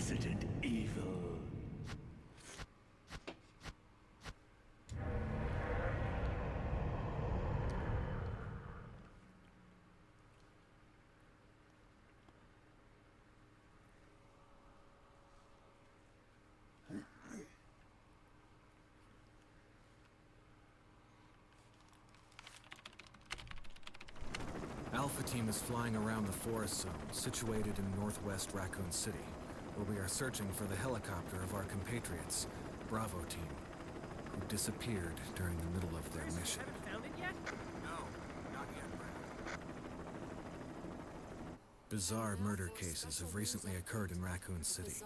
Resident Evil. Alpha Team is flying around the forest zone, situated in northwest Raccoon City, where we are searching for the helicopter of our compatriots, Bravo Team, who disappeared during the middle of their mission. Haven't found it yet? No, not yet, Brad. Bizarre murder cases have recently occurred in Raccoon City.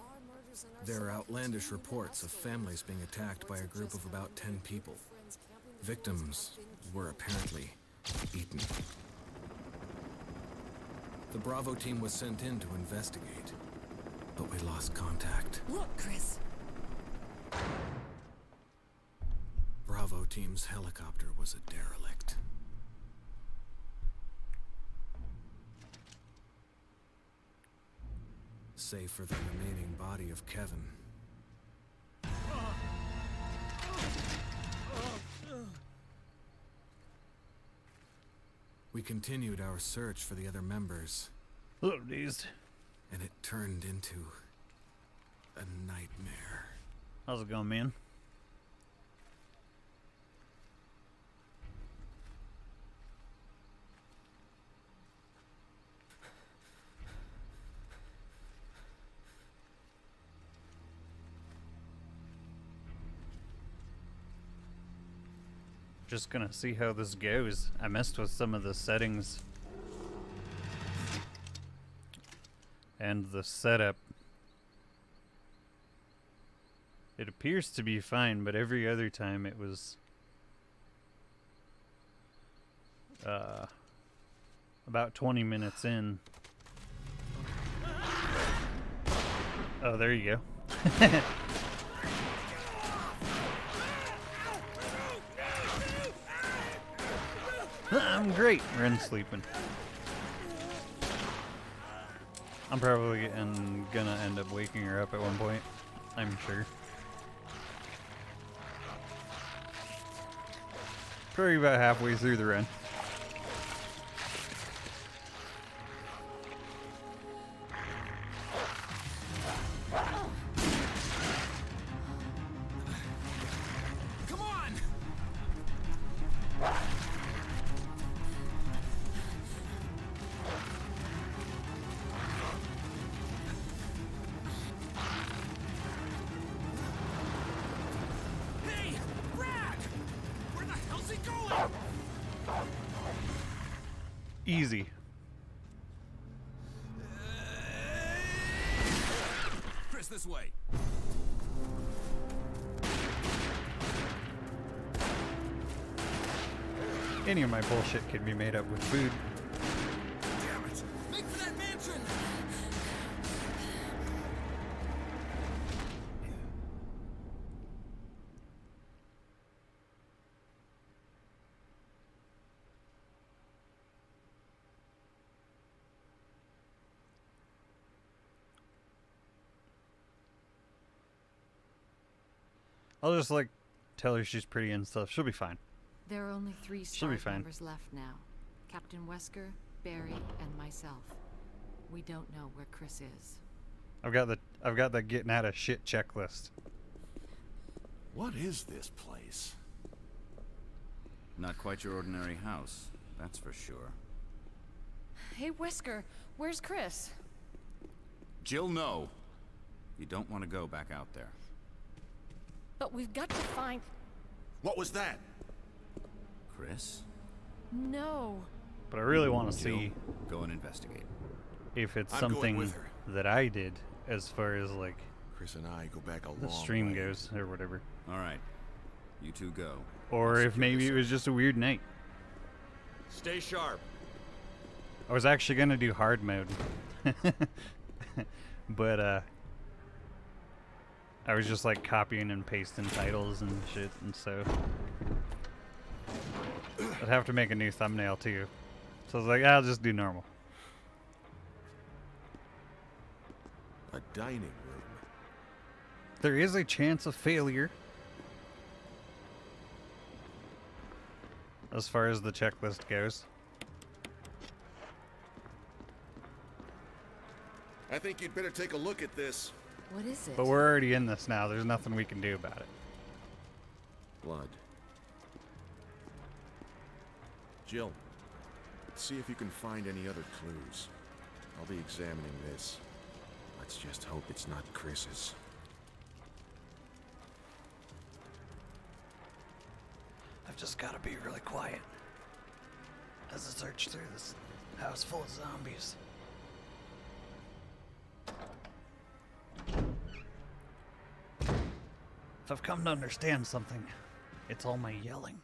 There are outlandish reports of families being attacked by a group of about 10 people. Victims were apparently eaten. The Bravo Team was sent in to investigate, but we lost contact. Look, Chris. Bravo Team's helicopter was a derelict. Save for the remaining body of Kevin. We continued our search for the other members. Oh, dazed. And it turned into a nightmare. How's it going, man? Just gonna see how this goes. I messed with some of the settings and the setup. It appears to be fine, but every other time it was about 20 minutes in. Oh, there you go. I'm great. Ren's sleeping. I'm probably gonna end up waking her up at one point. I'm sure. Probably about halfway through the run. Come on! Hey, Brad! Where the hell's he going? Easy. Chris, this way. Any of my bullshit can be made up with food. Damn it! Make for that mansion! I'll just like tell her she's pretty and stuff. She'll be fine. There are only 3 She'll be Stark fine. members left now. Captain Wesker, Barry, and myself. We don't know where Chris is. I've got the getting out of shit checklist. What is this place? Not quite your ordinary house, that's for sure. Hey, Wesker, where's Chris? Jill, no. You don't want to go back out there. But we've got to find... What was that? Chris, No. But I really want to Jill, see go and investigate. if it's I'm going something with her. that I did as far as like Chris and I go back a long the stream way. goes or whatever. All right, you two go. Or I'll if secure maybe this it was just a weird night. Stay sharp. I was actually gonna do hard mode. But I was just like copying and pasting titles and shit, and so I'd have to make a new thumbnail too. So I was like, I'll just do normal. A dining room. There is a chance of failure. As far as the checklist goes. I think you'd better take a look at this. What is it? But we're already in this now. There's nothing we can do about it. Blood. Jill, see if you can find any other clues. I'll be examining this. Let's just hope it's not Chris's. I've just got to be really quiet as I search through this house full of zombies. If I've come to understand something, it's all my yelling.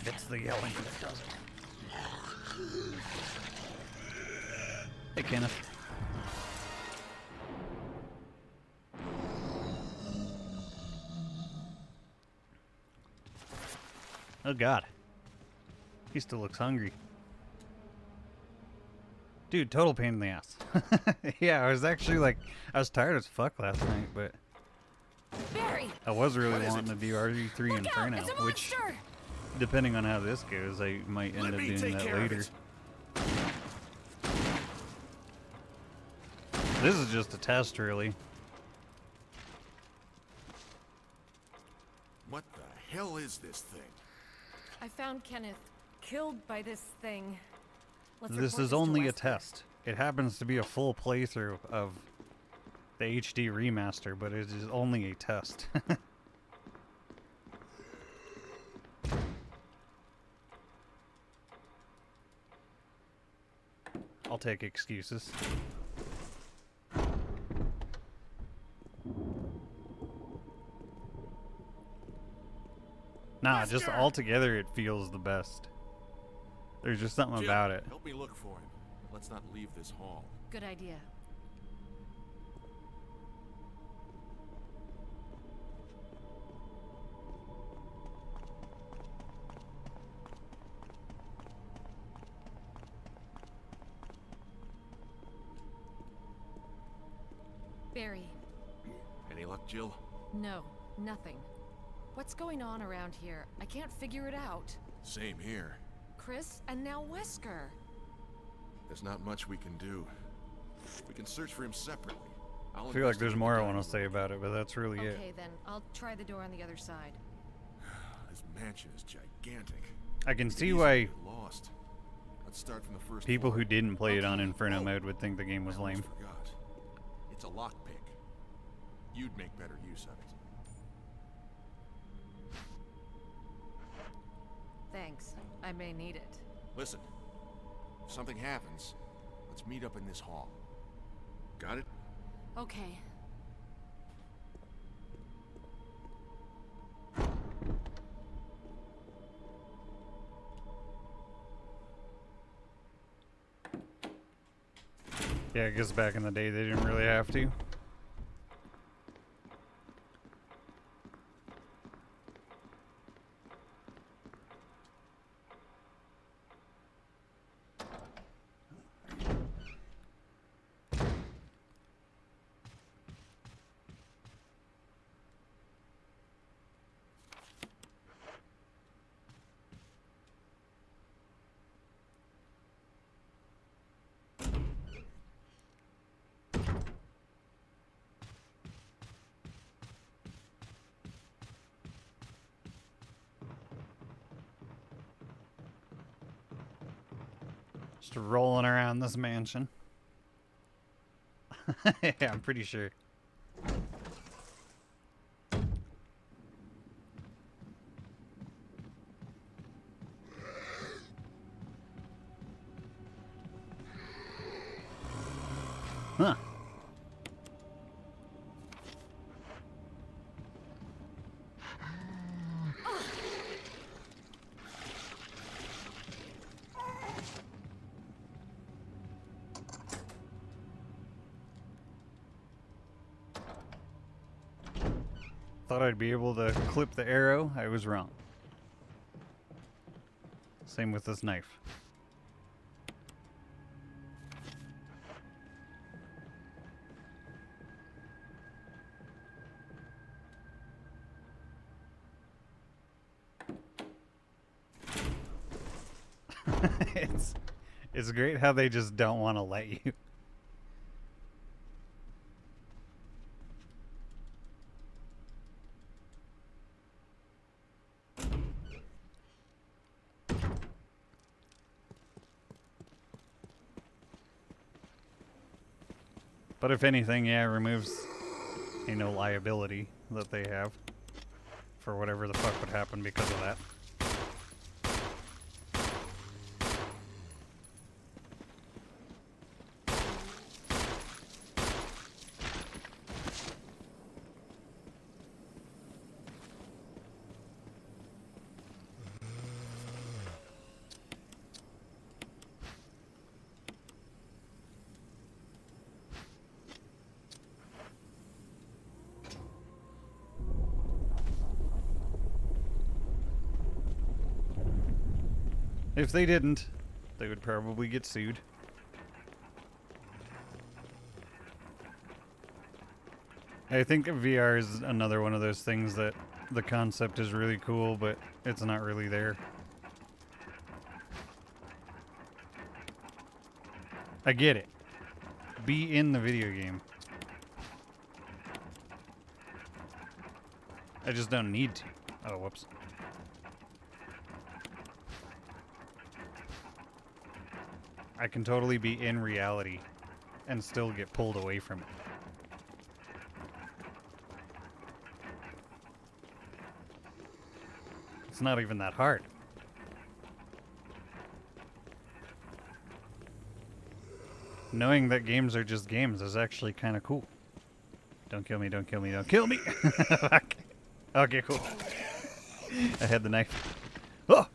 It's the yelling that does it. Hey, Kenneth. Oh God. He still looks hungry. Dude, total pain in the ass. Yeah, I was actually like, I was tired as fuck last night, but Barry! I was really wanting to do RE3 Inferno, It's a which, monster! depending on how this goes, I might end up doing that later. This is just a test, really. What the hell is this thing? I found Kenneth killed by this thing. Let's This report is to only a Wesker. test. It happens to be a full playthrough of the HD remaster, but it is only a test. I'll take excuses. Nah, just Wesker! altogether it feels the best. There's just something Jill, about it. help me look for him. Let's not leave this hall. Good idea. Barry, Any luck, Jill? no, nothing. What's going on around here? I can't figure it out. Same here. Chris and now Wesker. There's not much we can do. We can search for him separately. I feel like there's more I want to say about it, but that's really it. Okay, then I'll try the door on the other side. This mansion is gigantic. I can We could see easily why get lost. Let's start from the first people floor. who didn't play it on Okay. Inferno Oh, mode would think the game was I almost lame. forgot. It's a lockpick. You'd make better use of it. Thanks. I may need it. Listen, if something happens, let's meet up in this hall. Got it? Okay. Yeah, I guess back in the day they didn't really have to. Just rolling around this mansion. Yeah, I'm pretty sure. Huh. Thought I'd be able to clip the arrow. I was wrong. Same with this knife. It's great how they just don't want to let you. But if anything, yeah, it removes, liability that they have for whatever the fuck would happen because of that. If they didn't, they would probably get sued. I think VR is another one of those things that the concept is really cool, but it's not really there. I get it. Be in the video game. I just don't need to. Oh, whoops. I can totally be in reality and still get pulled away from it. It's not even that hard. Knowing that games are just games is actually kind of cool. Don't kill me, don't kill me, don't kill me! Okay. Okay, cool. I had the knife. Oh!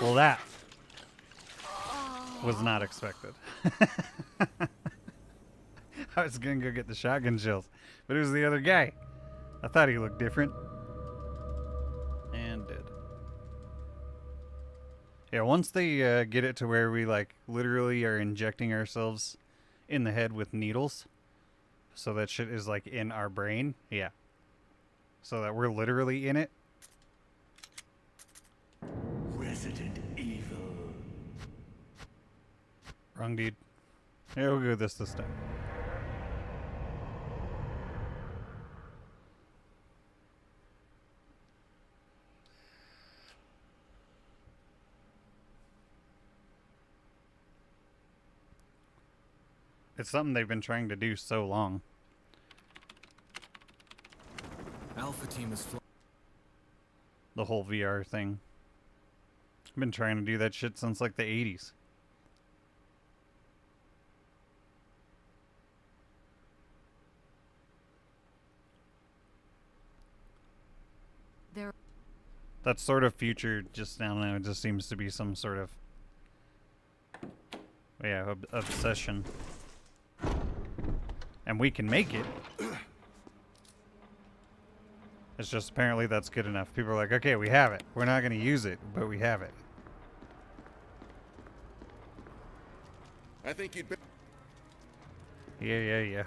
Well, that was not expected. I was gonna go get the shotgun shells, but it was the other guy. I thought he looked different. And did. Yeah, once they get it to where we, literally are injecting ourselves in the head with needles, so that shit is, in our brain, yeah. So that we're literally in it. Resident Evil. Wrong dude. Yeah, we'll go this time. It's something they've been trying to do so long. Alpha team is The whole VR thing. I've been trying to do that shit since the 80s. That sort of future just, I don't know, it just seems to be some sort of, yeah, obsession. And we can make it. It's just apparently that's good enough. People are like, okay, we have it. We're not going to use it, but we have it. I think you'd better... Yeah.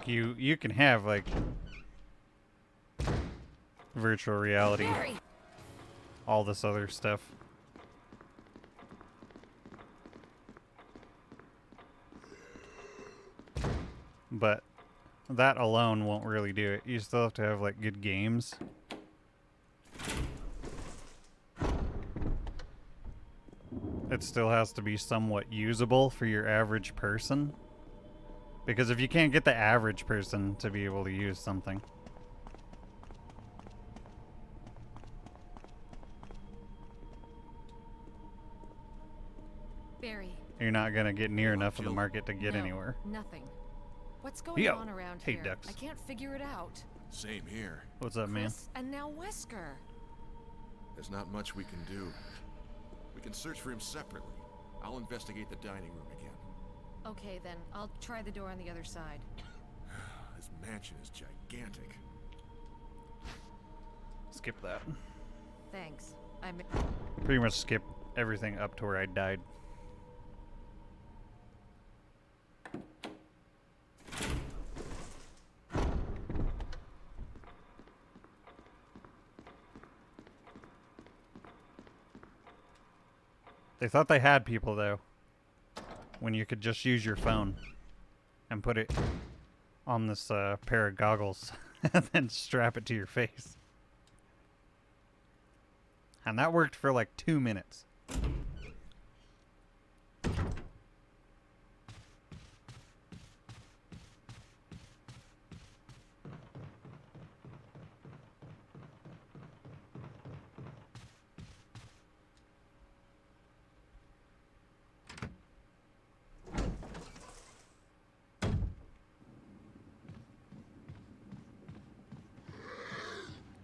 You can have virtual reality, all this other stuff. But that alone won't really do it. You still have to have good games. It still has to be somewhat usable for your average person. Because if you can't get the average person to be able to use something, Barry. You're not gonna get near enough of the market to get anywhere. Nothing. What's going on around here? Ducks. I can't figure it out. Same here. What's up, man? Chris, and now Wesker. There's not much we can do. We can search for him separately. I'll investigate the dining room again. Okay, then. I'll try the door on the other side. This mansion is gigantic. skip that. Thanks. I'm. Pretty much skip everything up to where I died. They thought they had people, though, when you could just use your phone and put it on this pair of goggles and then strap it to your face. And that worked for like 2 minutes.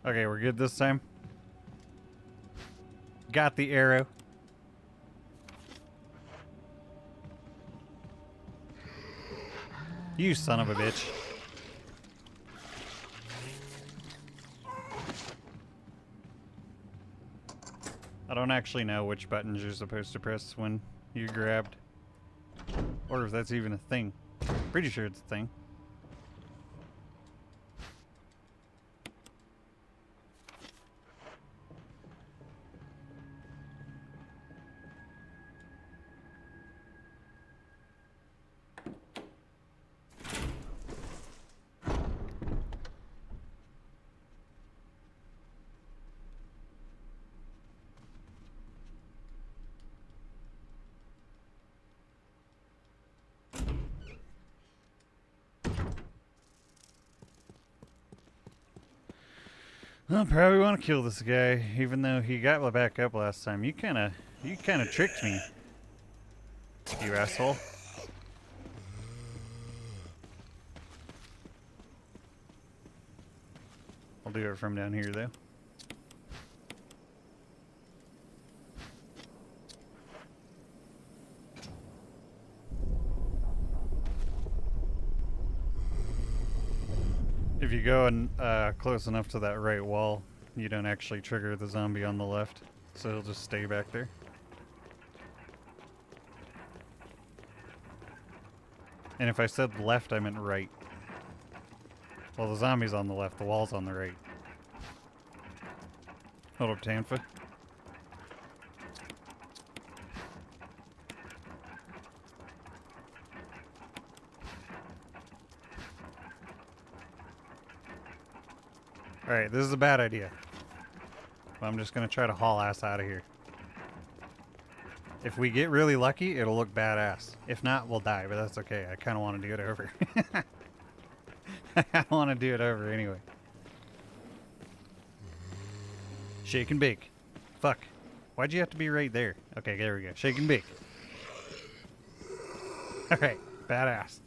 Okay, we're good this time. Got the arrow. You son of a bitch. I don't actually know which buttons you're supposed to press when you're grabbed. Or if that's even a thing. Pretty sure it's a thing. Well, probably want to kill this guy, even though he got back up last time. You kind of tricked me, you asshole. I'll do it from down here, though. If you go in, close enough to that right wall, you don't actually trigger the zombie on the left, so he'll just stay back there. And if I said left, I meant right. Well, the zombie's on the left, the wall's on the right. Hold up, Tanfa. Alright, this is a bad idea. But I'm just gonna try to haul ass out of here. If we get really lucky, it'll look badass. If not, we'll die, but that's okay. I kinda wanna do it over. I wanna do it over anyway. Shake and bake. Fuck. Why'd you have to be right there? Okay, there we go. Shake and bake. Alright, badass.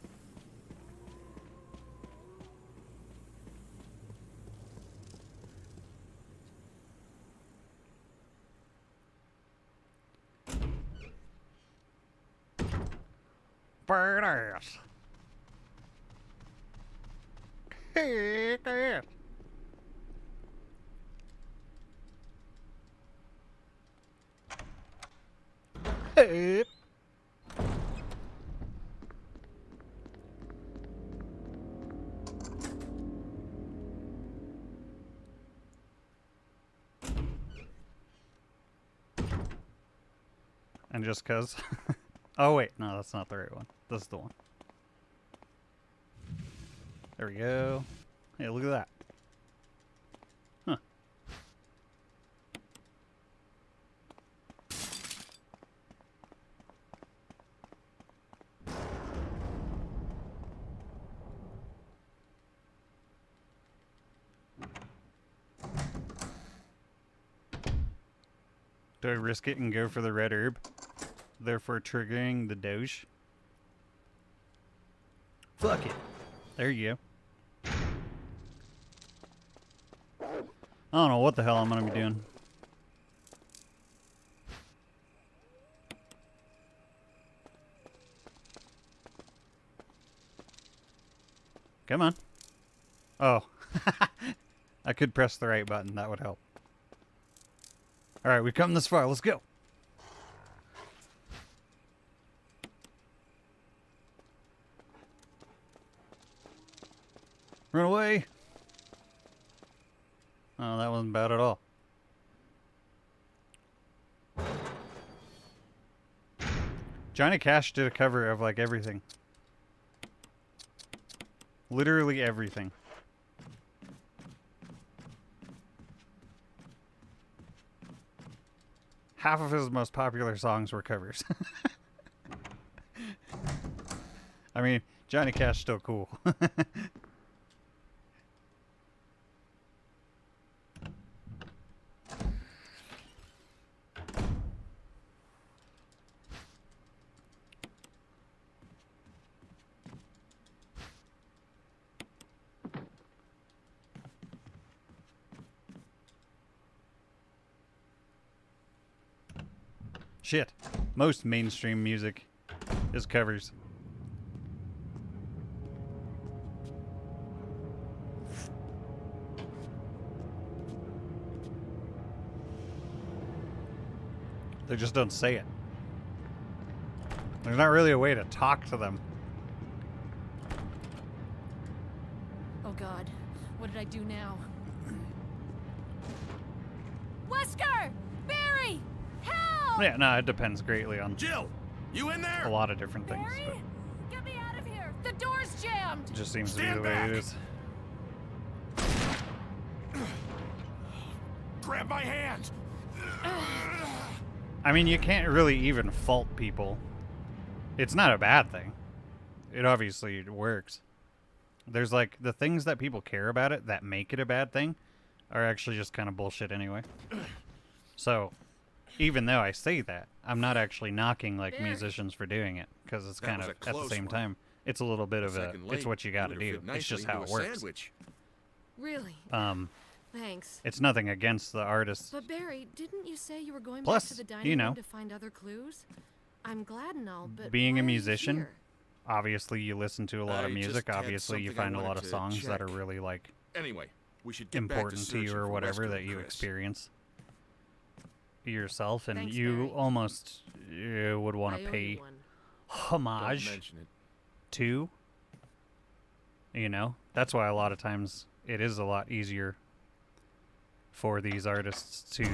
Badass. Kick ass. Hey. And just cause. Oh wait, no, that's not the right one. This is the one. There we go. Hey, look at that. Huh. Do I risk it and go for the red herb, therefore triggering the doge? Fuck it. There you go. I don't know what the hell I'm gonna be doing. Come on. Oh. I could press the right button. That would help. Alright, we've come this far. Let's go. Run away. Oh, that wasn't bad at all. Johnny Cash did a cover of like everything. Literally everything. Half of his most popular songs were covers. I mean, Johnny Cash still cool. Shit. Most mainstream music is covers. They just don't say it. There's not really a way to talk to them. Oh God, what did I do now? Wesker! Barry! Help! Yeah, no, it depends greatly on Jill, you in there? a lot of different things. But Barry? Get me out of here! The door's jammed! it just seems to be Stand the way back. it is. Grab my hand. I mean, you can't really even fault people. It's not a bad thing. It obviously works. There's like the things that people care about it that make it a bad thing are actually just kind of bullshit anyway. So, even though I say that, I'm not actually knocking like musicians for doing it because it's That kind was of a at the close same one. time it's a little bit of a Second it's late, what you got to would've do. fit It's nicely just how into it a works. Sandwich. Really? Thanks. It's nothing against the artists. But Barry, didn't you say you were going Plus, back to the dining you know, room to find other clues? I'm glad and all, but being why a are you musician, here? obviously you listen to a lot of I music. just had Obviously you something I find a lot wanted of to songs that are check. really like Anyway, we should get back important to you searching or for whatever Wesker that and you Chris. experience yourself, and Thanks, you Barry. almost would want I to owe you pay one. Don't homage mention it. to. You know, that's why a lot of times it is a lot easier for these artists to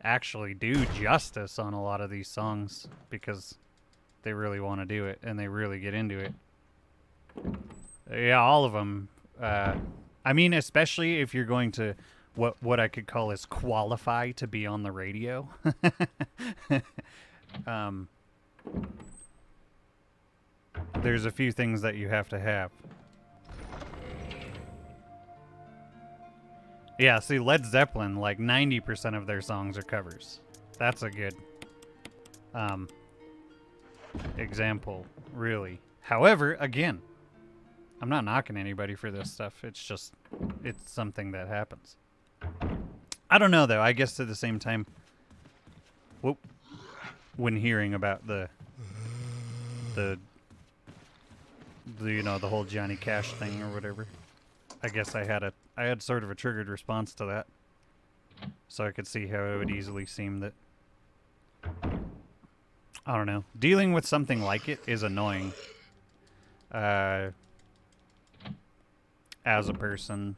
actually do justice on a lot of these songs because they really want to do it and they really get into it. Yeah, all of them. I mean, especially if you're going to what I could call is qualify to be on the radio. There's a few things that you have to have. Yeah, see, Led Zeppelin, like 90% of their songs are covers. That's a good example, really. However, again, I'm not knocking anybody for this stuff. It's just, it's something that happens. I don't know, though. I guess at the same time, when hearing about the you know, the whole Johnny Cash thing or whatever, I guess I had sort of a triggered response to that. So I could see how it would easily seem that, I don't know, dealing with something like it is annoying. As a person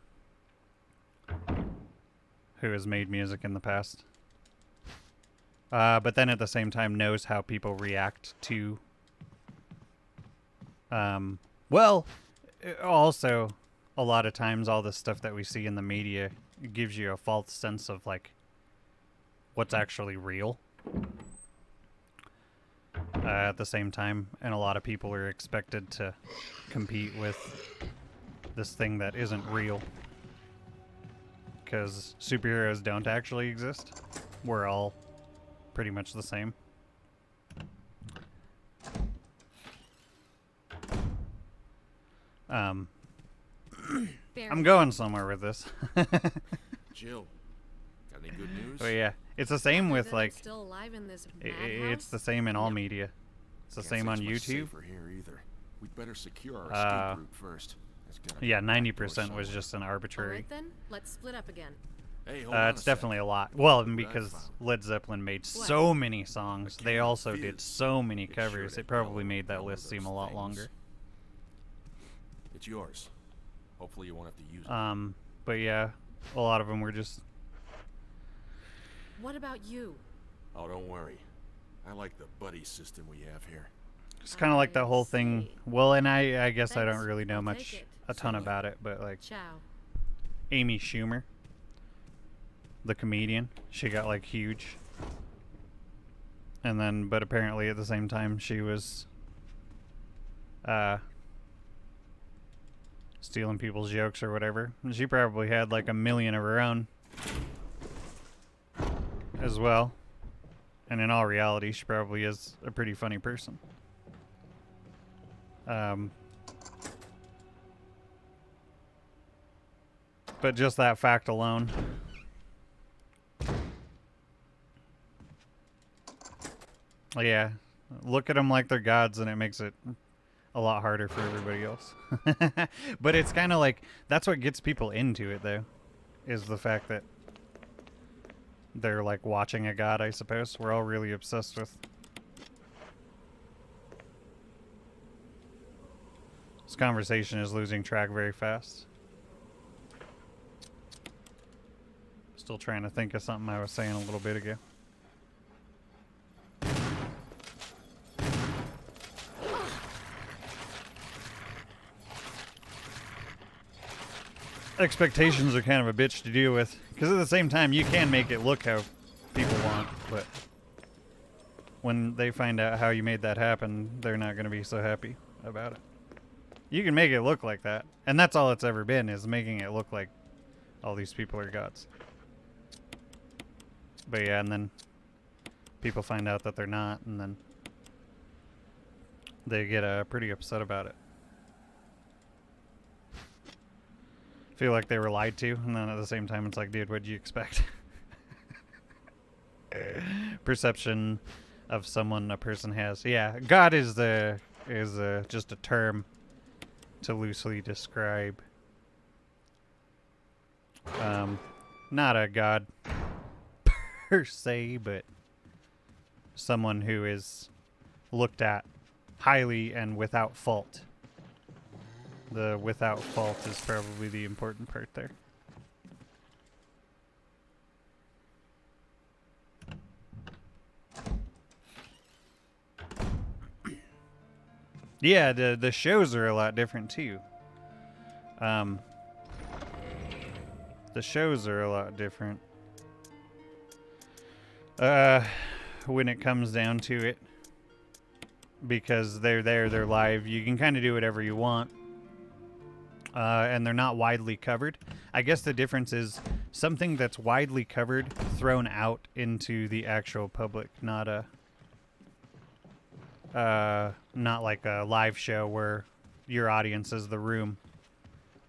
who has made music in the past. But then at the same time knows how people react to, well, also, a lot of times all the stuff that we see in the media gives you a false sense of, like, what's actually real. At the same time, and a lot of people are expected to compete with this thing that isn't real. Because superheroes don't actually exist. We're all pretty much the same. Barry. I'm going somewhere with this. Jill, got any good news? But yeah, it's the same with, That I'm like, still alive in this it's the same in all media. It's the Can't same say on it's much YouTube. safer here either. We'd better secure our escape route first. There's gotta be Yeah, a back door 90% was somewhere. just an All arbitrary. right then, let's split up again. Hey, hold on It's a sec. definitely a lot. Well, and Look what I because found. Led Zeppelin made What? so many songs, A they can of also did fizz. so many It's sure covers, to it probably help made that with list seem those a lot things. longer. It's yours. Hopefully you won't have to use it. But yeah, a lot of them were just... What about you? Oh, don't worry. I like the buddy system we have here. It's kind of like that whole thing. see. Well, and I guess I Thanks, don't really know I'll take much, it. a ton Same about it, but like Ciao. Amy Schumer, the comedian, she got like huge. And then, but apparently at the same time she was stealing people's jokes or whatever. And she probably had like 1 million of her own as well. And in all reality, she probably is a pretty funny person. But just that fact alone. Yeah, look at them like they're gods and it makes it a lot harder for everybody else. But it's kind of like, that's what gets people into it though, is the fact that they're like watching a god, I suppose. We're all really obsessed with. This conversation is losing track very fast. Still trying to think of something I was saying a little bit ago. Expectations are kind of a bitch to deal with, because at the same time you can make it look how people want, but when they find out how you made that happen, they're not going to be so happy about it. You can make it look like that, and that's all it's ever been, is making it look like all these people are gods. But yeah, and then people find out that they're not, and then they get pretty upset about it. Feel like they were lied to, and then at the same time it's like, dude, what'd you expect? Perception of someone a person has. Yeah, God is just a term to loosely describe not a god per se, but someone who is looked at highly and without fault. The without fault is probably the important part there. Yeah, the shows are a lot different too. The shows are a lot different. When it comes down to it, because they're there, they're live. You can kind of do whatever you want. And they're not widely covered. I guess the difference is something that's widely covered thrown out into the actual public, not like a live show where your audience is the room,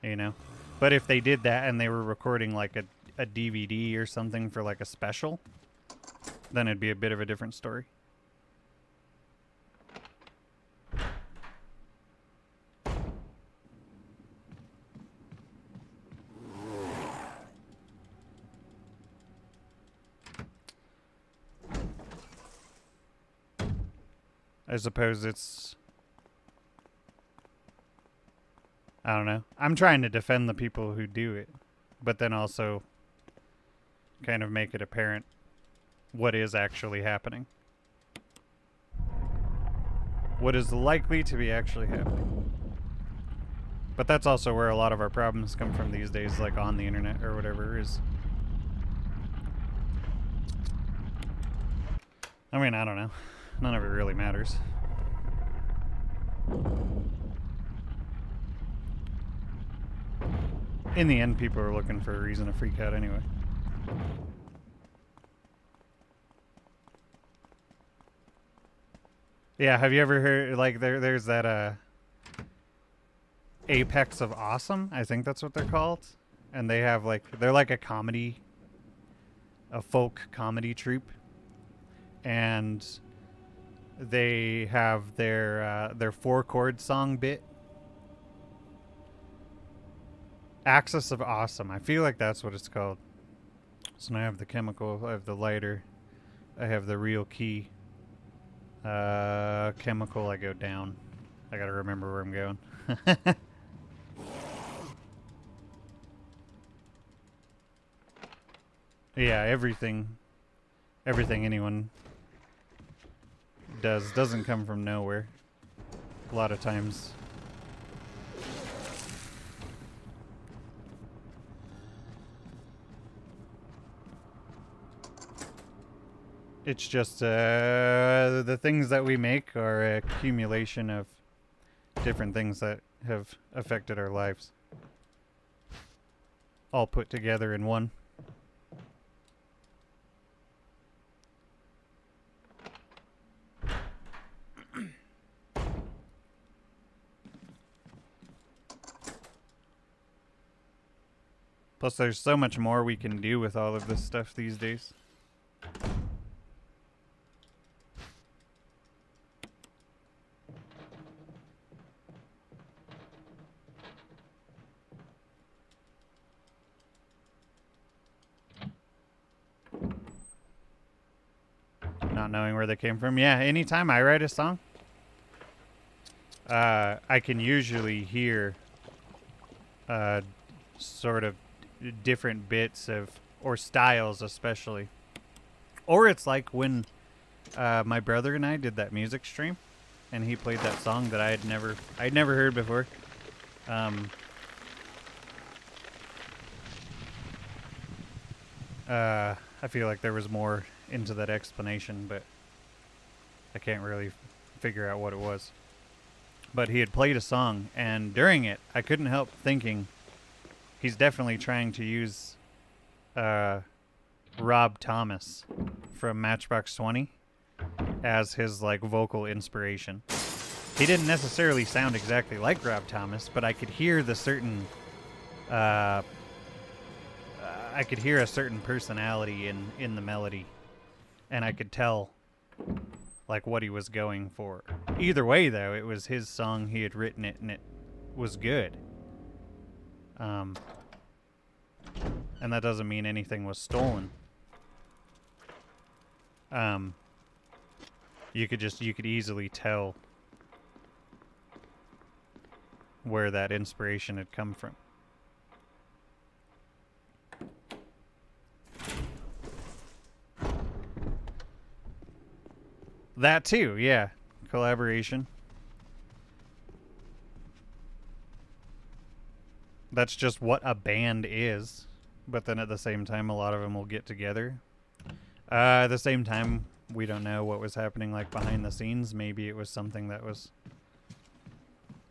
you know. But if they did that and they were recording like a DVD or something for like a special, then it'd be a bit of a different story. I suppose it's... I don't know. I'm trying to defend the people who do it, but then also kind of make it apparent what is actually happening. What is likely to be actually happening. But that's also where a lot of our problems come from these days, like on the internet or whatever is... I mean, I don't know. None of it really matters. In the end, people are looking for a reason to freak out anyway. Yeah, have you ever heard, like, there's that, Apex of Awesome? I think that's what they're called. And they have, like, they're like a comedy, a folk comedy troupe. And they have their 4-chord song bit Axis of Awesome. I feel like that's what it's called. So now I have the chemical, I have the lighter, I have the real key. Chemical, I go down. I gotta remember where I'm going. Yeah, everything anyone does doesn't come from nowhere. A lot of times. It's just the things that we make are an accumulation of different things that have affected our lives. All put together in one. Plus, there's so much more we can do with all of this stuff these days. Not knowing where they came from. Yeah, anytime I write a song, I can usually hear sort of different bits of, or styles especially. Or it's like when my brother and I did that music stream, and he played that song that I'd never heard before. I feel like there was more into that explanation, but I can't really figure out what it was. But he had played a song, and during it, I couldn't help thinking he's definitely trying to use Rob Thomas from Matchbox 20 as his like vocal inspiration. He didn't necessarily sound exactly like Rob Thomas, but I could hear the certain I could hear a certain personality in the melody, and I could tell like what he was going for. Either way, though, it was his song. He had written it, and it was good. And that doesn't mean anything was stolen. You could easily tell where that inspiration had come from. That too, yeah. Collaboration. That's just what a band is. But then at the same time, a lot of them will get together. At the same time, we don't know what was happening like behind the scenes. Maybe it was something that was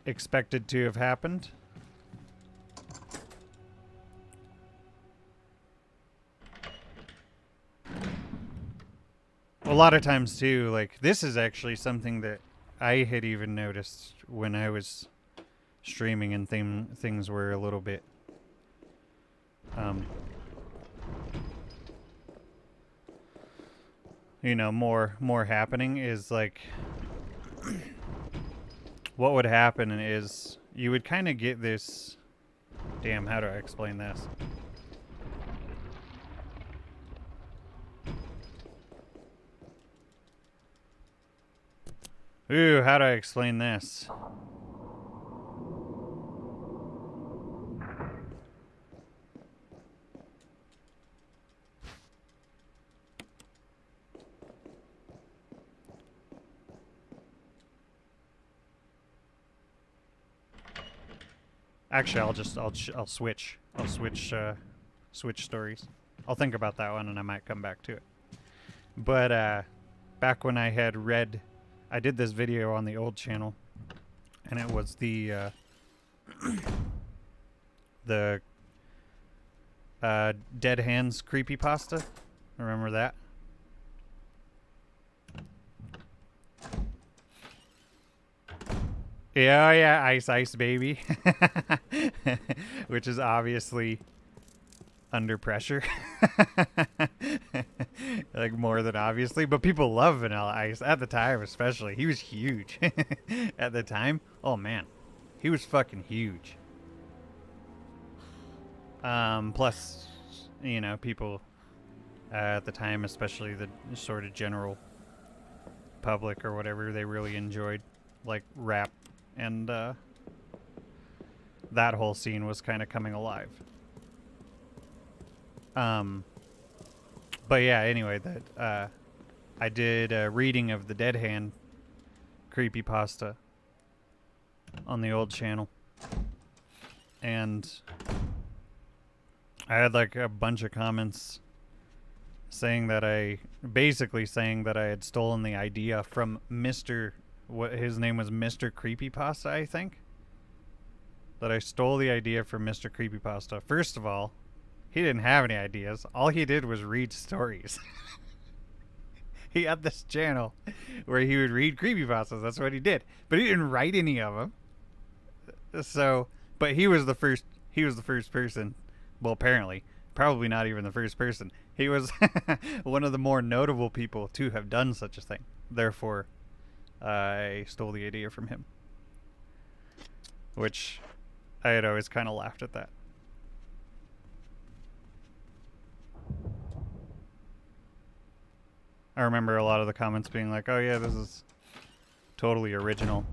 expected to have happened. A lot of times too, like, this is actually something that I had even noticed when I was streaming and things were a little bit you know, more happening, is like what would happen is you would kind of get this, damn, how do I explain this? Ooh, how do I explain this? Actually, I'll switch stories. I'll think about that one and I might come back to it. But back when I had read, I did this video on the old channel, and it was the Dead Hands creepypasta. Remember that? Yeah, yeah, Ice Ice Baby. Which is obviously under pressure. Like, more than obviously. But people love Vanilla Ice. At the time, especially. He was huge. At the time. Oh, man. He was fucking huge. Plus, you know, people at the time, especially the sort of general public or whatever, they really enjoyed like rap, and that whole scene was kind of coming alive. But yeah, anyway, that I did a reading of the Dead Hand creepypasta on the old channel, and I had like a bunch of comments saying that basically saying that I had stolen the idea from Mr. What his name was, Mr. Creepypasta, I think. That I stole the idea from Mr. Creepypasta. First of all, he didn't have any ideas. All he did was read stories. He had this channel where he would read creepypastas. That's what he did. But he didn't write any of them. So, but he was the first person, well, apparently, probably not even the first person. He was one of the more notable people to have done such a thing. Therefore, I stole the idea from him. Which I had always kind of laughed at that. I remember a lot of the comments being like, oh yeah, this is totally original.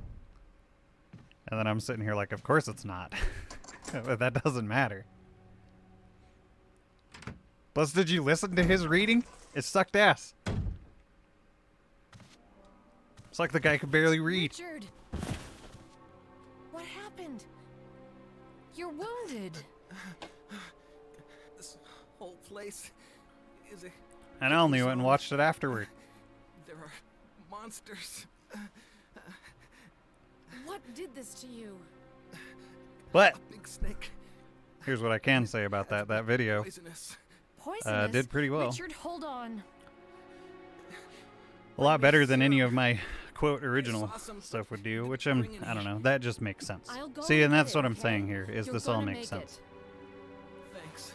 And then I'm sitting here like, of course it's not. But that doesn't matter. Plus, did you listen to his reading? It sucked ass. It's like the guy could barely read. Richard! What happened? You're wounded. This whole place is a... And I only went and watched it afterward. There are monsters. What did this to you? But A big snake. here's what I can say about that. That video Poisonous. Poisonous? did pretty well. Richard, hold on. A lot better than any of my quote original stuff would do, which I don't know, that just makes sense. I'll go See, and get that's it, what I'm okay? saying here, is You're this all gonna makes make sense. it. Thanks.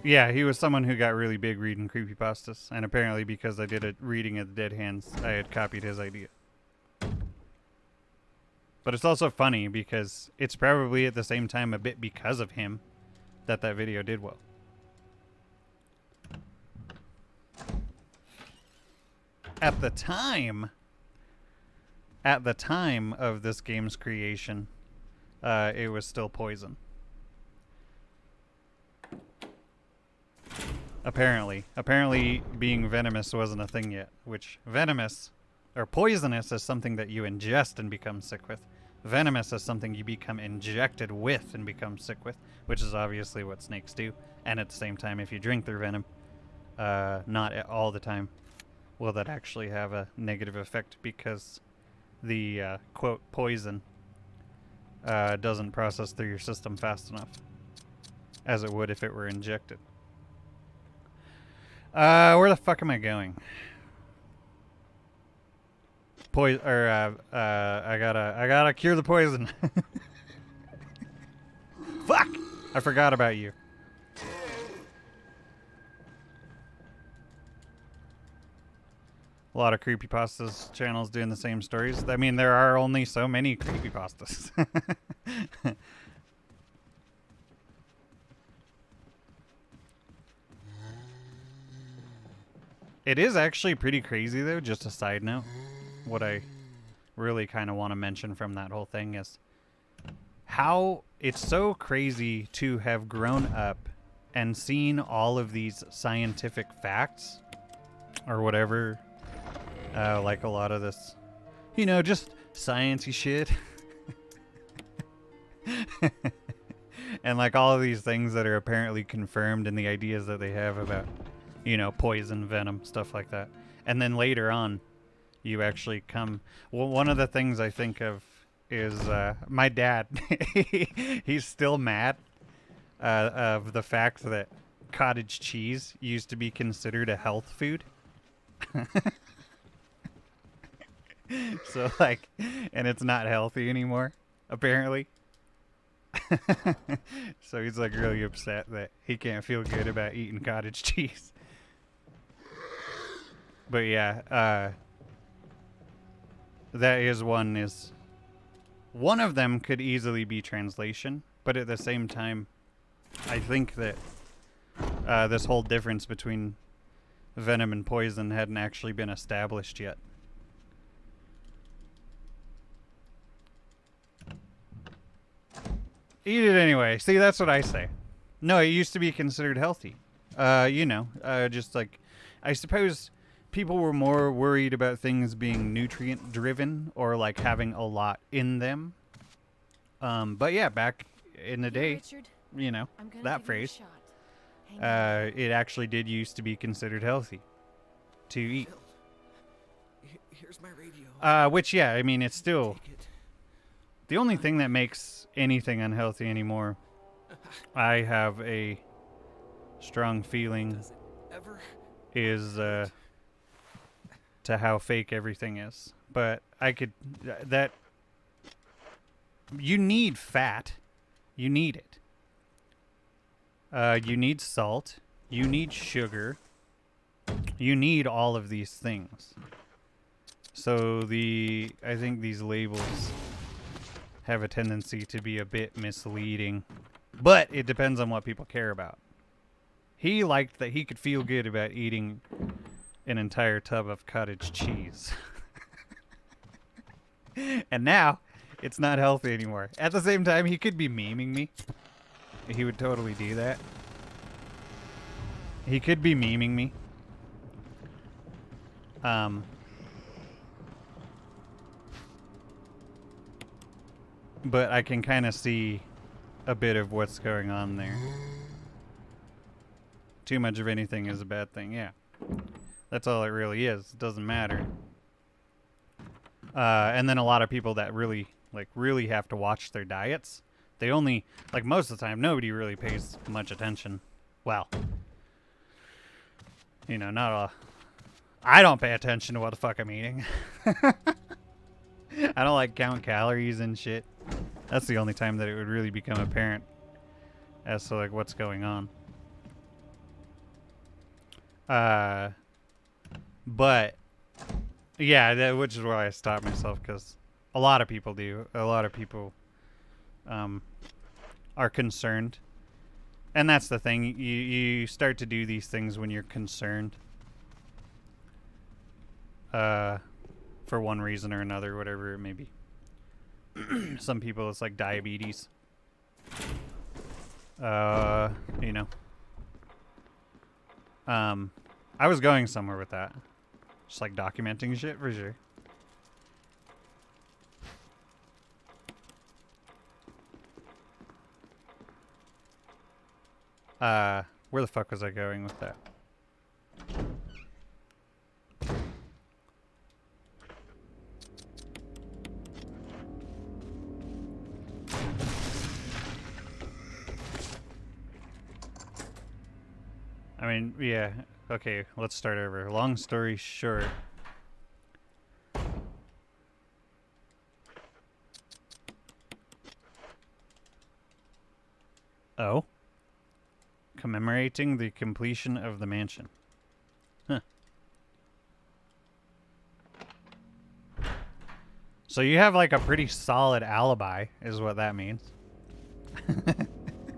Yeah, he was someone who got really big reading creepypastas, and apparently because I did a reading of the Dead Hands, I had copied his idea. But it's also funny because it's probably at the same time a bit because of him that that video did well. At the time of this game's creation, it was still poison. Apparently being venomous wasn't a thing yet, which venomous or poisonous is something that you ingest and become sick with. Venomous is something you become injected with and become sick with, which is obviously what snakes do. And at the same time, if you drink their venom, not all the time will that actually have a negative effect, because the quote poison doesn't process through your system fast enough as it would if it were injected. Where the fuck am I going? I gotta cure the poison. Fuck! I forgot about you. A lot of creepypastas channels doing the same stories. I mean, there are only so many creepypastas. It is actually pretty crazy, though, just a side note. What I really kind of want to mention from that whole thing is how it's so crazy to have grown up and seen all of these scientific facts or whatever, like a lot of this, you know, just science-y shit. And like all of these things that are apparently confirmed in the ideas that they have about, you know, poison, venom, stuff like that. And then later on, you actually come... Well, one of the things I think of is my dad. He's still mad of the fact that cottage cheese used to be considered a health food. So, like, and it's not healthy anymore, apparently. So he's, like, really upset that he can't feel good about eating cottage cheese. But yeah, that is one of them could easily be translation, but at the same time, I think that this whole difference between venom and poison hadn't actually been established yet. Eat it anyway. See, that's what I say. No, it used to be considered healthy. You know, just like, I suppose people were more worried about things being nutrient driven or like having a lot in them. But yeah, back in the day, Richard, you know, I'm gonna that give you a phrase, shot. Hang on. it actually did used to be considered healthy to eat. Jill, here's my radio. Which, yeah, I mean, it's still Take it. the only thing that makes anything unhealthy anymore. I have a strong feeling Does it ever? is to how fake everything is. But I could that you need fat. You need it. You need salt. You need sugar. You need all of these things. So I think these labels have a tendency to be a bit misleading. But it depends on what people care about. He liked that he could feel good about eating an entire tub of cottage cheese. And now, it's not healthy anymore. At the same time, he could be memeing me. He would totally do that. He could be memeing me. But I can kind of see a bit of what's going on there. Too much of anything is a bad thing, yeah. That's all it really is. It doesn't matter. And then a lot of people that really have to watch their diets, they only, like most of the time, nobody really pays much attention. Well, you know, I don't pay attention to what the fuck I'm eating. I don't like count calories and shit. That's the only time that it would really become apparent as to like what's going on. But yeah, which is why I stopped myself, because a lot of people do. A lot of people are concerned, and that's the thing. You start to do these things when you're concerned. For one reason or another, whatever it may be. Some people, it's like diabetes. You know. I was going somewhere with that. Just like documenting shit for sure. Where the fuck was I going with that? I mean, yeah. Okay, let's start over. Long story short. Oh. Commemorating the completion of the mansion. Huh. So you have like a pretty solid alibi, is what that means.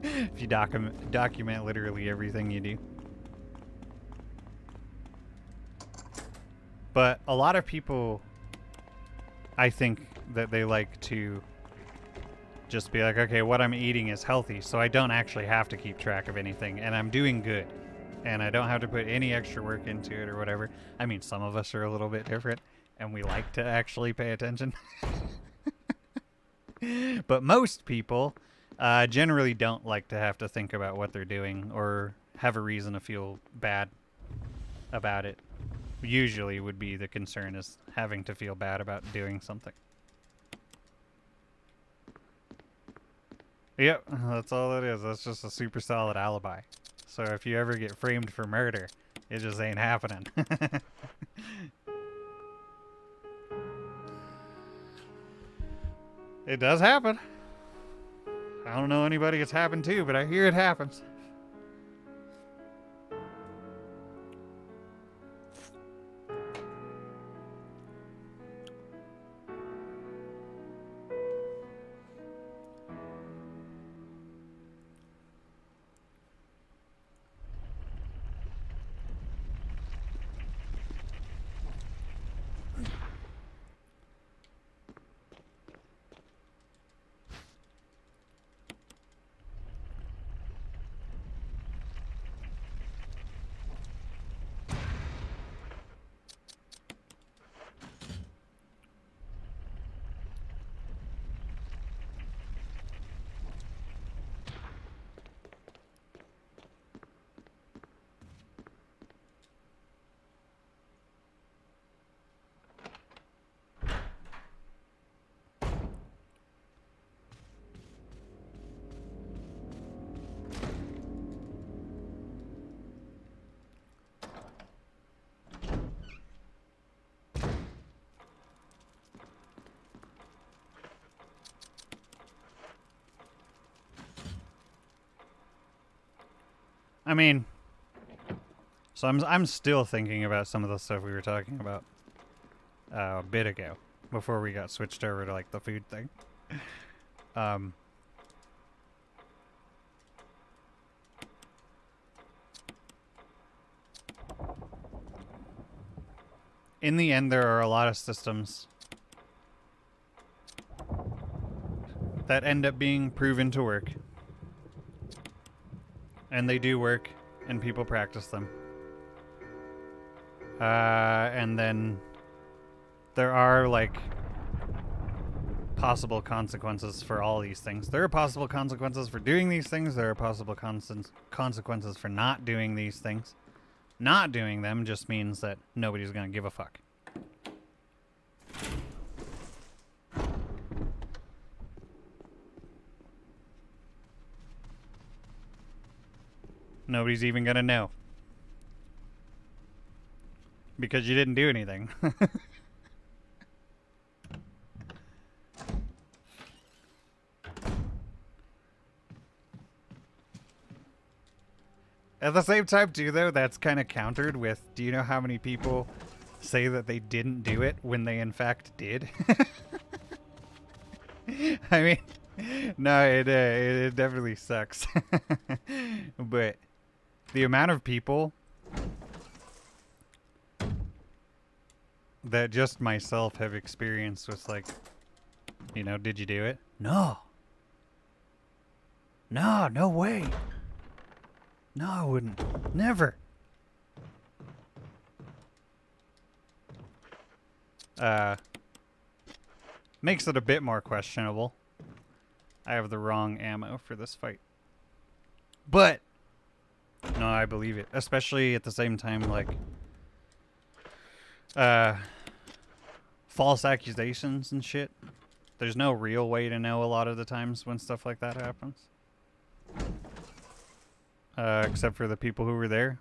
If you document literally everything you do. But a lot of people, I think that they like to just be like, okay, what I'm eating is healthy, so I don't actually have to keep track of anything, and I'm doing good, and I don't have to put any extra work into it or whatever. I mean, some of us are a little bit different, and we like to actually pay attention. But most people generally don't like to have to think about what they're doing or have a reason to feel bad about it. Usually would be the concern is having to feel bad about doing something. Yep, that's all it is. That's just a super solid alibi. So if you ever get framed for murder, it just ain't happening. It does happen. I don't know anybody it's happened to, but I hear it happens. I mean, so I'm still thinking about some of the stuff we were talking about a bit ago, before we got switched over to like the food thing. In the end, there are a lot of systems that end up being proven to work. And they do work, and people practice them. And then there are, like, possible consequences for all these things. There are possible consequences for doing these things. There are possible consequences for not doing these things. Not doing them just means that nobody's going to give a fuck. Nobody's even going to know. Because you didn't do anything. At the same time, too, though, that's kind of countered with, do you know how many people say that they didn't do it when they in fact did? I mean, no, it definitely sucks. But the amount of people that just myself have experienced with, like, you know, did you do it? No. No, no way. No, I wouldn't. Never. Makes it a bit more questionable. I have the wrong ammo for this fight. But, no, I believe it. Especially at the same time, like, false accusations and shit. There's no real way to know a lot of the times when stuff like that happens. Except for the people who were there.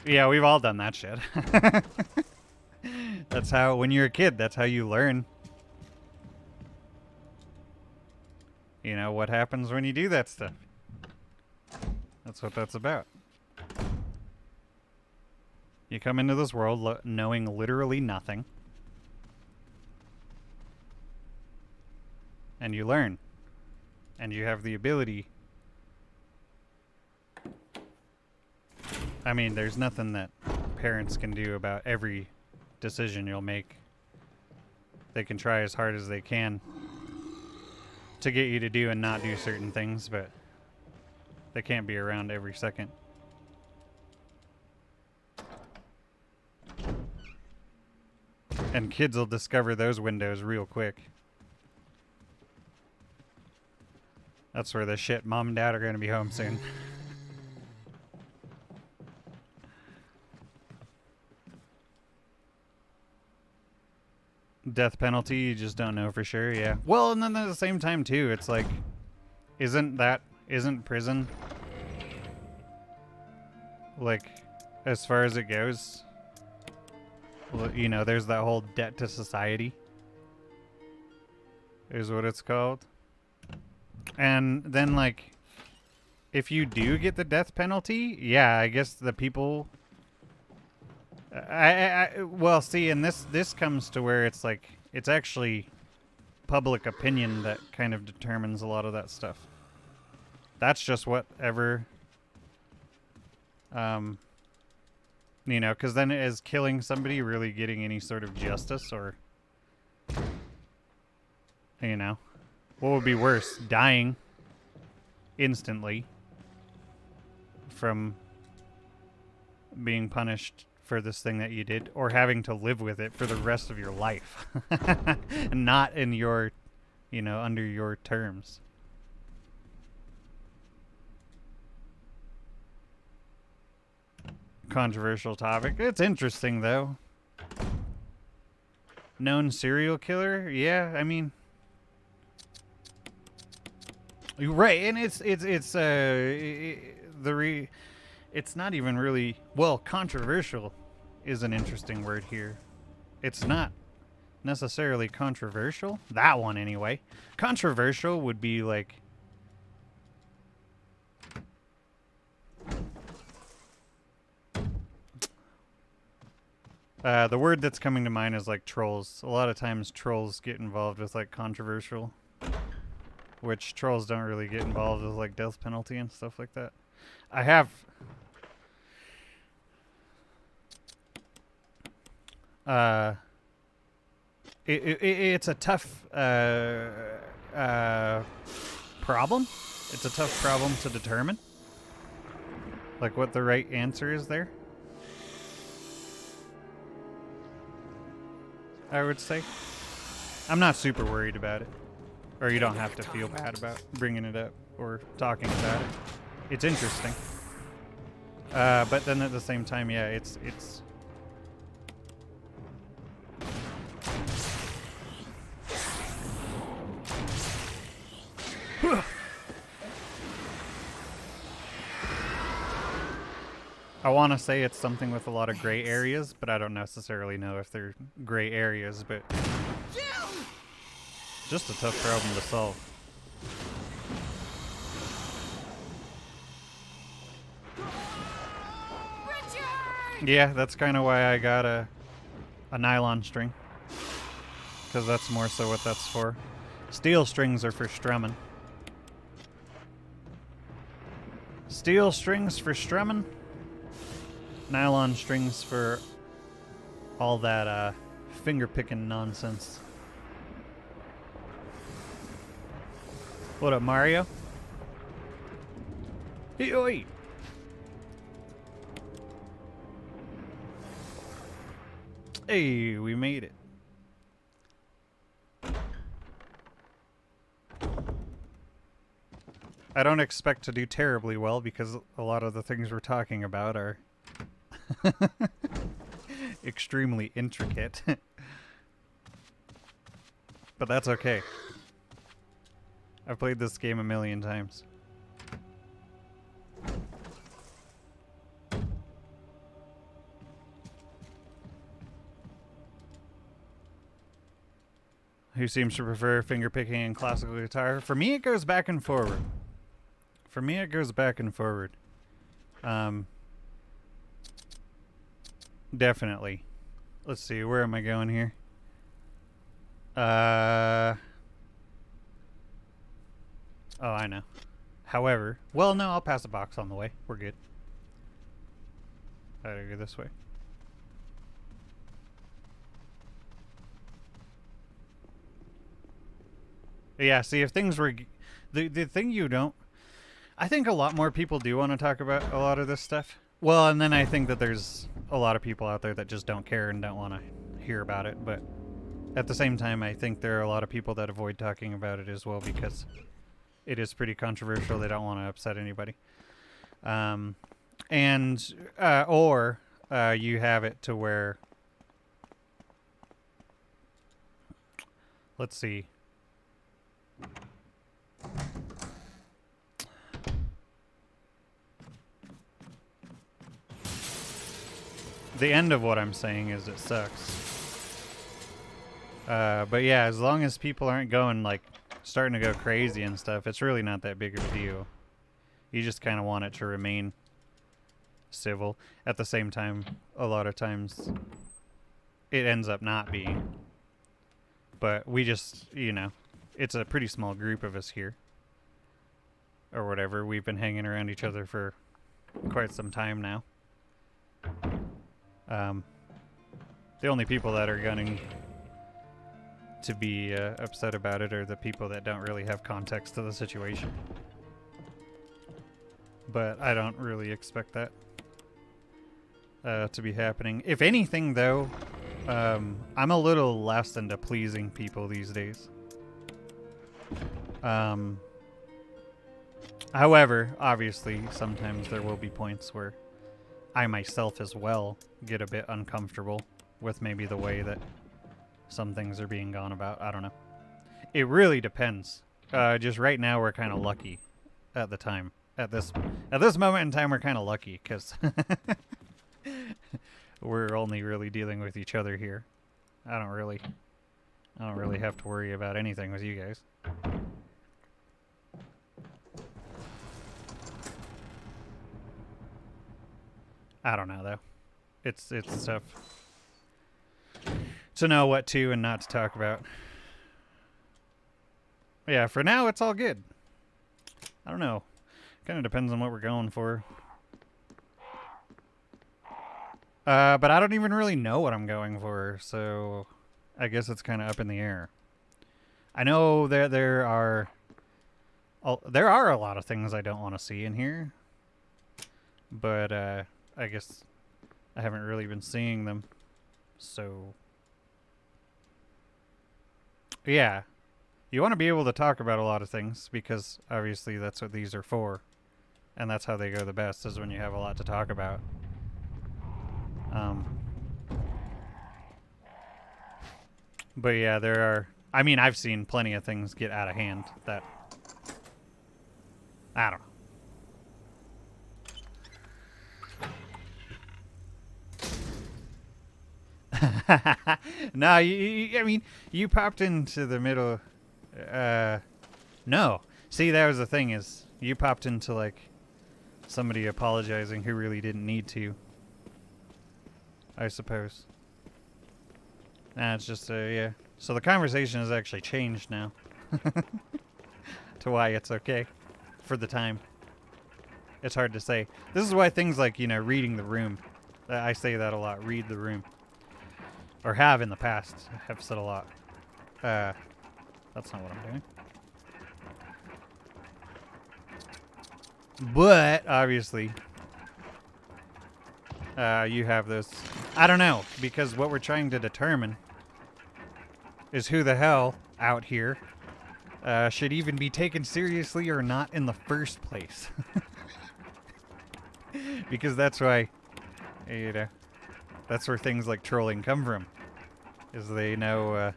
Yeah, we've all done that shit. That's how, when you're a kid, that's how you learn. You know, what happens when you do that stuff. That's what that's about. You come into this world knowing literally nothing. And you learn. And you have the ability. I mean, there's nothing that parents can do about every decision you'll make. They can try as hard as they can to get you to do and not do certain things, but they can't be around every second. And kids will discover those windows real quick. That's where the shit mom and dad are going to be home soon. Death penalty, you just don't know for sure, yeah. Well, and then at the same time, too, it's like, isn't prison, like, as far as it goes, you know, there's that whole debt to society, is what it's called. And then, like, if you do get the death penalty, yeah, I guess the people... well, see, and this comes to where it's like, it's actually public opinion that kind of determines a lot of that stuff. That's just whatever, you know, because then is killing somebody really getting any sort of justice, or, you know, what would be worse, dying instantly from being punished for this thing that you did, or having to live with it for the rest of your life. And not in your, you know, under your terms. Controversial topic. It's interesting, though. Known serial killer? Yeah, I mean... Right, and it's not even really, well, controversial is an interesting word here. It's not necessarily controversial. That one, anyway. Controversial would be like... the word that's coming to mind is like trolls. A lot of times trolls get involved with like controversial, which trolls don't really get involved with like death penalty and stuff like that. I have... it's a tough problem. It's a tough problem to determine. Like what the right answer is there. I would say. I'm not super worried about it. Or you don't have to feel bad about bringing it up or talking about it. It's interesting. But then at the same time, yeah, it's I want to say it's something with a lot of gray areas, but I don't necessarily know if they're gray areas, but just a tough problem to solve. Richard! Yeah, that's kind of why I got a nylon string, because that's more so what that's for. Steel strings are for strumming. Steel strings for strumming. Nylon strings for all that finger picking nonsense. What up, Mario? Hey, oi! Hey, we made it. I don't expect to do terribly well because a lot of the things we're talking about are extremely intricate. But that's okay. I've played this game a million times. Who seems to prefer fingerpicking and classical guitar? For me, it goes back and forward. For me, it goes back and forward. Definitely. Let's see, where am I going here? Oh, I know. However, well, no, I'll pass a box on the way. We're good. I gotta go this way. Yeah, see, if things were... The thing you don't... I think a lot more people do want to talk about a lot of this stuff. Well, and then I think that there's a lot of people out there that just don't care and don't want to hear about it. But at the same time, I think there are a lot of people that avoid talking about it as well because it is pretty controversial. They don't want to upset anybody. Or you have it to where... Let's see. The end of what I'm saying is it sucks. But yeah, as long as people aren't going, like, starting to go crazy and stuff, it's really not that big of a deal. You just kind of want it to remain civil. At the same time, a lot of times, it ends up not being. But we just, you know, it's a pretty small group of us here. Or whatever. We've been hanging around each other for quite some time now. The only people that are going to be upset about it are the people that don't really have context to the situation. But I don't really expect that to be happening. If anything, though, I'm a little less into pleasing people these days. However, obviously, sometimes there will be points where I myself as well get a bit uncomfortable with maybe the way that some things are being gone about. I don't know. It really depends. Just right now we're kind of lucky at the time. At this moment in time we're kind of lucky because we're only really dealing with each other here. I don't really I don't really have to worry about anything with you guys. I don't know though. It's tough to know what to and not to talk about. Yeah, for now it's all good. I don't know. Kind of depends on what we're going for. But I don't even really know what I'm going for, so I guess it's kind of up in the air. I know that there are a lot of things I don't want to see in here, but I guess I haven't really been seeing them. So yeah, you want to be able to talk about a lot of things because obviously that's what these are for, and that's how they go the best, is when you have a lot to talk about. But yeah, there are... I mean, I've seen plenty of things get out of hand that... I don't know. No, I mean, you popped into the middle... no. See, that was the thing, is you popped into, like, somebody apologizing who really didn't need to. I suppose. Nah, it's just, yeah. So the conversation has actually changed now. To why it's okay. For the time. It's hard to say. This is why things like, you know, reading the room. I say that a lot. Read the room. Or have in the past. Have said a lot. That's not what I'm doing. But, obviously... you have this... I don't know, because what we're trying to determine is who the hell out here should even be taken seriously or not in the first place. Because that's why, you know, that's where things like trolling come from. Is they know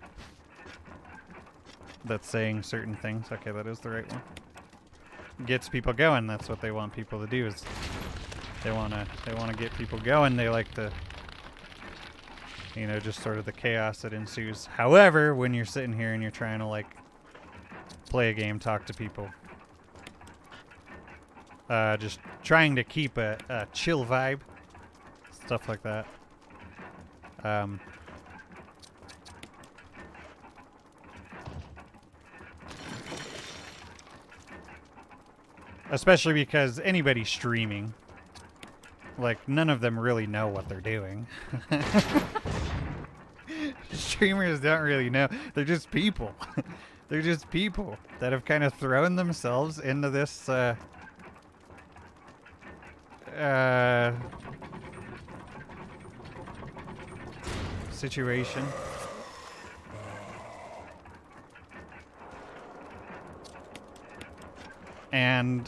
that saying certain things, okay, that is the right one, gets people going. That's what they want people to do, is they wanna get people going. They like to, you know, just sort of the chaos that ensues. However, when you're sitting here and you're trying to, like, play a game, talk to people, just trying to keep a chill vibe, stuff like that. Especially because anybody streaming, like, none of them really know what they're doing. Streamers don't really know. They're just people. They're just people that have kind of thrown themselves into this situation. And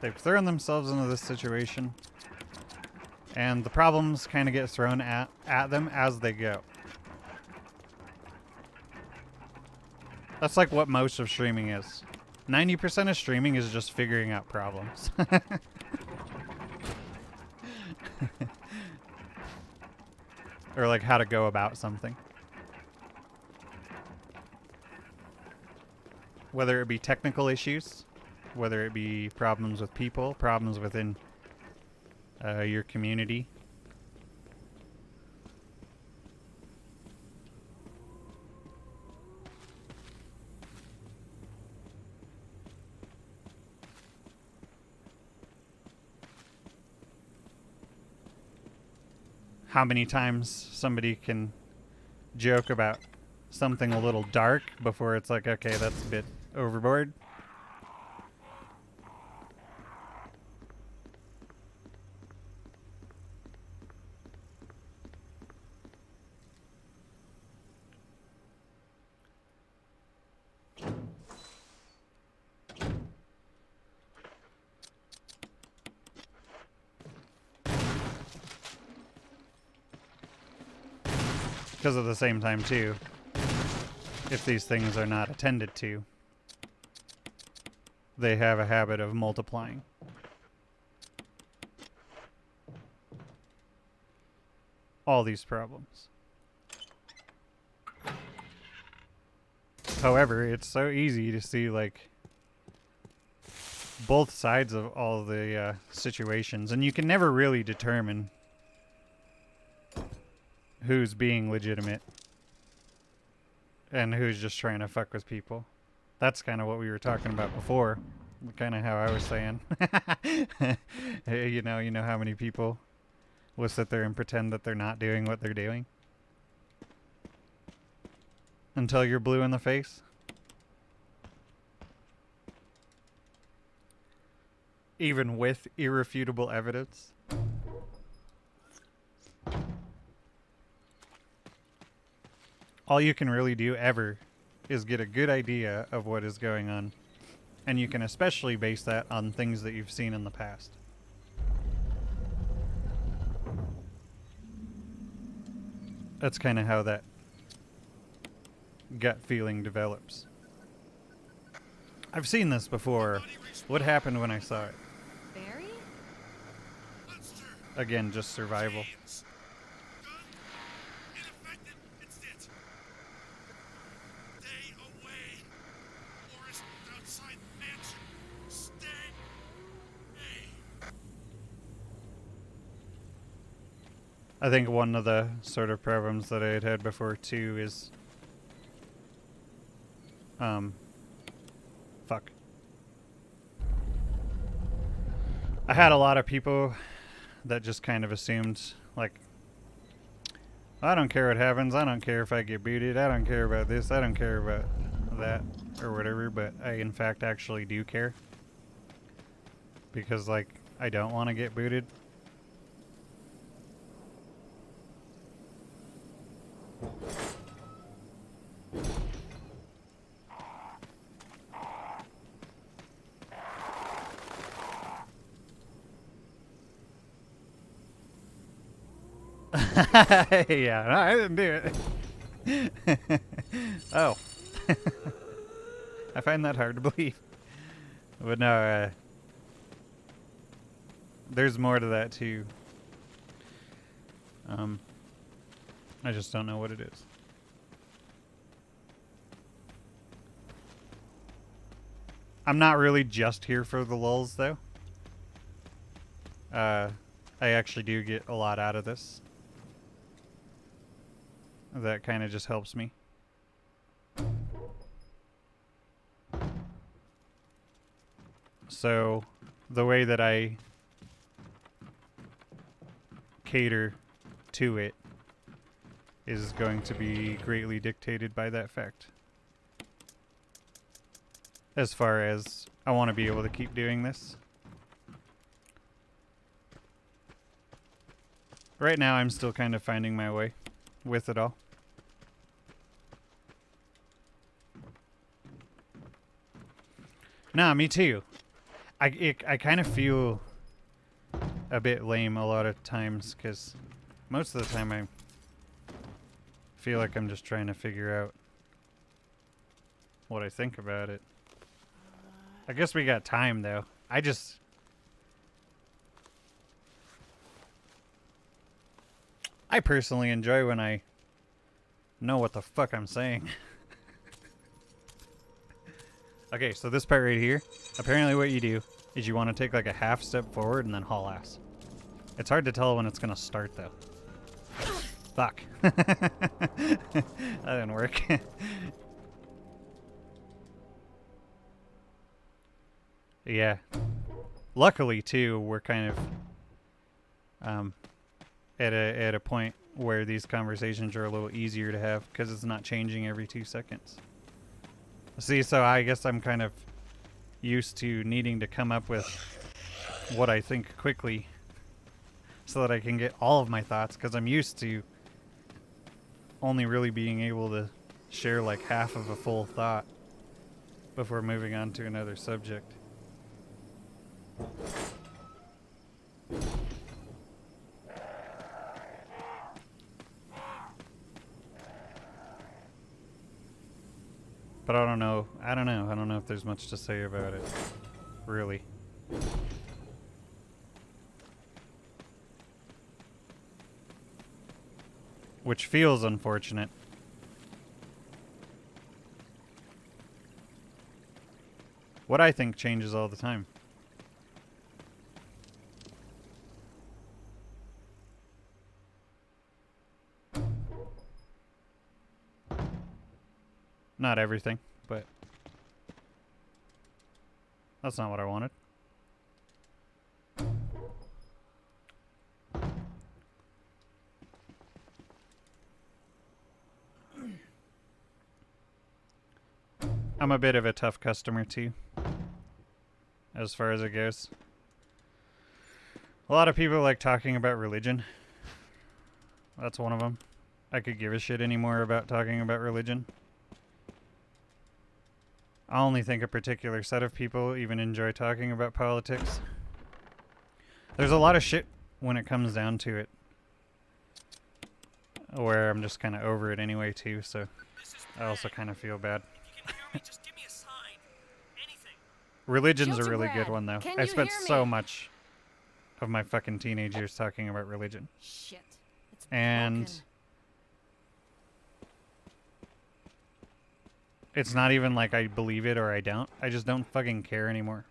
they've thrown themselves into this situation, and the problems kind of get thrown at them as they go. That's like what most of streaming is. 90% of streaming is just figuring out problems. Or like how to go about something. Whether it be technical issues, whether it be problems with people, problems within your community. How many times somebody can joke about something a little dark before it's like, okay, that's a bit overboard. Because at the same time, too, if these things are not attended to, they have a habit of multiplying. all these problems. However, it's so easy to see, like, both sides of all the situations, and you can never really determine who's being legitimate and who's just trying to fuck with people. That's kind of what we were talking about before. Kind of how I was saying. Hey, you know how many people will sit there and pretend that they're not doing what they're doing until you're blue in the face. Even with irrefutable evidence. All you can really do ever is get a good idea of what is going on. And you can especially base that on things that you've seen in the past. That's kind of how that gut feeling develops. I've seen this before. What happened when I saw it? Barry? Again, just survival. I think one of the sort of problems that I had had before too is fuck. I had a lot of people that just kind of assumed, like, I don't care what happens, I don't care if I get booted, I don't care about this, I don't care about that, or whatever, but I in fact actually do care. Because, like, I don't want to get booted. Yeah, no, I didn't do it. Oh. I find that hard to believe. But no, there's more to that too. I just don't know what it is. I'm not really just here for the lulz though. I actually do get a lot out of this. That kind of just helps me. So, the way that I cater to it is going to be greatly dictated by that fact. As far as I want to be able to keep doing this. Right now, I'm still kind of finding my way with it all. Nah, me too. I kind of feel a bit lame a lot of times because most of the time I feel like I'm just trying to figure out what I think about it. I guess we got time though. I personally enjoy when I know what the fuck I'm saying. Okay, so this part right here, apparently what you do is you want to take like a half step forward and then haul ass. It's hard to tell when it's going to start though. Fuck. That didn't work. Yeah. Luckily too, we're kind of at a point where these conversations are a little easier to have because it's not changing every 2 seconds. See, so I guess I'm kind of used to needing to come up with what I think quickly so that I can get all of my thoughts because I'm used to only really being able to share like half of a full thought before moving on to another subject. But I don't know. I don't know if there's much to say about it. Really. which feels unfortunate. What I think changes all the time. Not everything, but that's not what I wanted. I'm a bit of a tough customer too, as far as it goes. A lot of people like talking about religion. That's one of them. I could give a shit anymore about talking about religion. I only think a particular set of people even enjoy talking about politics. There's a lot of shit when it comes down to it, where I'm just kind of over it anyway too, so I also kind of feel bad. Just give me a sign. Anything. Religion's a Chilton really Brad, good one, though. can I you spent hear so me? much of my fucking teenage years talking about religion. Shit. It's And broken. it's not even like I believe it or I don't. I just don't fucking care anymore.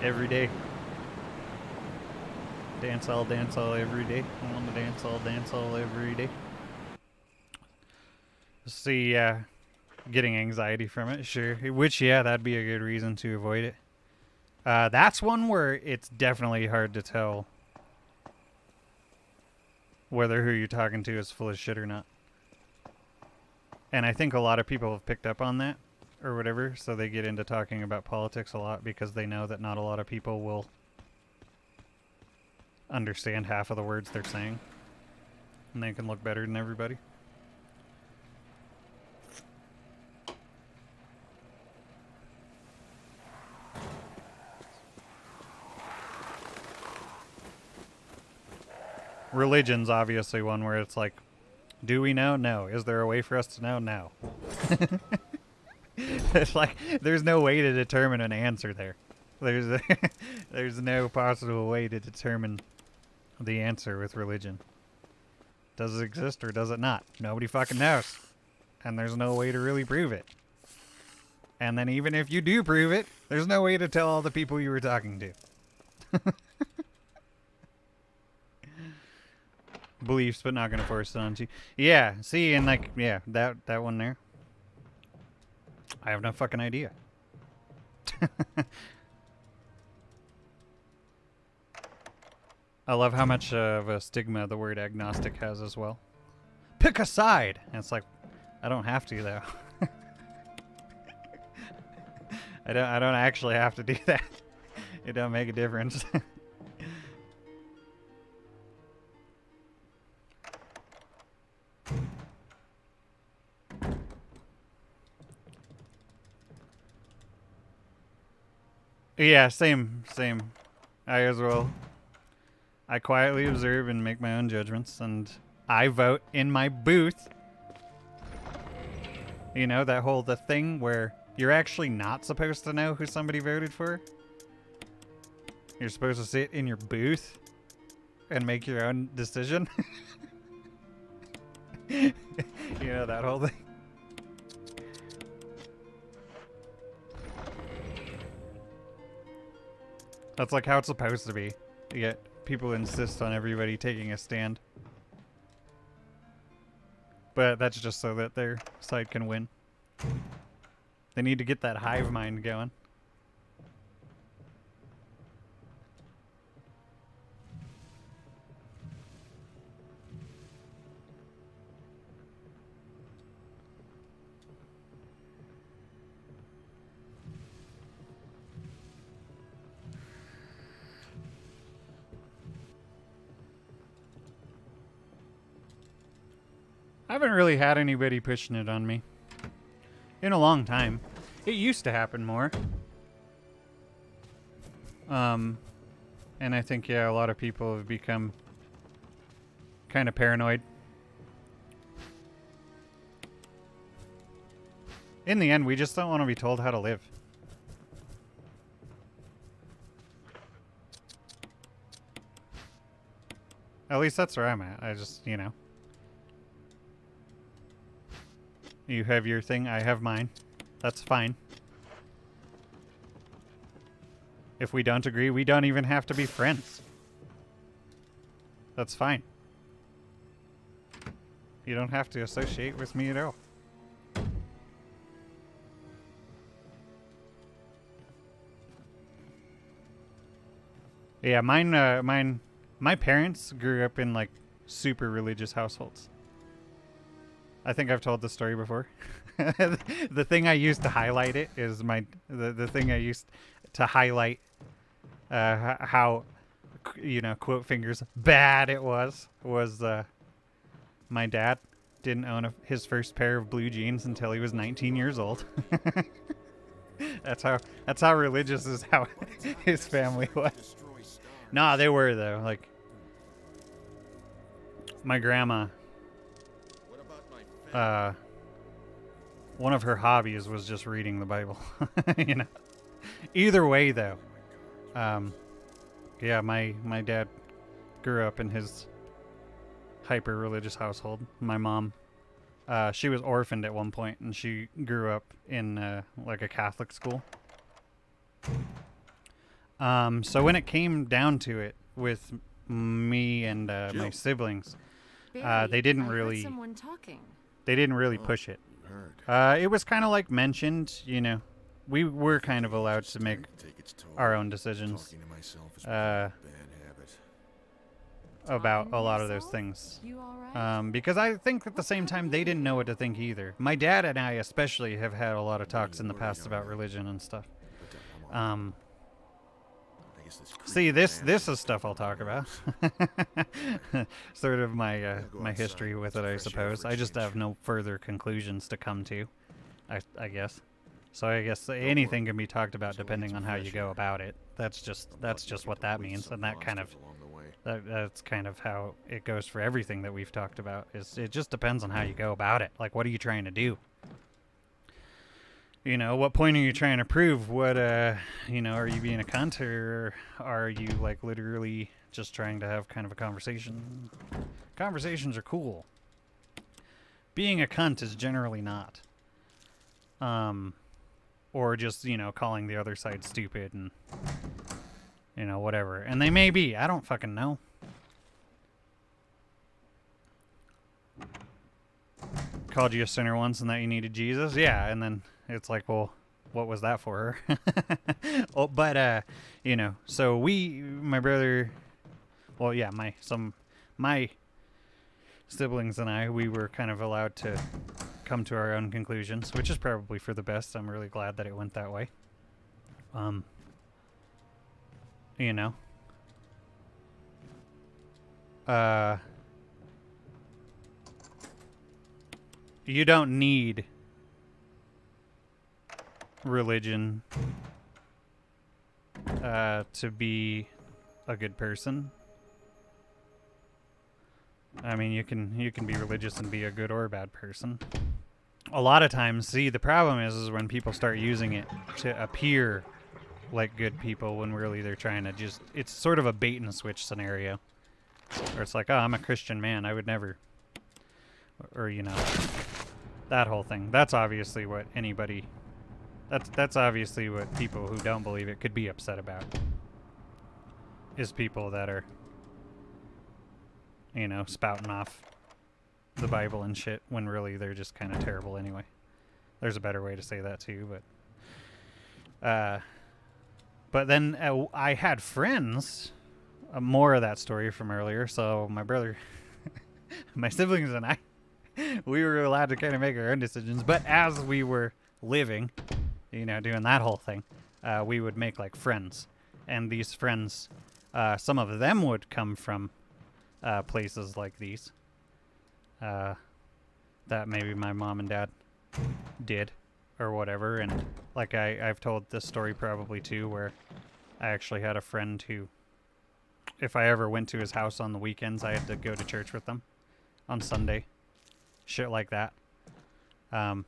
Every day. Dance all every day. I want to dance all every day. See, getting anxiety from it, sure. Which, yeah, that'd be a good reason to avoid it. That's one where it's definitely hard to tell whether who you're talking to is full of shit or not. And I think a lot of people have picked up on that, or whatever, so they get into talking about politics a lot because they know that not a lot of people will understand half of the words they're saying. And they can look better than everybody. Religion's obviously one where it's like, do we know? No. Is there a way for us to know? No. It's like, there's no way to determine an answer there. There's no possible way to determine the answer with religion. Does it exist or does it not? Nobody fucking knows. And there's no way to really prove it. And then even if you do prove it, there's no way to tell all the people you were talking to. Beliefs, but not gonna force it on you. Yeah, see, and like, yeah, that one there. I have no fucking idea. I love how much of a stigma the word agnostic has as well. Pick a side! And it's like, I don't have to, though. I don't actually have to do that. It don't make a difference. Yeah, same. I as well. I quietly observe and make my own judgments, and I vote in my booth. You know, the thing where you're actually not supposed to know who somebody voted for. You're supposed to sit in your booth and make your own decision. You know, that whole thing. That's like how it's supposed to be. Yet people insist on everybody taking a stand. But that's just so that their side can win. They need to get that hive mind going. I haven't really had anybody pushing it on me. in a long time. It used to happen more. And I think, yeah, a lot of people have become kind of paranoid. In the end, we just don't want to be told how to live. At least that's where I'm at. I just, you know. You have your thing, I have mine. That's fine. If we don't agree, we don't even have to be friends. That's fine. You don't have to associate with me at all. Yeah, my parents grew up in like super religious households. I think I've told this story before. The thing I used to highlight it is the thing I used to highlight how, you know, quote fingers, bad it was my dad didn't own his first pair of blue jeans until he was 19 years old. That's how religious is how his family was. Nah, they were though. Like my grandma, one of her hobbies was just reading the Bible. You know. Either way though, yeah, my dad grew up in his hyper religious household. My mom, she was orphaned at one point, and she grew up in like a Catholic school. So when it came down to it with me and my siblings, they didn't really. Someone talking. They didn't really push it. It was kind of like mentioned, you know. We were kind of allowed to make our own decisions about a lot of those things. You all right? Because I think at the same time they didn't know what to think either. My dad and I especially have had a lot of talks in the past about religion and stuff. See, this is stuff I'll talk about. Sort of my my history with it, I suppose. I just have no further conclusions to come to, I guess. So I guess anything can be talked about depending on how you go about it. That's just what that means, and that kind of that's kind of how it goes for everything that we've talked about. Is it just depends on how you go about it. Like, what are you trying to do? You know, what point are you trying to prove? What, you know, are you being a cunt, or are you, like, literally just trying to have kind of a conversation? Conversations are cool. Being a cunt is generally not. Or just, you know, calling the other side stupid and, you know, whatever. And they may be. I don't fucking know. Called you a sinner once and that you needed Jesus? Yeah, and then it's like, well, what was that for her? Oh, but, you know, so my brother, well, yeah, my siblings and I, we were kind of allowed to come to our own conclusions, which is probably for the best. I'm really glad that it went that way. You know, you don't need religion to be a good person. I mean, you can be religious and be a good or a bad person. A lot of times, see, the problem is when people start using it to appear like good people when really they're trying to just, it's sort of a bait and switch scenario. Where it's like, oh, I'm a Christian man, I would never, or you know, that whole thing. That's obviously what anybody, that's obviously what people who don't believe it could be upset about. Is people that are, you know, spouting off the Bible and shit when really they're just kind of terrible anyway. There's a better way to say that too, but then I had friends, more of that story from earlier, so my brother, my siblings and I, we were allowed to kind of make our own decisions, but as we were living, you know, doing that whole thing, we would make like friends, and these friends, some of them would come from places like these that maybe my mom and dad did, or whatever, and like I've told this story probably too, where I actually had a friend who, if I ever went to his house on the weekends, I had to go to church with them on Sunday. Shit like that. Well,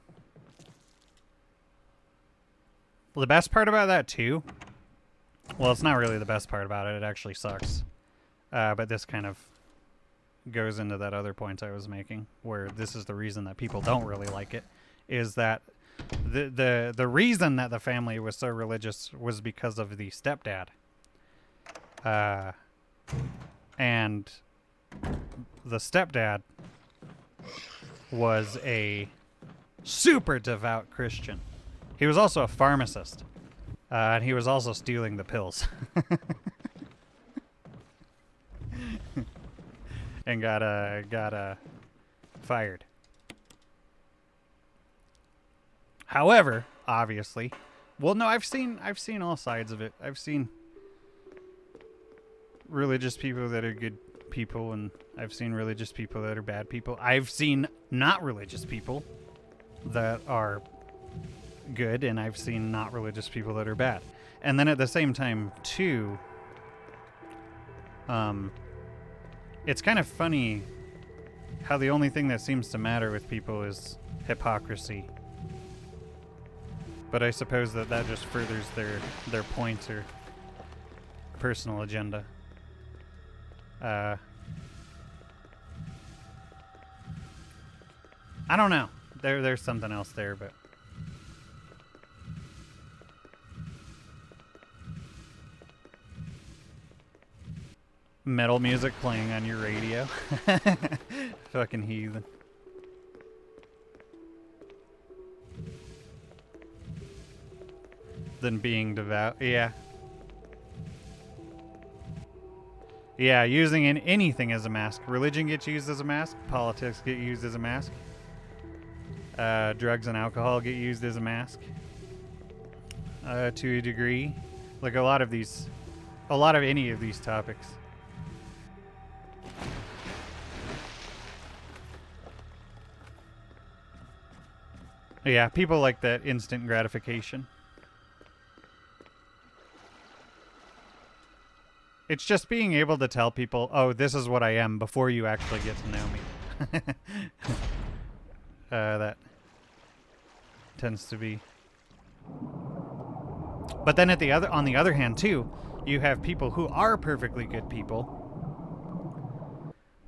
the best part about that too, well, it's not really the best part about it. It actually sucks. But this kind of goes into that other point I was making, where this is the reason that people don't really like it, is that the reason that the family was so religious was because of the stepdad. And the stepdad was a super devout Christian. He was also a pharmacist. And he was also stealing the pills. And got fired. However, obviously, well, no, I've seen all sides of it. I've seen religious people that are good people, and I've seen religious people that are bad people. I've seen not religious people that are good, and I've seen not religious people that are bad. And then at the same time, too, it's kind of funny how the only thing that seems to matter with people is hypocrisy. But I suppose that just furthers their point or personal agenda. I don't know. There's something else there, but metal music playing on your radio. Fucking heathen. Than being devout. Yeah. Yeah, using anything as a mask. Religion gets used as a mask. Politics get used as a mask. Drugs and alcohol get used as a mask. To a degree. Like a lot of any of these topics. Yeah, people like that instant gratification. It's just being able to tell people, oh, this is what I am, before you actually get to know me. That tends to be. But then on the other hand, too, you have people who are perfectly good people,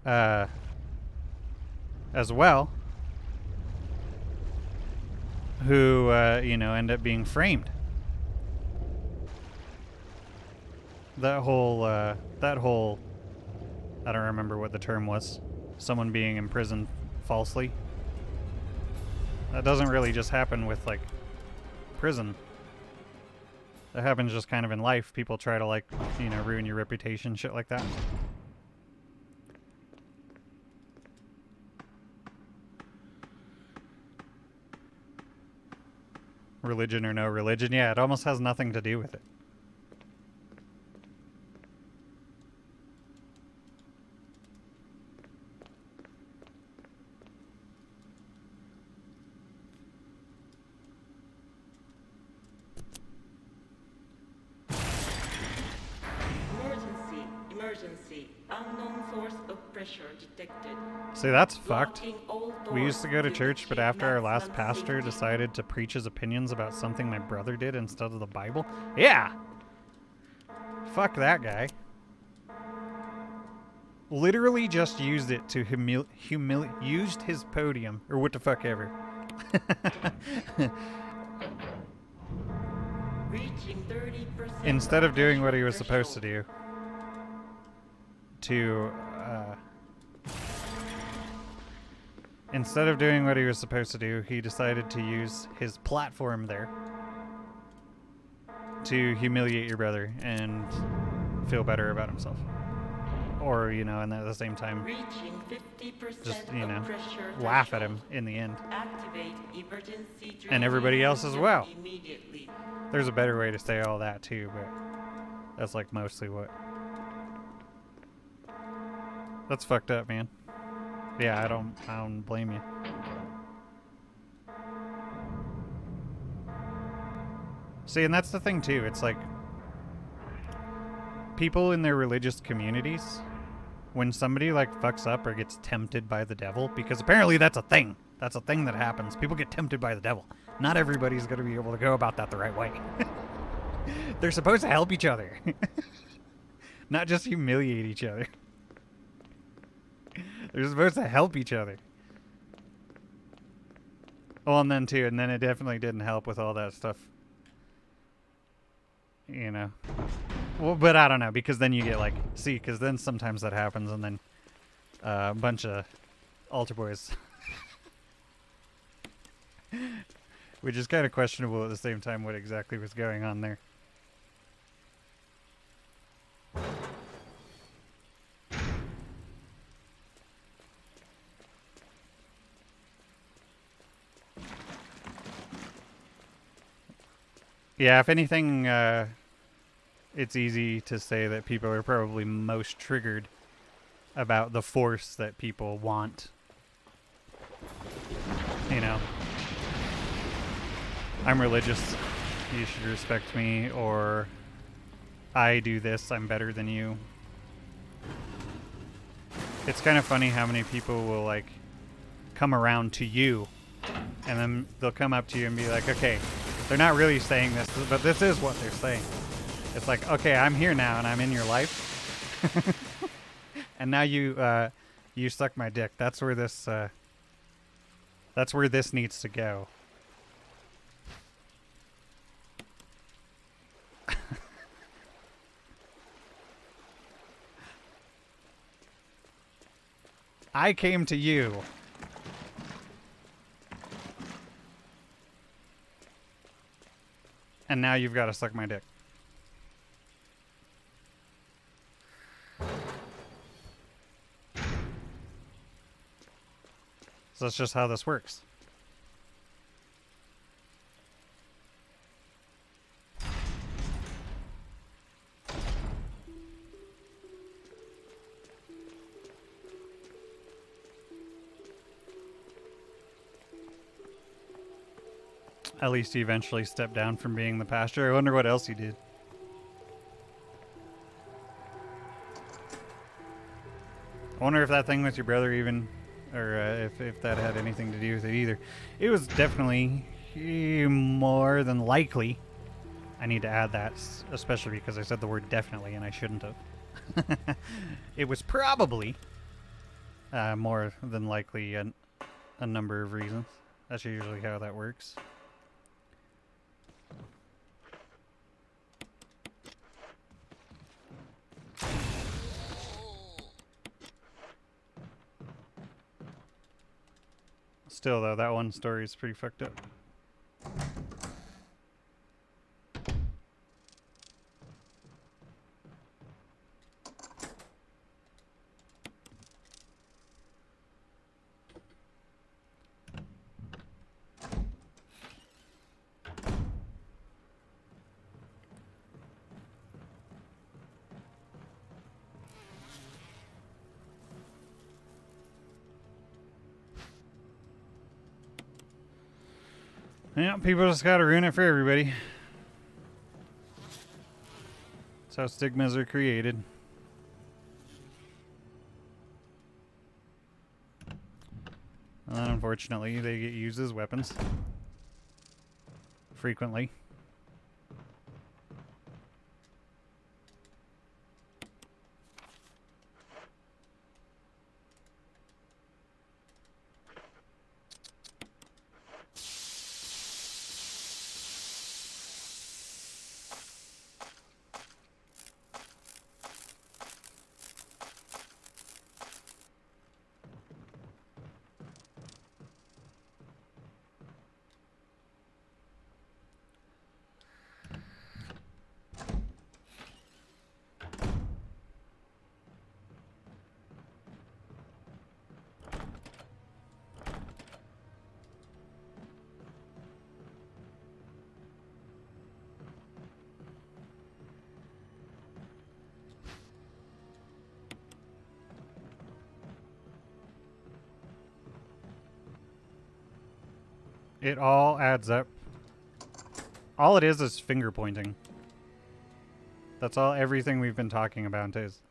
as well, who end up being framed. That whole, I don't remember what the term was. Someone being imprisoned falsely. That doesn't really just happen with, like, prison. That happens just kind of in life. People try to, like, ruin your reputation, shit like that. Religion or no religion, yeah, it almost has nothing to do with it. Unknown source of pressure detected. See, that's fucked. We used to go to church, but after our last pastor decided to preach his opinions about something my brother did instead of the Bible. Yeah! Fuck that guy. Literally just used it to used his podium, or what the fuck ever. Reaching 30%. Instead of doing what he was supposed to do. Instead of doing what he was supposed to do, he decided to use his platform there to humiliate your brother and feel better about himself. Or, and at the same time, just, laugh at him in the end. And everybody else as well. There's a better way to say all that too, but that's like mostly what. That's fucked up, man. Yeah, I don't blame you. See, and that's the thing too. It's like people in their religious communities, when somebody like fucks up or gets tempted by the devil, because apparently that's a thing. That's a thing that happens. People get tempted by the devil. Not everybody's going to be able to go about that the right way. They're supposed to help each other. Not just humiliate each other. They're supposed to help each other. Well, and then it definitely didn't help with all that stuff. You know. Well, but I don't know, because then you get like, see, because then sometimes that happens, and then a bunch of altar boys. Which is kind of questionable at the same time what exactly was going on there. Yeah, if anything, it's easy to say that people are probably most triggered about the force that people want. You know, I'm religious, you should respect me, or I do this, I'm better than you. It's kind of funny how many people will like come around to you and then they'll come up to you and be like, okay, they're not really saying this, but this is what they're saying. It's like, okay, I'm here now and I'm in your life. And now you suck my dick. That's where this needs to go. I came to you. And now you've got to suck my dick. So that's just how this works. At least he eventually stepped down from being the pastor. I wonder what else he did. I wonder if that thing with your brother even, or if that had anything to do with it either. It was definitely more than likely. I need to add that, especially because I said the word definitely and I shouldn't have. It was probably more than likely a number of reasons. That's usually how that works. Still, though, that one story is pretty fucked up. Yeah, people just gotta ruin it for everybody. That's how stigmas are created. And then unfortunately, they get used as weapons. Frequently. It all adds up. All it is finger pointing. That's all everything we've been talking about is.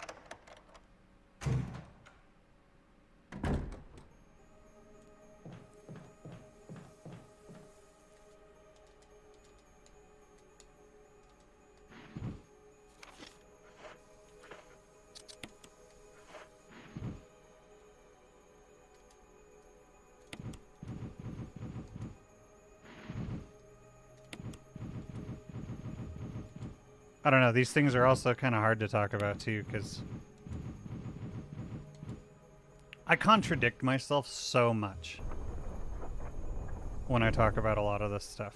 I don't know, these things are also kind of hard to talk about too, because I contradict myself so much when I talk about a lot of this stuff.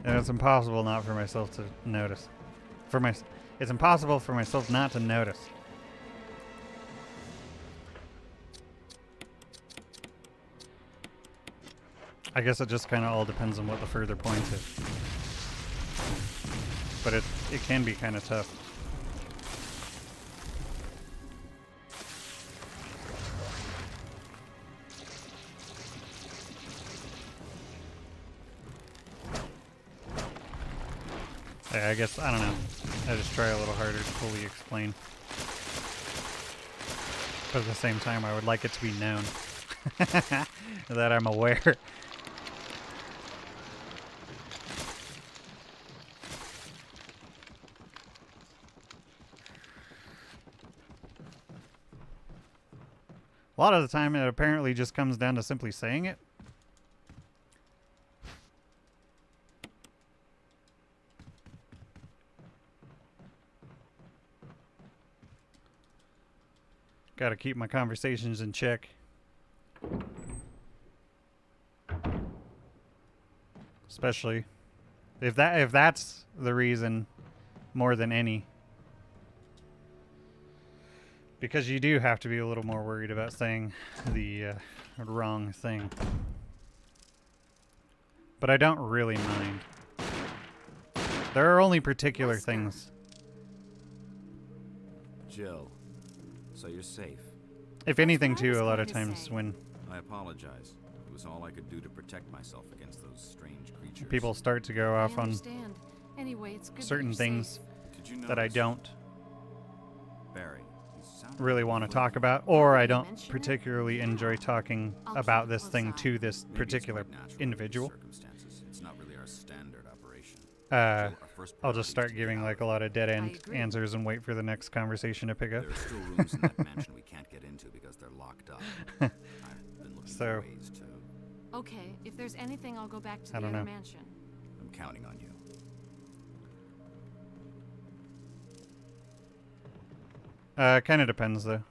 And it's impossible not for myself to notice. It's impossible for myself not to notice. I guess it just kind of all depends on what the further point is. But it can be kind of tough. Yeah, I guess, I don't know. I just try a little harder to fully explain. But at the same time, I would like it to be known that I'm aware. A lot of the time, it apparently just comes down to simply saying it. Gotta keep my conversations in check. Especially if that's the reason more than any. Because you do have to be a little more worried about saying the wrong thing. But I don't really mind. There are only particular things. Jill, so you're safe. If anything, too, a lot of times when I apologize. It was all I could do to protect myself against those strange creatures. people start to go off on Anyway, it's good certain that you're things safe. that I don't Barry, really want to talk about, or I don't particularly enjoy talking about this thing to this particular individual. It's not really our standard operation. I'll just start giving like a lot of dead end answers and wait for the next conversation to pick up. There are still rooms in that mansion we can't get into because they're locked up. I've been looking for ways to... Okay, if there's anything, I'll go back to I the don't other know. mansion. I'm counting on you. Kind of depends, though.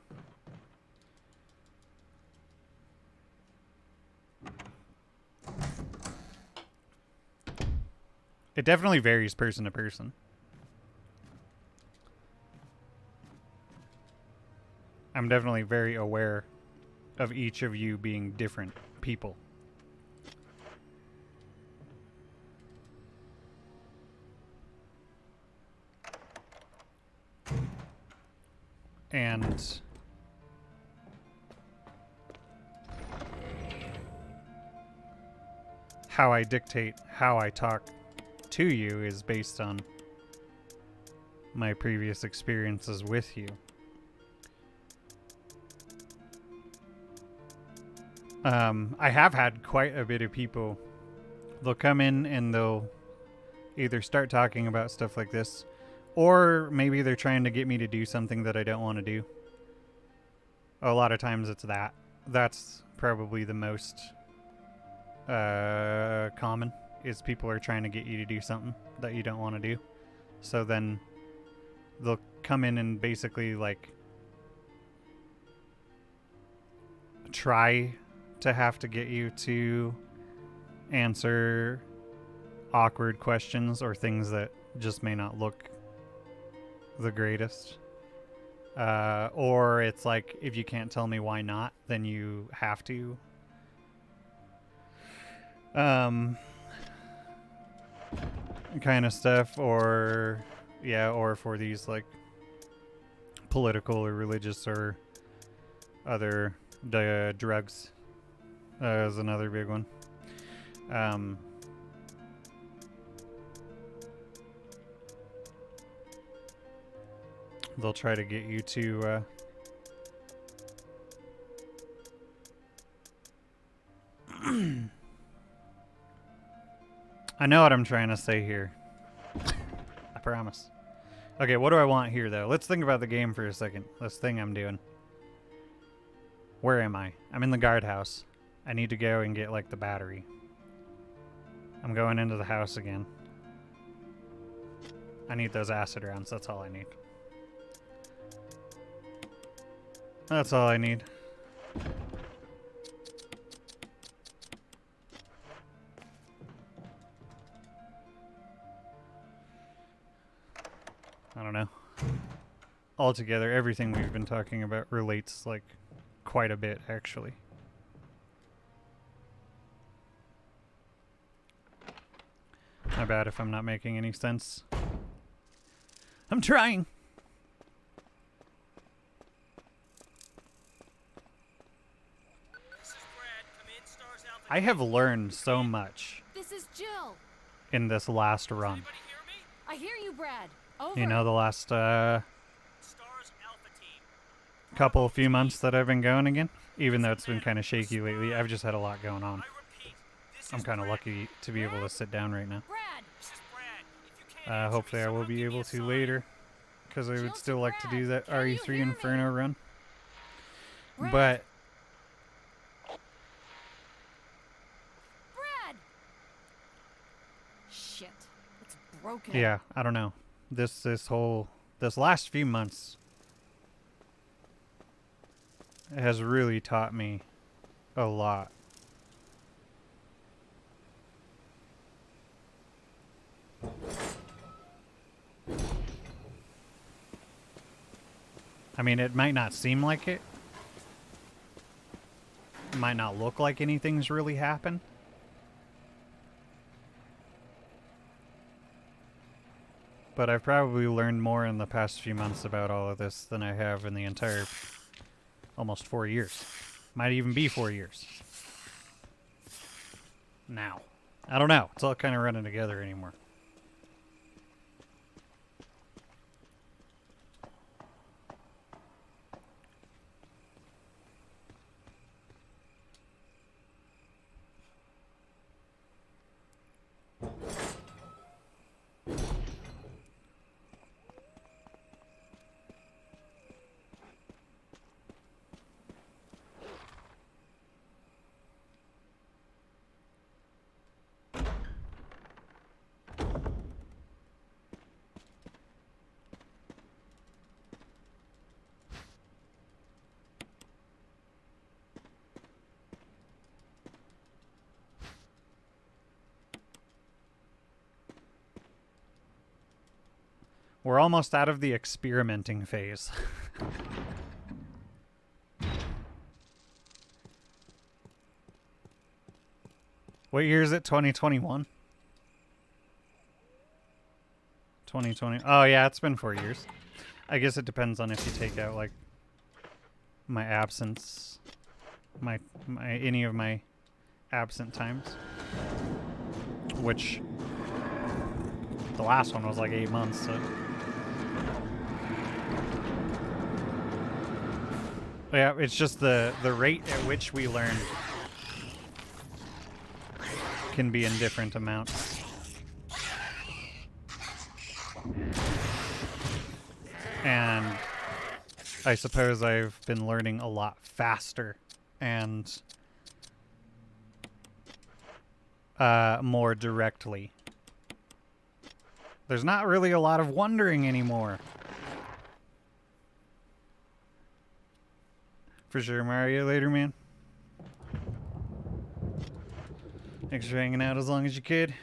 It definitely varies person to person. I'm definitely very aware of each of you being different people. And how I dictate how I talk to you is based on my previous experiences with you. I have had quite a bit of people, they'll come in and they'll either start talking about stuff like this, or maybe they're trying to get me to do something that I don't want to do. A lot of times it's that. That's probably the most common, is people are trying to get you to do something that you don't want to do. So then they'll come in and basically like try to have to get you to answer awkward questions or things that just may not look the greatest. Or it's like, if you can't tell me why not, then you have to. Kind of stuff. Or, yeah, or for these like political or religious or other The drugs is another big one. They'll try to get you to I know what I'm trying to say here. I promise. Okay, what do I want here, though? Let's think about the game for a second. This thing I'm doing. Where am I? I'm in the guardhouse. I need to go and get, like, the battery. I'm going into the house again. I need those acid rounds. That's all I need. That's all I need. I don't know. Altogether, everything we've been talking about relates, like, quite a bit, actually. My bad if I'm not making any sense. I'm trying! I have learned so much. This is Jill. In this last run. I hear you, Brad. Over. You know, the last few months that I've been going again, even though it's been kind of shaky lately, I've just had a lot going on. I'm kind of lucky to be able to sit down right now. Hopefully I will be able to later, because I would still like to do that RE3 Inferno run. But Brad! Shit. It's broken. yeah, I don't know. This last few months has really taught me a lot. I mean, it might not seem like it. It might not look like anything's really happened. But I've probably learned more in the past few months about all of this than I have in the entire almost 4 years. Might even be 4 years. Now. I don't know. It's all kind of running together anymore. We're almost out of the experimenting phase. What year is it? 2021? 2020. Oh yeah, it's been 4 years. I guess it depends on if you take out like my absence, my any of my absent times, which the last one was like 8 months. So. Yeah, it's just the rate at which we learn can be in different amounts. And I suppose I've been learning a lot faster and more directly. There's not really a lot of wondering anymore. For sure, Mario. Later, man. Thanks for hanging out as long as you could.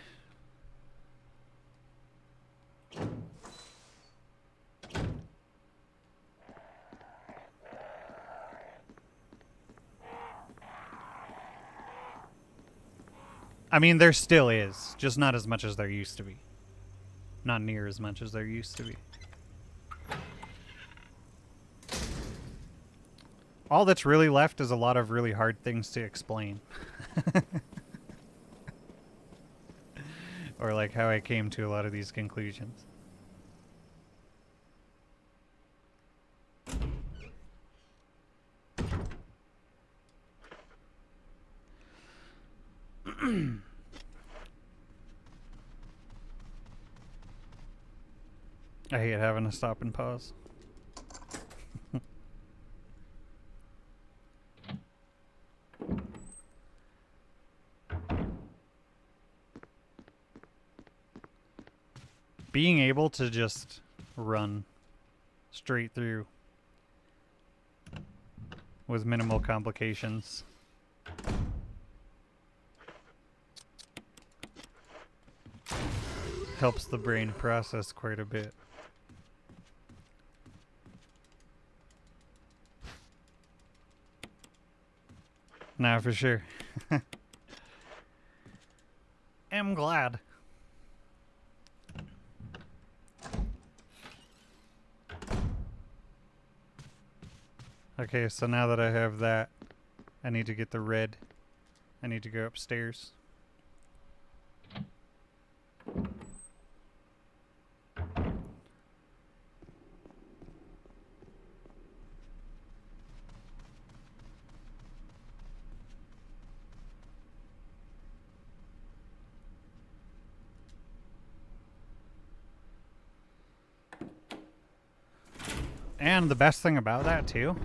I mean, there still is, just not as much as there used to be. Not near as much as there used to be. All that's really left is a lot of really hard things to explain. Or like how I came to a lot of these conclusions. I hate having to stop and pause. Being able to just run straight through with minimal complications helps the brain process quite a bit. Nah, for sure. I'm glad. Okay, so now that I have that, I need to get the red. I need to go upstairs. And the best thing about that, too,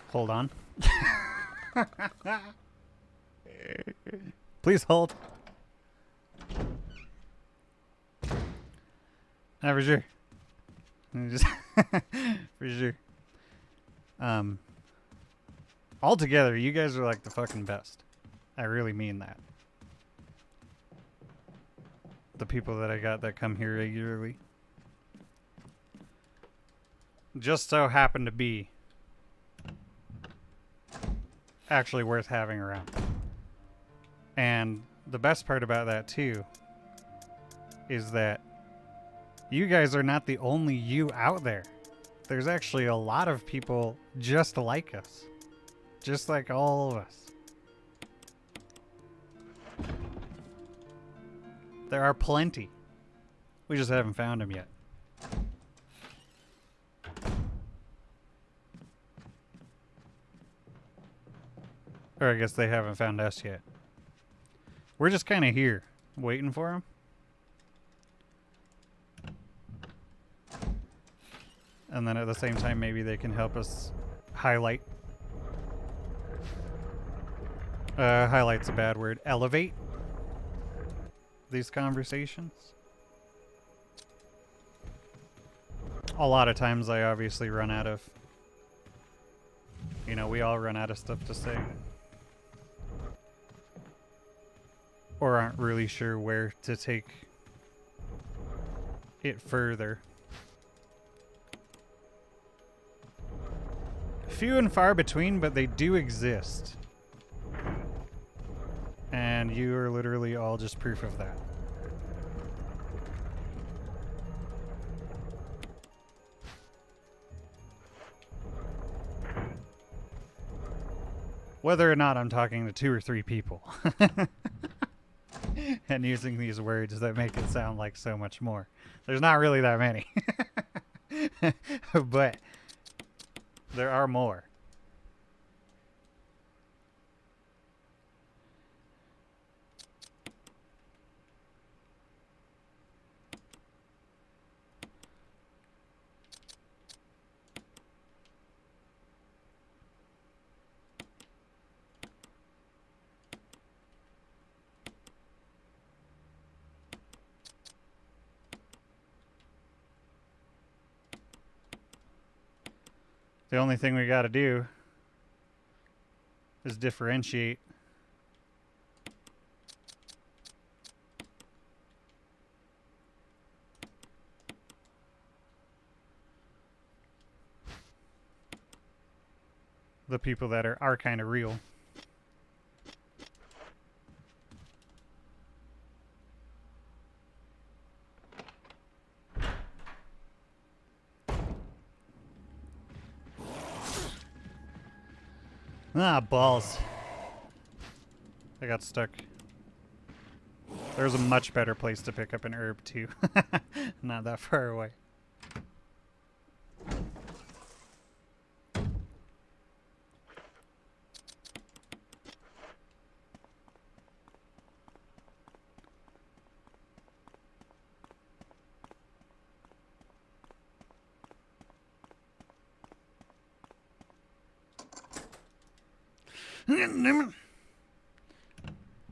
hold on. Please hold. Nah, for sure. Just for sure. Altogether, you guys are like the fucking best. I really mean that. The people that I got that come here regularly just so happen to be actually worth having around. And the best part about that too is that you guys are not the only you out there. There's actually a lot of people just like us. Just like all of us. There are plenty. We just haven't found them yet. Or I guess they haven't found us yet. We're just kind of here, waiting for them. And then at the same time, maybe they can help us highlight. Highlight's a bad word. Elevate these conversations. A lot of times I obviously run out of, you know, we all run out of stuff to say. Or aren't really sure where to take it further. Few and far between, but they do exist. And you are literally all just proof of that. Whether or not I'm talking to 2 or 3 people. And using these words that make it sound like so much more. There's not really that many. But there are more. The only thing we gotta do is differentiate the people that are kind of real. Ah, balls. I got stuck. There's a much better place to pick up an herb, too. Not that far away.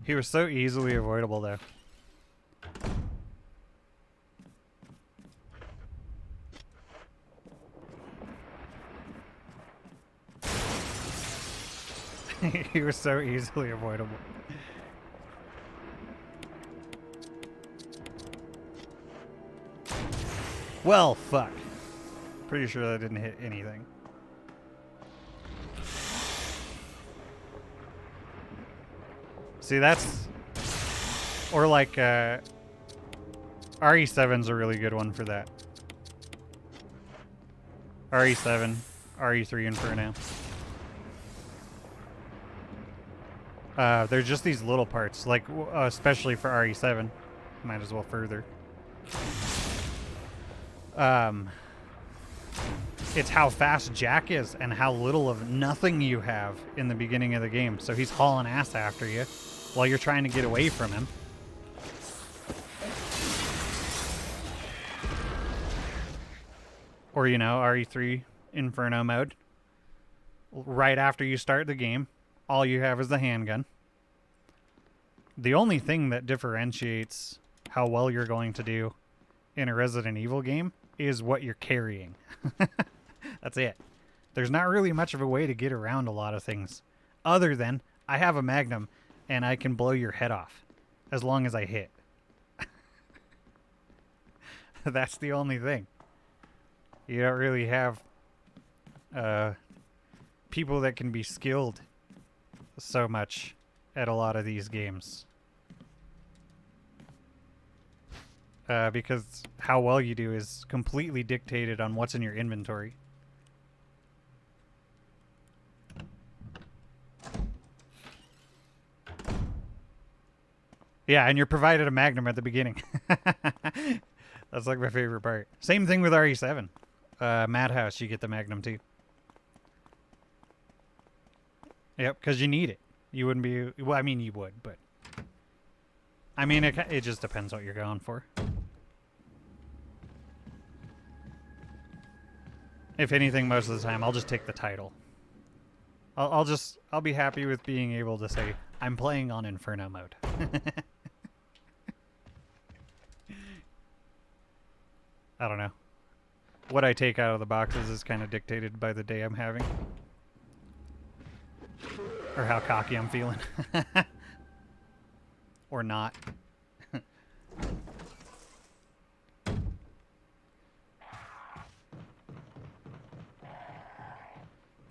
He was so easily avoidable, though. He was so easily avoidable. Well, fuck. Pretty sure that didn't hit anything. See, that's... Or like, RE7's a really good one for that. RE7, RE3 Inferno. They're just these little parts, like, especially for RE7. Might as well further. It's how fast Jack is and how little of nothing you have in the beginning of the game. So he's hauling ass after you while you're trying to get away from him. Or, you know, RE3 Inferno mode. Right after you start the game, all you have is the handgun. The only thing that differentiates how well you're going to do in a Resident Evil game is what you're carrying. That's it. There's not really much of a way to get around a lot of things. Other than, I have a Magnum, and I can blow your head off. As long as I hit. That's the only thing. You don't really have people that can be skilled so much at a lot of these games. Because how well you do is completely dictated on what's in your inventory. Yeah, and you're provided a Magnum at the beginning. That's like my favorite part. Same thing with RE7. Madhouse, you get the Magnum too. Yep, because you need it. You wouldn't be... Well, I mean, you would, but... I mean, it just depends what you're going for. If anything, most of the time, I'll just take the title. I'll be happy with being able to say, I'm playing on Inferno mode. I don't know. What I take out of the boxes is kind of dictated by the day I'm having. Or how cocky I'm feeling. Or not.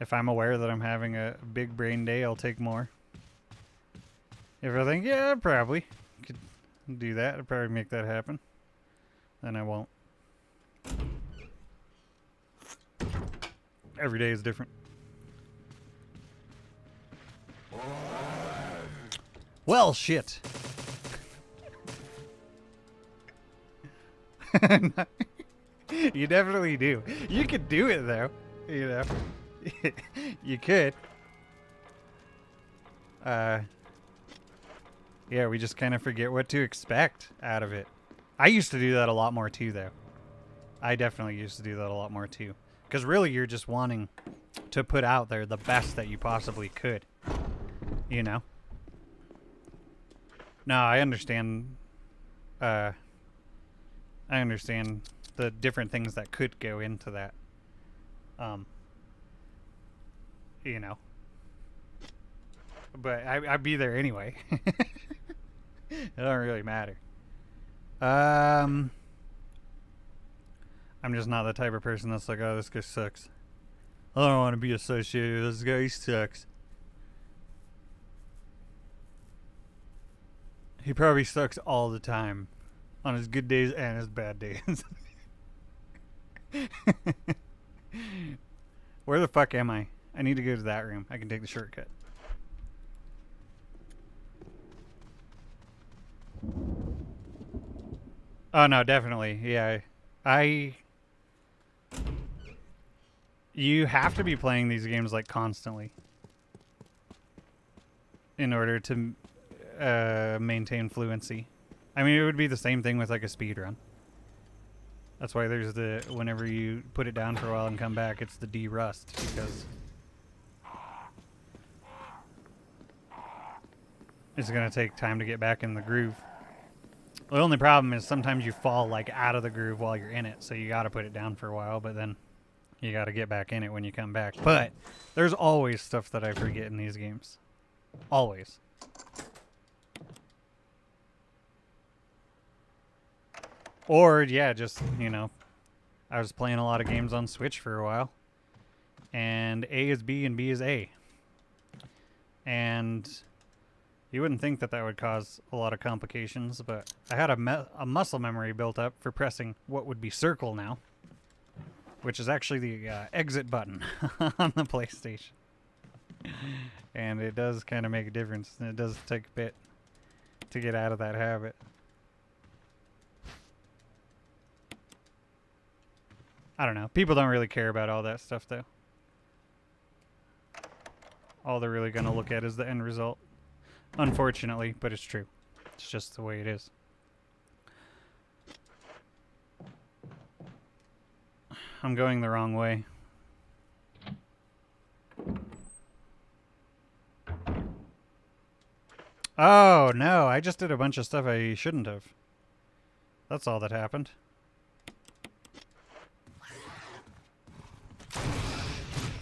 If I'm aware that I'm having a big brain day, I'll take more. If I think, yeah, probably could do that, I'd probably make that happen, then I won't. Every day is different. Well, shit. You definitely do. You could do it, though. You know. You could. Yeah, we just kind of forget what to expect out of it. I used to do that a lot more, too, though. I definitely used to do that a lot more, too. Because really, you're just wanting to put out there the best that you possibly could. You know? No, I understand. I understand the different things that could go into that. You know. But I'd be there anyway. It don't really matter. I'm just not the type of person that's like, oh, this guy sucks. I don't want to be associated with this guy. He sucks. He probably sucks all the time. On his good days and his bad days. Where the fuck am I? I need to go to that room. I can take the shortcut. Oh no, definitely. Yeah. You have to be playing these games like constantly in order to maintain fluency. I mean, it would be the same thing with like a speed run. That's why there's the, whenever you put it down for a while and come back, it's the de-rust, because it's going to take time to get back in the groove. The only problem is sometimes you fall like out of the groove while you're in it, so you got to put it down for a while, but then you got to get back in it when you come back. But there's always stuff that I forget in these games. Always. Or, yeah, just, you know, I was playing a lot of games on Switch for a while, and A is B and B is A. And you wouldn't think that that would cause a lot of complications, but I had a muscle memory built up for pressing what would be circle now, which is actually the exit button on the PlayStation. And it does kind of make a difference, and it does take a bit to get out of that habit. I don't know. People don't really care about all that stuff, though. All they're really going to look at is the end result. Unfortunately, but it's true. It's just the way it is. I'm going the wrong way. Oh, no. I just did a bunch of stuff I shouldn't have. That's all that happened.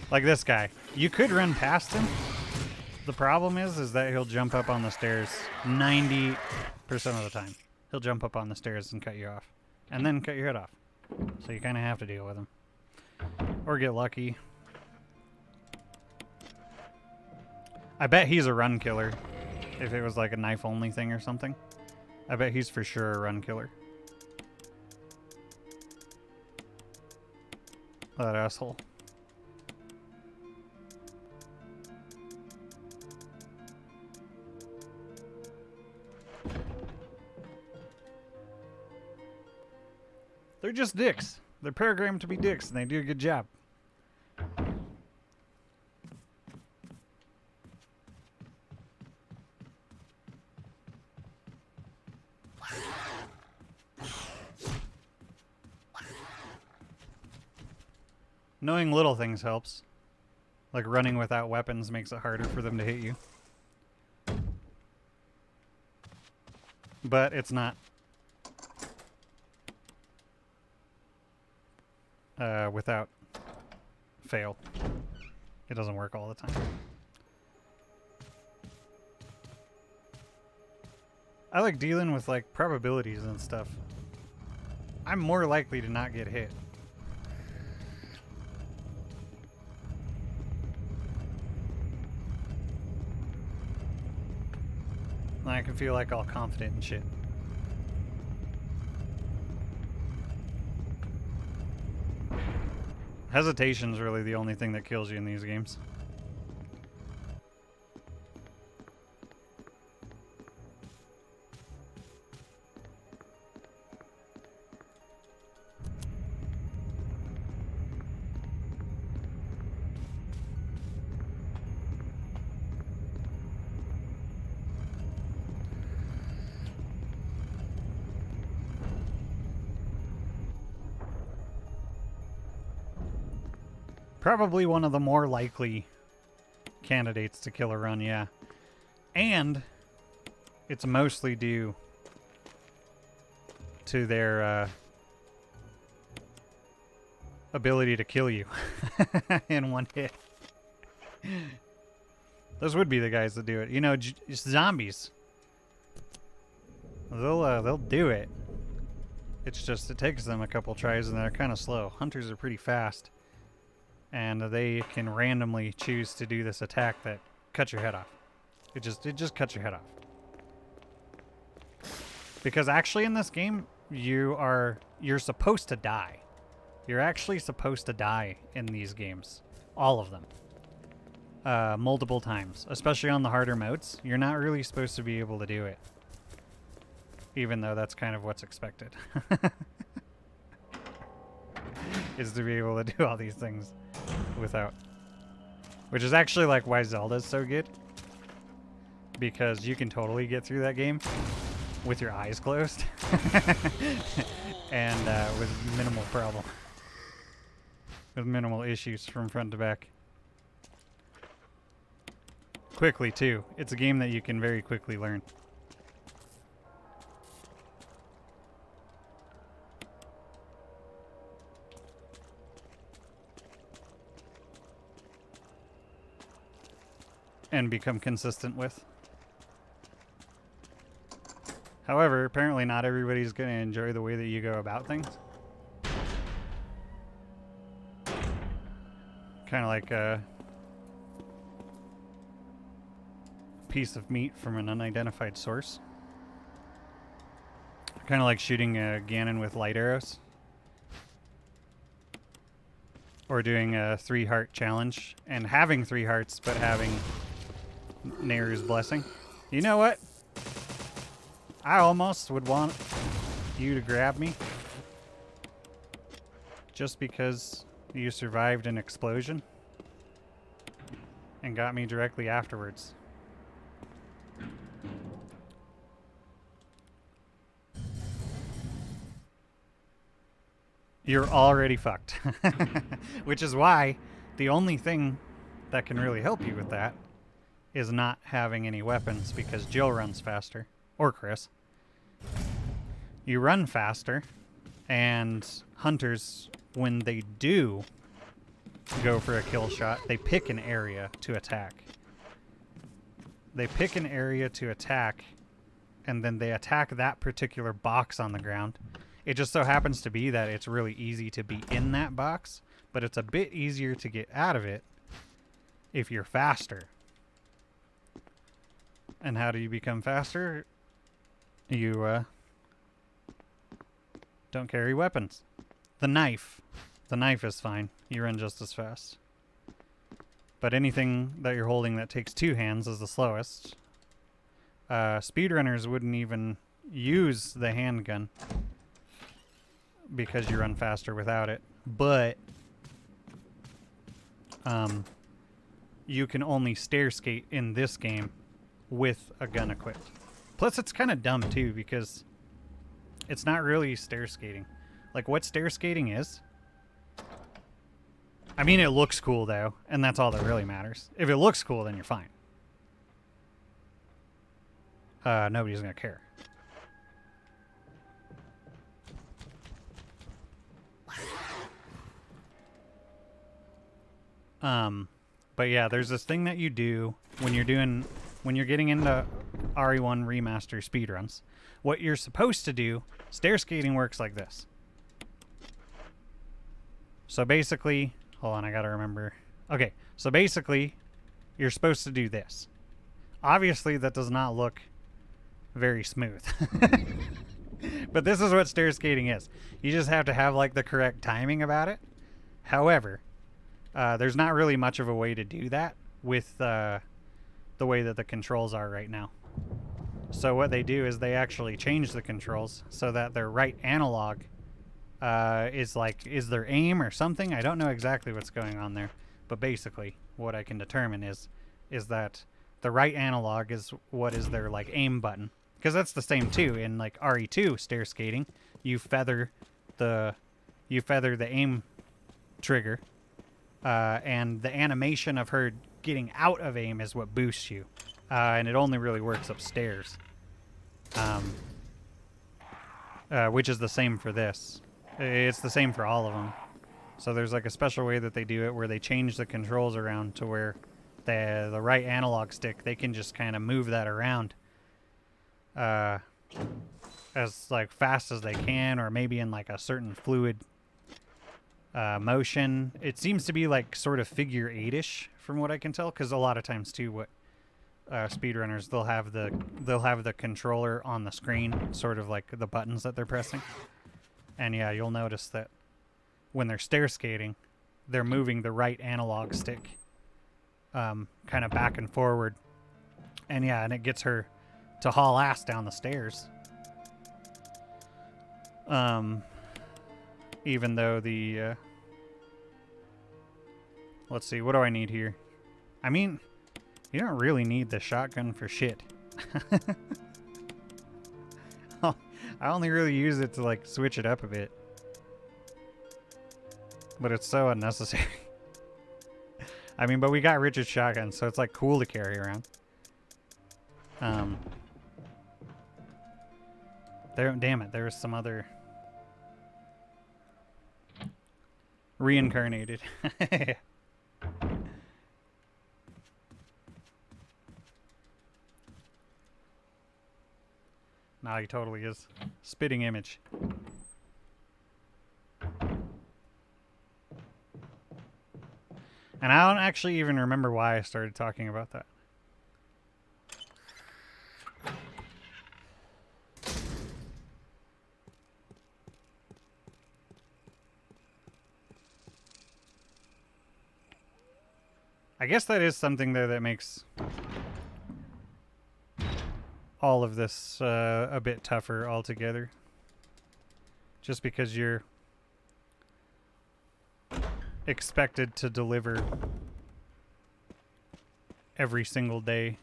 Like this guy. You could run past him. The problem is that he'll jump up on the stairs 90% of the time. He'll jump up on the stairs and cut you off. And then cut your head off. So you kind of have to deal with him. Or get lucky. I bet he's a run killer. If it was like a knife-only thing or something. I bet he's for sure a run killer. That asshole. They're just dicks. They're programmed to be dicks, and they do a good job. Knowing little things helps. Like running without weapons makes it harder for them to hit you. But it's not. Without fail. It doesn't work all the time. I like dealing with like probabilities and stuff. I'm more likely to not get hit. I can feel like all confident and shit. Hesitation's really the only thing that kills you in these games. Probably one of the more likely candidates to kill a run, yeah. And it's mostly due to their ability to kill you in one hit. Those would be the guys that do it. You know, zombies. They'll do it. It's just it takes them a couple tries and they're kind of slow. Hunters are pretty fast. And they can randomly choose to do this attack that cuts your head off. It just cuts your head off. Because actually in this game, you're supposed to die. You're actually supposed to die in these games. All of them. multiple times, especially on the harder modes. You're not really supposed to be able to do it, even though that's kind of what's expected. Is to be able to do all these things without. Which is actually like why Zelda's so good. Because you can totally get through that game with your eyes closed. And with minimal problem. With minimal issues from front to back. Quickly too. It's a game that you can very quickly learn. And become consistent with. However, apparently not everybody's going to enjoy the way that you go about things. Kind of like a piece of meat from an unidentified source. Kind of like shooting a Ganon with light arrows. Or doing a 3-heart challenge and having 3 hearts, but having Nehru's blessing. You know what? I almost would want you to grab me. Just because you survived an explosion. And got me directly afterwards. You're already fucked. Which is why the only thing that can really help you with that is not having any weapons, because Jill runs faster. Or Chris. You run faster, and hunters, when they do go for a kill shot, they pick an area to attack. They pick an area to attack, and then they attack that particular box on the ground. It just so happens to be that it's really easy to be in that box, but it's a bit easier to get out of it if you're faster. And how do you become faster? You don't carry weapons. The knife. The knife is fine. You run just as fast. But anything that you're holding that takes 2 hands is the slowest. Speedrunners wouldn't even use the handgun because you run faster without it. But you can only stair skate in this game with a gun equipped. Plus, it's kind of dumb, too, because it's not really stair skating. Like, what stair skating is... I mean, it looks cool, though, and that's all that really matters. If it looks cool, then you're fine. Nobody's gonna care. But yeah, there's this thing that you do when you're getting into RE1 Remaster speedruns. What you're supposed to do, stair skating works like this. So basically, hold on, I gotta remember. Okay, so basically, you're supposed to do this. Obviously, that does not look very smooth. But this is what stair skating is. You just have to have, like, the correct timing about it. However, there's not really much of a way to do that with the way that the controls are right now. So what they do is they actually change the controls so that their right analog is their aim or something. I don't know exactly what's going on there, but basically what I can determine is that the right analog is what is their like aim button, because that's the same too in like RE2 stair skating. You feather the aim trigger, and the animation of her getting out of aim is what boosts you, and it only really works upstairs, which is the same for this. It's the same for all of them. So there's like a special way that they do it where they change the controls around to where the right analog stick, they can just kind of move that around as like fast as they can, or maybe in like a certain fluid motion. It seems to be like sort of figure 8-ish from what I can tell, because a lot of times too, what speedrunners, they'll have the controller on the screen, sort of like the buttons that they're pressing. And yeah, you'll notice that when they're stair skating, they're moving the right analog stick kind of back and forward. And yeah, and it gets her to haul ass down the stairs. Even though the, let's see, what do I need here? I mean, you don't really need the shotgun for shit. I only really use it to, like, switch it up a bit. But it's so unnecessary. I mean, but we got Richard's shotgun, so it's, like, cool to carry around. Damn it, there was some other... Reincarnated. Nah, he totally is. Spitting image. And I don't actually even remember why I started talking about that. I guess that is something there that makes all of this a bit tougher altogether. Just because you're expected to deliver every single day.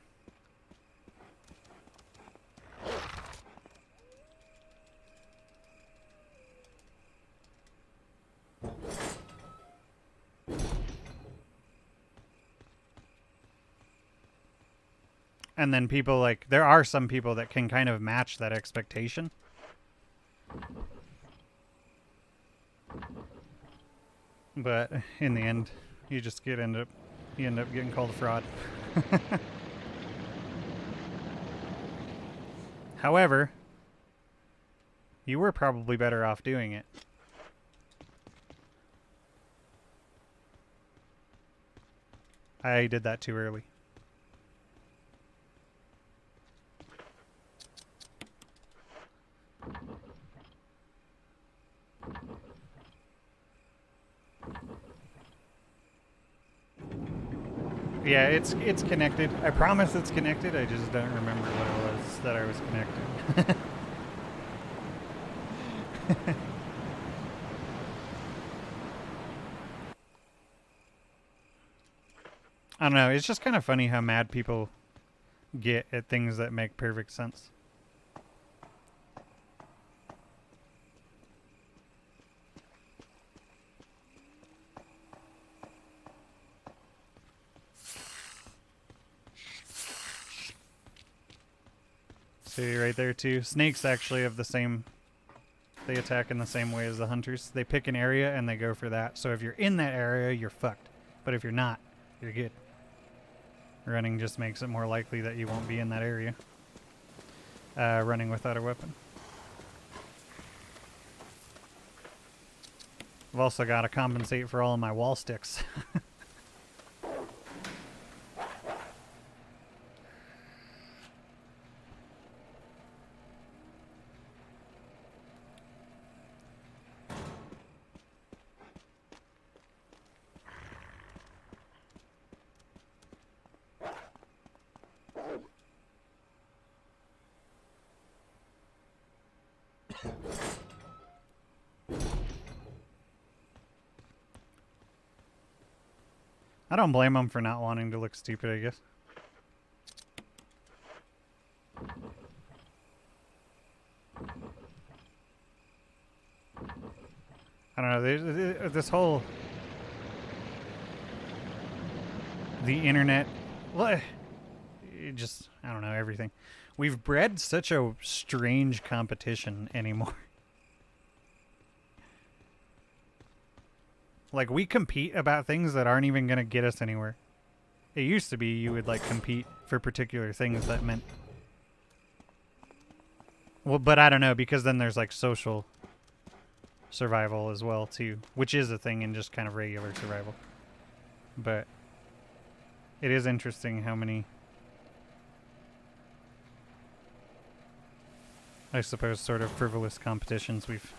And then people, like, there are some people that can kind of match that expectation. But in the end, you just end up getting called a fraud. However, you were probably better off doing it. I did that too early. Yeah, it's connected. I promise it's connected. I just don't remember what it was that I was connected. I don't know. It's just kind of funny how mad people get at things that make perfect sense. See right there too. Snakes actually have the same... They attack in the same way as the hunters. They pick an area and they go for that. So if you're in that area, you're fucked. But if you're not, you're good. Running just makes it more likely that you won't be in that area. Running without a weapon. I've also got to compensate for all of my wall sticks. I don't blame them for not wanting to look stupid, I guess. I don't know, this whole... The internet... Well, it just... I don't know, everything. We've bred such a strange competition anymore. Like, we compete about things that aren't even going to get us anywhere. It used to be you would, like, compete for particular things that meant... Well, but I don't know, because then there's, like, social survival as well, too. Which is a thing in just kind of regular survival. But it is interesting how many... I suppose sort of frivolous competitions we've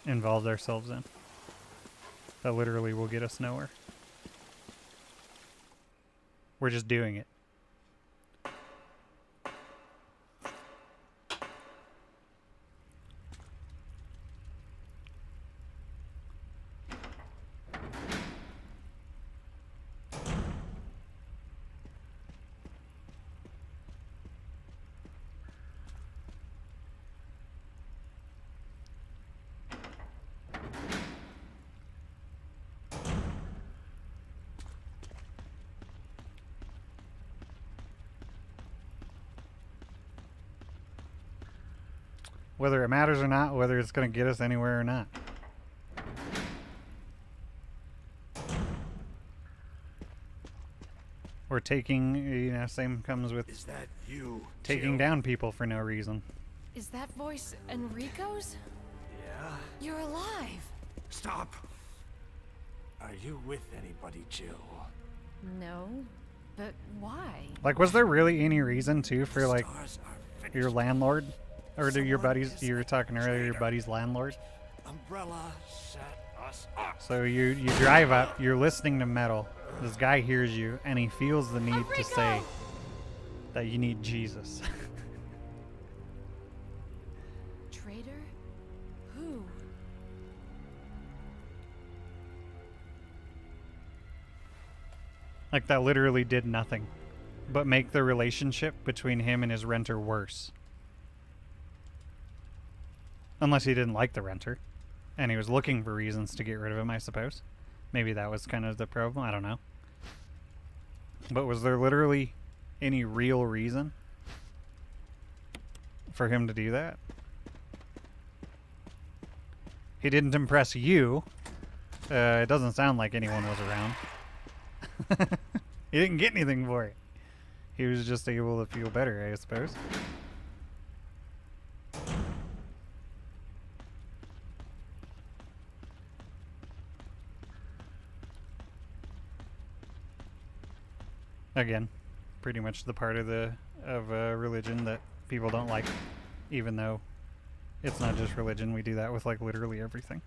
involved ourselves in. That literally will get us nowhere. We're just doing it. Whether it matters or not, whether it's going to get us anywhere or not. Or taking, you know, same comes with Is that you, taking Jill? down people for no reason. Is that voice Enrico's? Yeah? You're alive! Stop! Are you with anybody, Jill? No, but why? Like, was there really any reason, too, for, like, Stars are finished. your landlord? Or do your Someone buddies, is you were talking earlier, your traitor. buddy's landlord? Umbrella set us up. So you drive up, you're listening to metal. This guy hears you, and he feels the need to say that you need Jesus. Traitor? Who? Like, that literally did nothing but make the relationship between him and his renter worse. Unless he didn't like the renter, and he was looking for reasons to get rid of him, I suppose. Maybe that was kind of the problem, I don't know. But was there literally any real reason for him to do that? He didn't impress you. It doesn't sound like anyone was around. He didn't get anything for it. He was just able to feel better, I suppose. Again, pretty much the part of religion that people don't like, even though it's not just religion. We do that with like literally everything.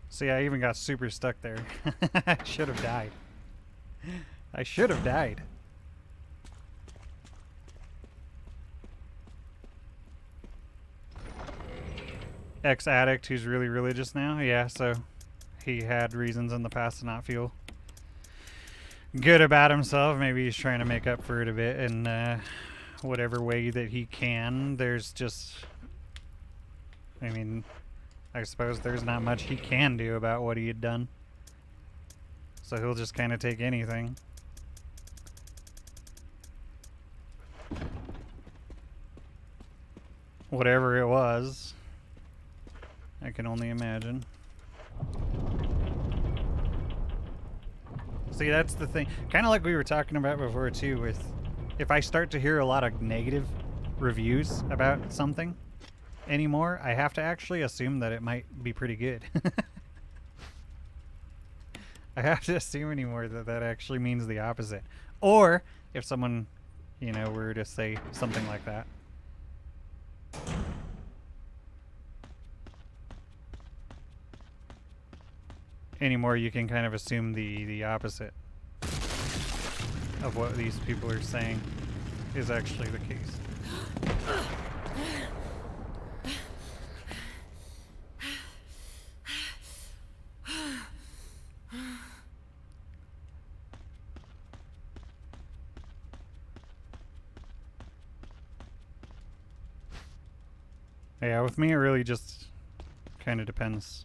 See, I even got super stuck there. I should have died. I should have died. Ex-addict who's really religious now. Yeah, so he had reasons in the past to not feel good about himself. Maybe he's trying to make up for it a bit in whatever way that he can. There's just... I mean, I suppose there's not much he can do about what he had done. So he'll just kind of take anything. Whatever it was. I can only imagine. See, that's the thing. Kind of like we were talking about before, too, with if I start to hear a lot of negative reviews about something anymore, I have to actually assume that it might be pretty good. I have to assume anymore that that actually means the opposite. Or if someone, you know, were to say something like that. Anymore, you can kind of assume the opposite of what these people are saying is actually the case. Yeah, with me it really just kind of depends.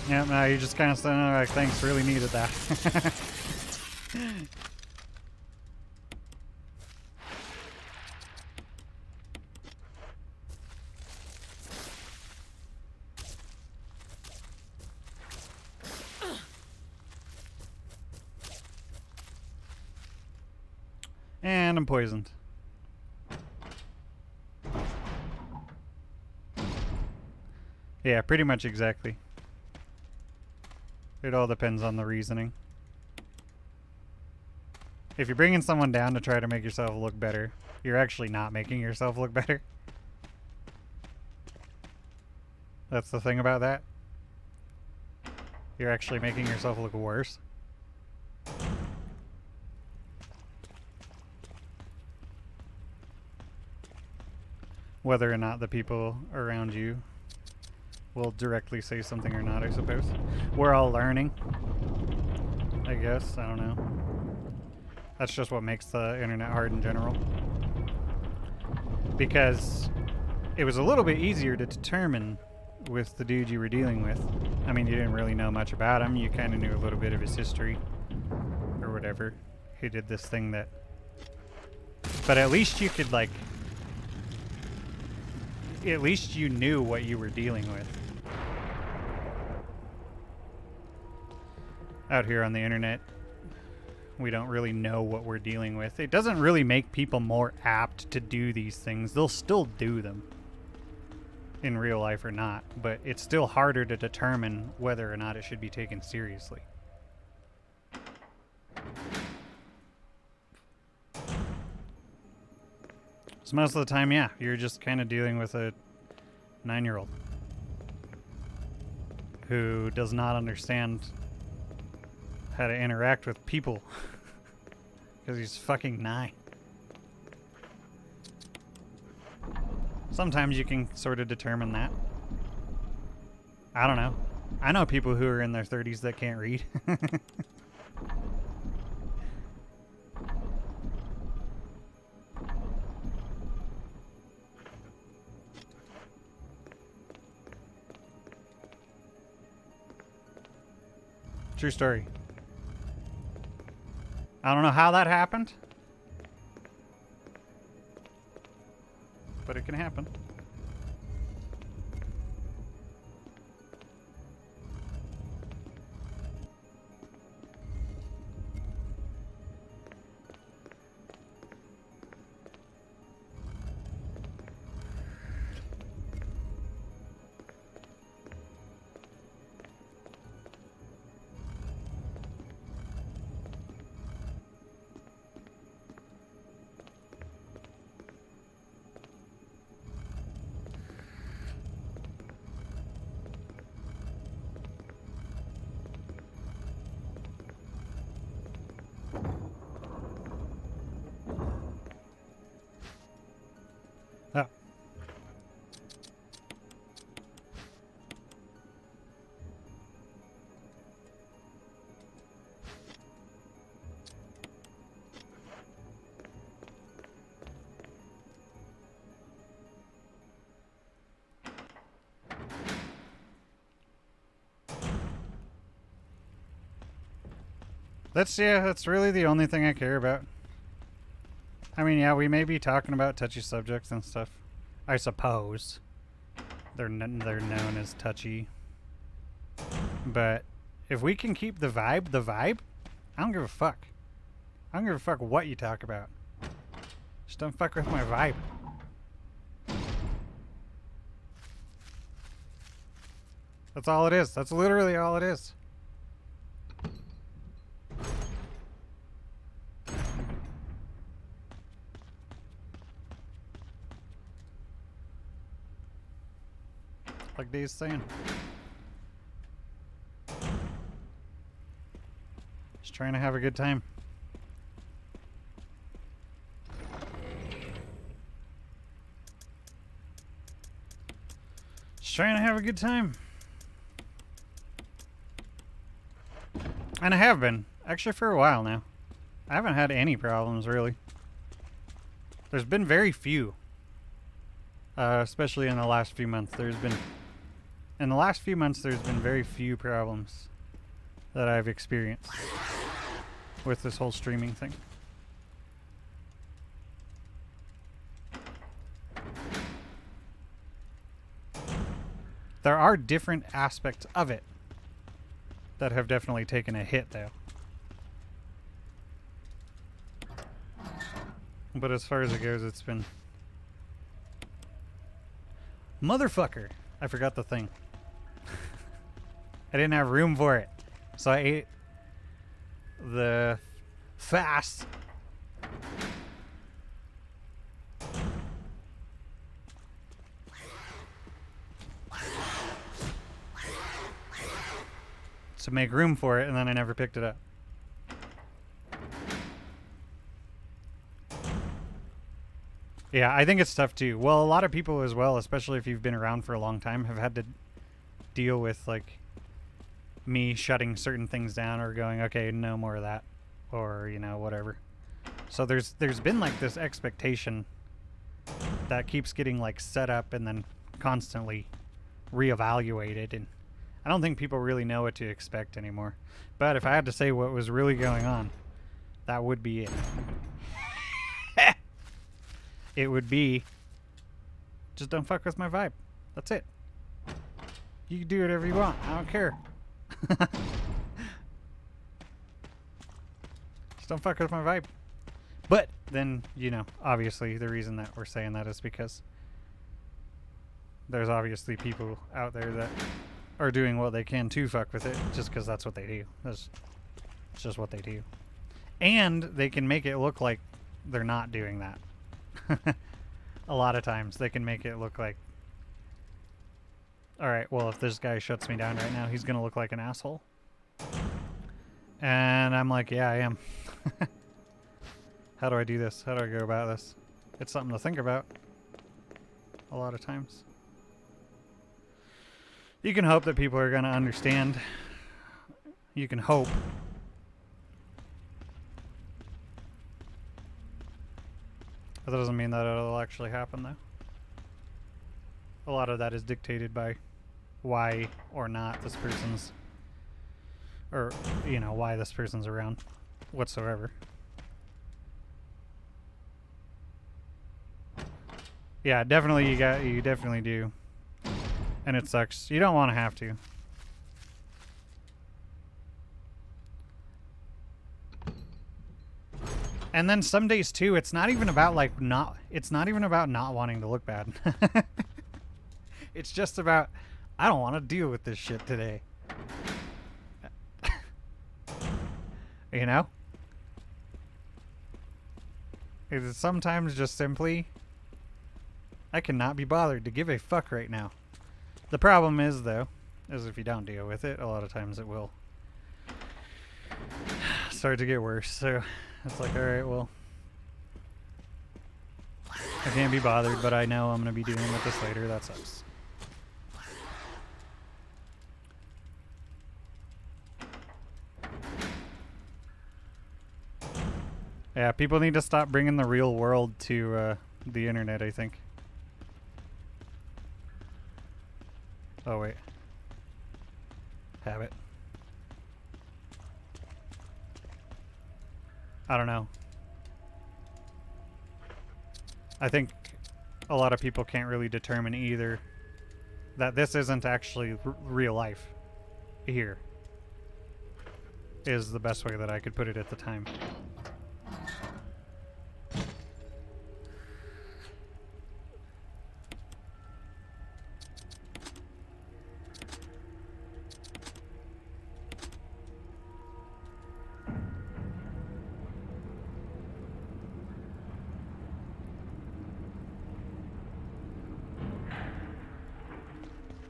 Yeah, no, you just kind of said, oh, like, thanks, really needed that. And I'm poisoned. Yeah, pretty much exactly. It all depends on the reasoning. If you're bringing someone down to try to make yourself look better, you're actually not making yourself look better. That's the thing about that. You're actually making yourself look worse. Whether or not the people around you will directly say something or not, I suppose. We're all learning, I guess. I don't know. That's just what makes the internet hard in general. Because it was a little bit easier to determine with the dude you were dealing with. I mean, you didn't really know much about him. You kind of knew a little bit of his history or whatever. He did this thing that... But at least you could, like... At least you knew what you were dealing with. Out here on the internet, we don't really know what we're dealing with. It doesn't really make people more apt to do these things. They'll still do them in real life or not, but it's still harder to determine whether or not it should be taken seriously. So most of the time, yeah, you're just kind of dealing with a 9-year-old who does not understand how to interact with people because he's fucking 9. Sometimes you can sort of determine that. I don't know. I know people who are in their 30s that can't read. True story. I don't know how that happened, but it can happen. Oh. That's really the only thing I care about. I mean, yeah, we may be talking about touchy subjects and stuff. I suppose. They're known as touchy. But if we can keep the vibe, I don't give a fuck. I don't give a fuck what you talk about. Just don't fuck with my vibe. That's all it is. That's literally all it is. Like Dave's saying. Just trying to have a good time. Just trying to have a good time. And I have been. Actually for a while now. I haven't had any problems really. There's been very few. Especially in the last few months. In the last few months, there's been very few problems that I've experienced with this whole streaming thing. There are different aspects of it that have definitely taken a hit, though. But as far as it goes, it's been... Motherfucker! I forgot the thing. I didn't have room for it. So I ate the fast. To make room for it, and then I never picked it up. Yeah, I think it's tough too. Well, a lot of people as well, especially if you've been around for a long time, have had to deal with like me shutting certain things down or going, okay, no more of that, or you know, whatever. So there's been like this expectation that keeps getting like set up and then constantly reevaluated, and I don't think people really know what to expect anymore. But if I had to say what was really going on, that would be it. It would be, just don't fuck with my vibe. That's it. You can do whatever you want. I don't care. Just don't fuck with my vibe. But then, you know, obviously the reason that we're saying that is because there's obviously people out there that are doing what they can to fuck with it just because that's what they do. It's just what they do. And they can make it look like they're not doing that. A lot of times they can make it look like, alright, well, if this guy shuts me down right now, he's gonna look like an asshole. And I'm like, yeah, I am. How do I do this? How do I go about this? It's something to think about. A lot of times. You can hope that people are gonna understand. You can hope. But that doesn't mean that it'll actually happen, though. A lot of that is dictated by why or not this person's, or, you know, why this person's around whatsoever. Yeah, definitely you definitely do. And it sucks. You don't want to have to. And then some days too, it's not even about like it's not even about not wanting to look bad. It's just about, I don't want to deal with this shit today. You know? It's sometimes just simply, I cannot be bothered to give a fuck right now. The problem is, though, is if you don't deal with it, a lot of times it will start to get worse. So it's like, alright, well, I can't be bothered, but I know I'm going to be dealing with this later. That sucks. Yeah, people need to stop bringing the real world to the internet, I think. Oh, wait. Habit. I don't know. I think a lot of people can't really determine either that this isn't actually real life here, is the best way that I could put it at the time.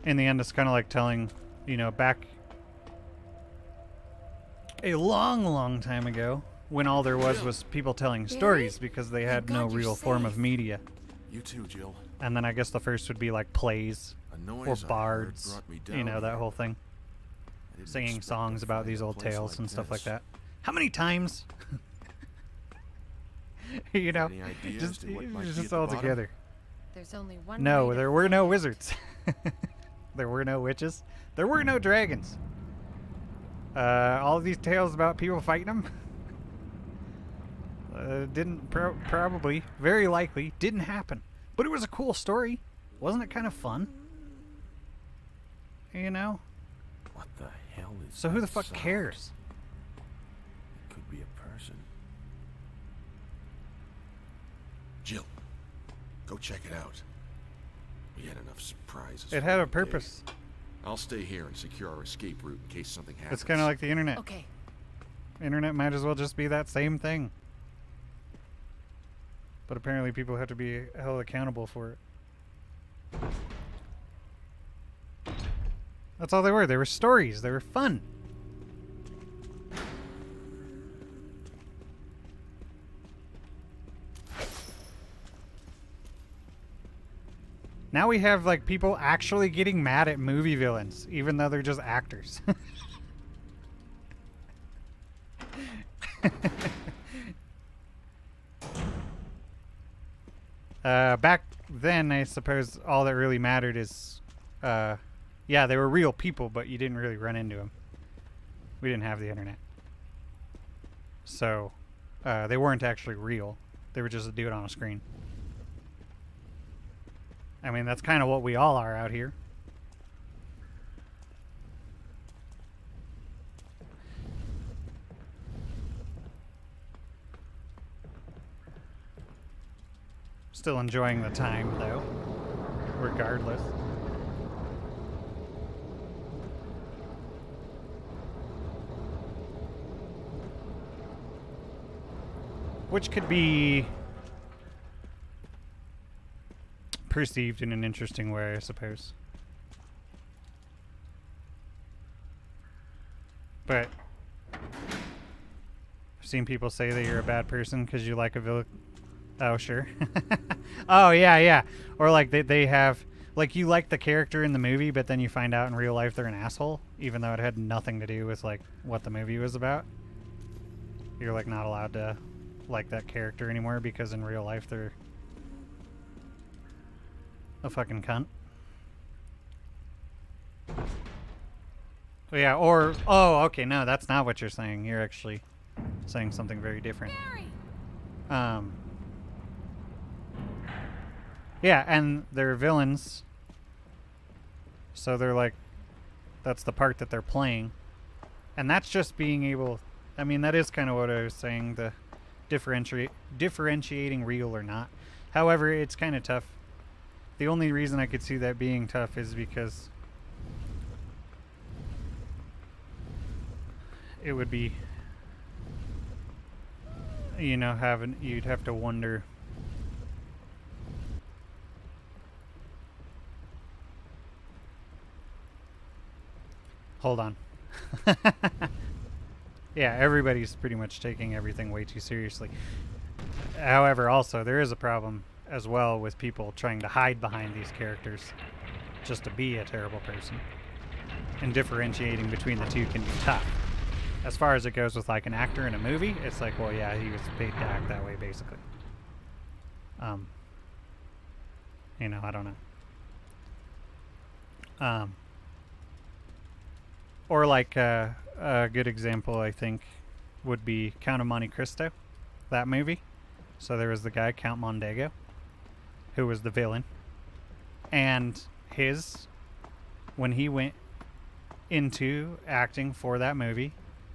In the end, it's kind of like telling, you know, back a long, long time ago, when all there was people telling stories because they had no real form of media. You too, Jill. And then I guess the first would be like plays or bards, you know, that whole thing. Singing songs about these old tales and stuff like that. How many times? You know, just all together. There's only one. No, there were no wizards. There were no witches. There were no dragons. All of these tales about people fighting them didn't probably, very likely, didn't happen. But it was a cool story. Wasn't it kind of fun? You know? What the hell is So who the fuck cares? It could be a person. Jill, go check it out. We had enough surprises. It for had a one day. purpose. I'll stay here and secure our escape route in case something happens. It's kind of like the internet. Okay. Internet might as well just be that same thing. But apparently people have to be held accountable for it. That's all they were. They were stories. They were fun. Now we have, like, people actually getting mad at movie villains, even though they're just actors. Back then, I suppose all that really mattered is, yeah, they were real people, but you didn't really run into them. We didn't have the internet. So, they weren't actually real. They were just a dude on a screen. I mean, that's kind of what we all are out here. Still enjoying the time, though, regardless. Which could be perceived in an interesting way, I suppose. But I've seen people say that you're a bad person because you like a villain. Oh, sure. Oh, yeah, yeah. Or like they have, like, you like the character in the movie, but then you find out in real life they're an asshole, even though it had nothing to do with, like, what the movie was about. You're, like, not allowed to like that character anymore because in real life they're a fucking cunt. Yeah, or, oh, okay, no, that's not what you're saying. You're actually saying something very different. Barry! Yeah, and they're villains. So they're like, that's the part that they're playing. And that's just being able, I mean, that is kind of what I was saying, the differentiating real or not. However, it's kind of tough. The only reason I could see that being tough is because it would be, you know, you'd have to wonder. Hold on. Yeah, everybody's pretty much taking everything way too seriously. However, also, there is a problem as well with people trying to hide behind these characters just to be a terrible person. And differentiating between the two can be tough. As far as it goes with, like, an actor in a movie, it's like, well, yeah, he was paid to act that way, basically. You know, I don't know. Or like a good example, I think, would be Count of Monte Cristo, that movie. So there was the guy, Count Mondego, who was the villain. And when he went into acting for that movie,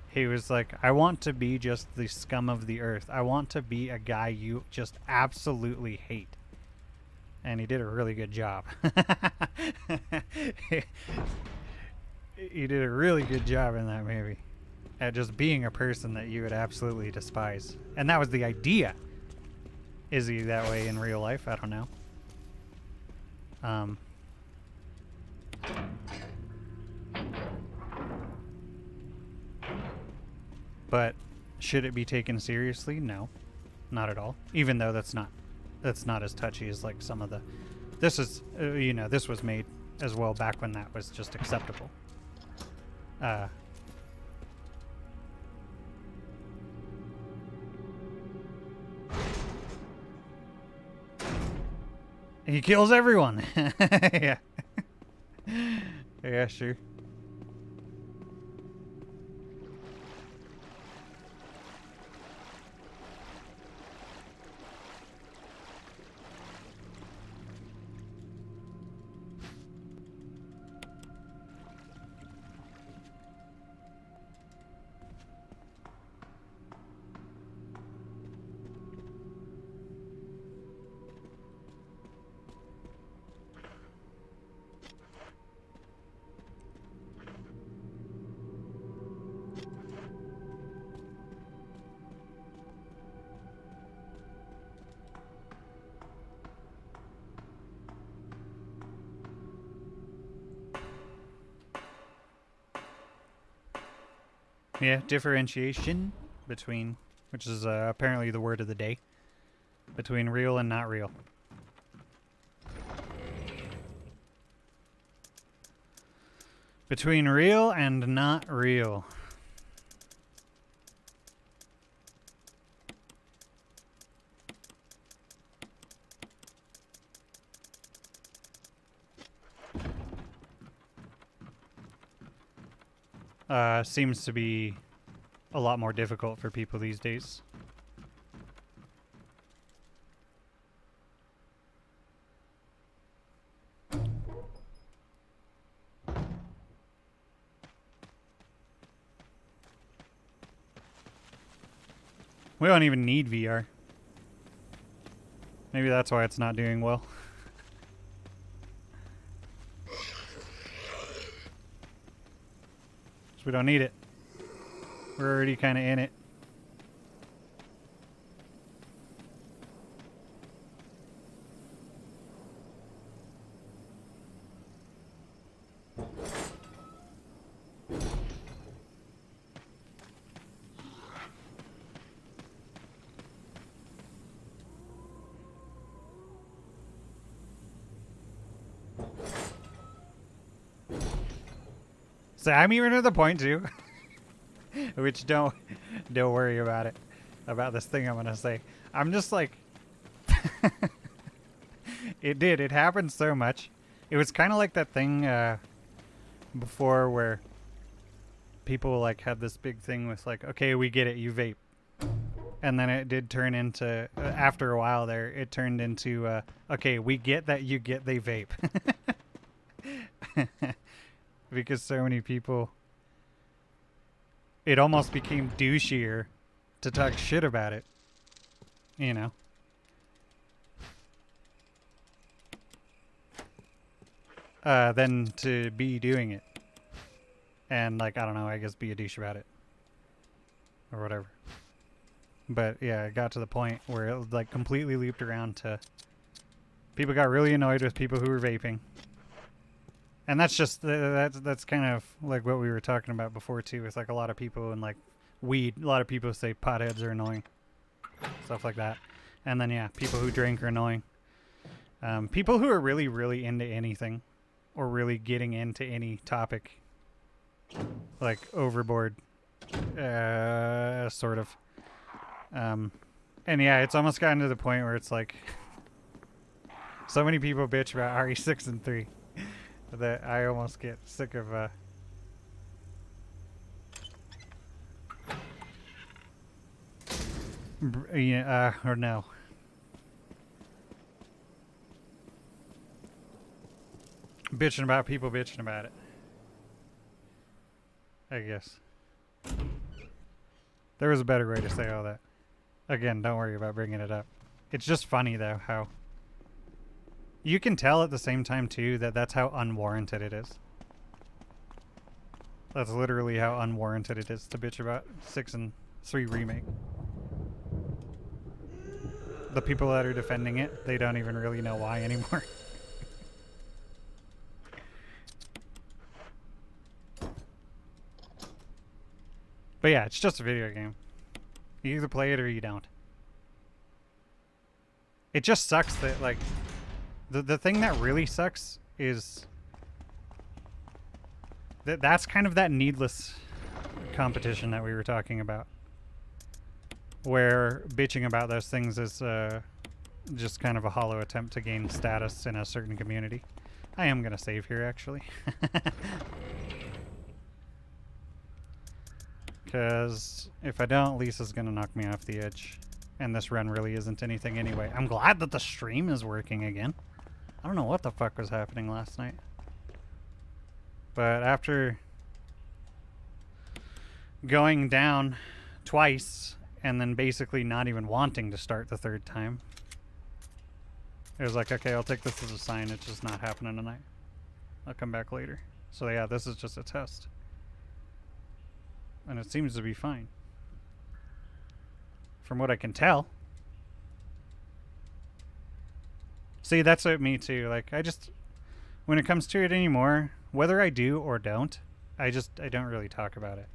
he was like, I want to be just the scum of the earth. I want to be a guy you just absolutely hate. And he did a really good job. He did a really good job in that movie at just being a person that you would absolutely despise. And that was the idea. Is he that way in real life? I don't know. But should it be taken seriously? No, not at all. Even though that's not as touchy as like some of the. This is you know, this was made as well back when that was just acceptable. He kills everyone. Yeah. Yeah, sure. Yeah, differentiation between, which is apparently the word of the day, between real and not real. Between real and not real. Seems to be a lot more difficult for people these days. We don't even need VR. Maybe that's why it's not doing well. We don't need it. We're already kind of in it. So I'm even at the point too, which don't worry about it, about this thing I'm gonna say. I'm just like, it happened so much. It was kind of like that thing before where people like had this big thing with like, okay, we get it, you vape, and then it did turn into after a while there, it turned into okay, we get that you get they vape. Because so many people, it almost became douchier to talk shit about it, you know. Than to be doing it. And like, I don't know, I guess be a douche about it. Or whatever. But yeah, it got to the point where it like completely looped around to people got really annoyed with people who were vaping. And that's just, that's kind of like what we were talking about before too, with like a lot of people and like weed. A lot of people say potheads are annoying. Stuff like that. And then yeah, people who drink are annoying. People who are really, really into anything or really getting into any topic. Like overboard, sort of. And yeah, it's almost gotten to the point where it's like so many people bitch about RE6 and 3. That I almost get sick of or no. Bitching about people bitching about it. I guess. There was a better way to say all that. Again, don't worry about bringing it up. It's just funny though how you can tell at the same time, too, that that's how unwarranted it is. That's literally how unwarranted it is to bitch about 6 and 3 Remake. The people that are defending it, they don't even really know why anymore. But yeah, it's just a video game. You either play it or you don't. It just sucks that, like... The thing that really sucks is that's kind of that needless competition that we were talking about, where bitching about those things is just kind of a hollow attempt to gain status in a certain community. I am gonna save here actually, because if I don't, Lisa's gonna knock me off the edge, and this run really isn't anything anyway. I'm glad that the stream is working again. I don't know what the fuck was happening last night. But after going down twice and then basically not even wanting to start the third time, it was like, okay, I'll take this as a sign. It's just not happening tonight. I'll come back later. So yeah, this is just a test. And it seems to be fine. From what I can tell. See, that's what me too. Like, I just, when it comes to it anymore, whether I do or don't, I don't really talk about it.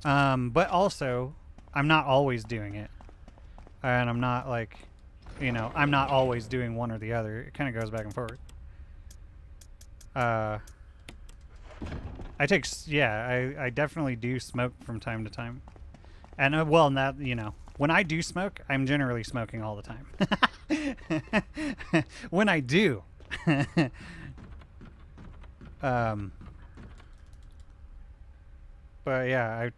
But also, I'm not always doing it. And I'm not like, you know, I'm not always doing one or the other. It kind of goes back and forth. I definitely do smoke from time to time. And, well, not, you know, when I do smoke, I'm generally smoking all the time. When I do. But yeah,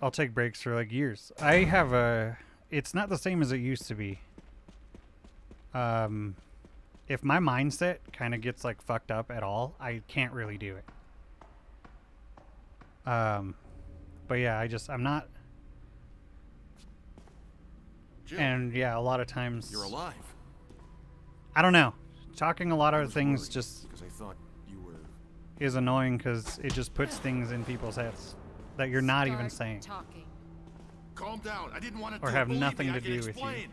I'll take breaks for like years. I have it's not the same as it used to be. If my mindset kind of gets like fucked up at all, I can't really do it. But yeah, I'm not. Jill, and yeah, a lot of times. you're alive. I don't know. Talking a lot I of was things worried, just because I thought you were. is annoying because it just puts things in people's heads that you're not even Start saying. talking. Calm down. I didn't want to Or do it. have Believe nothing me, I to can do with you. explain.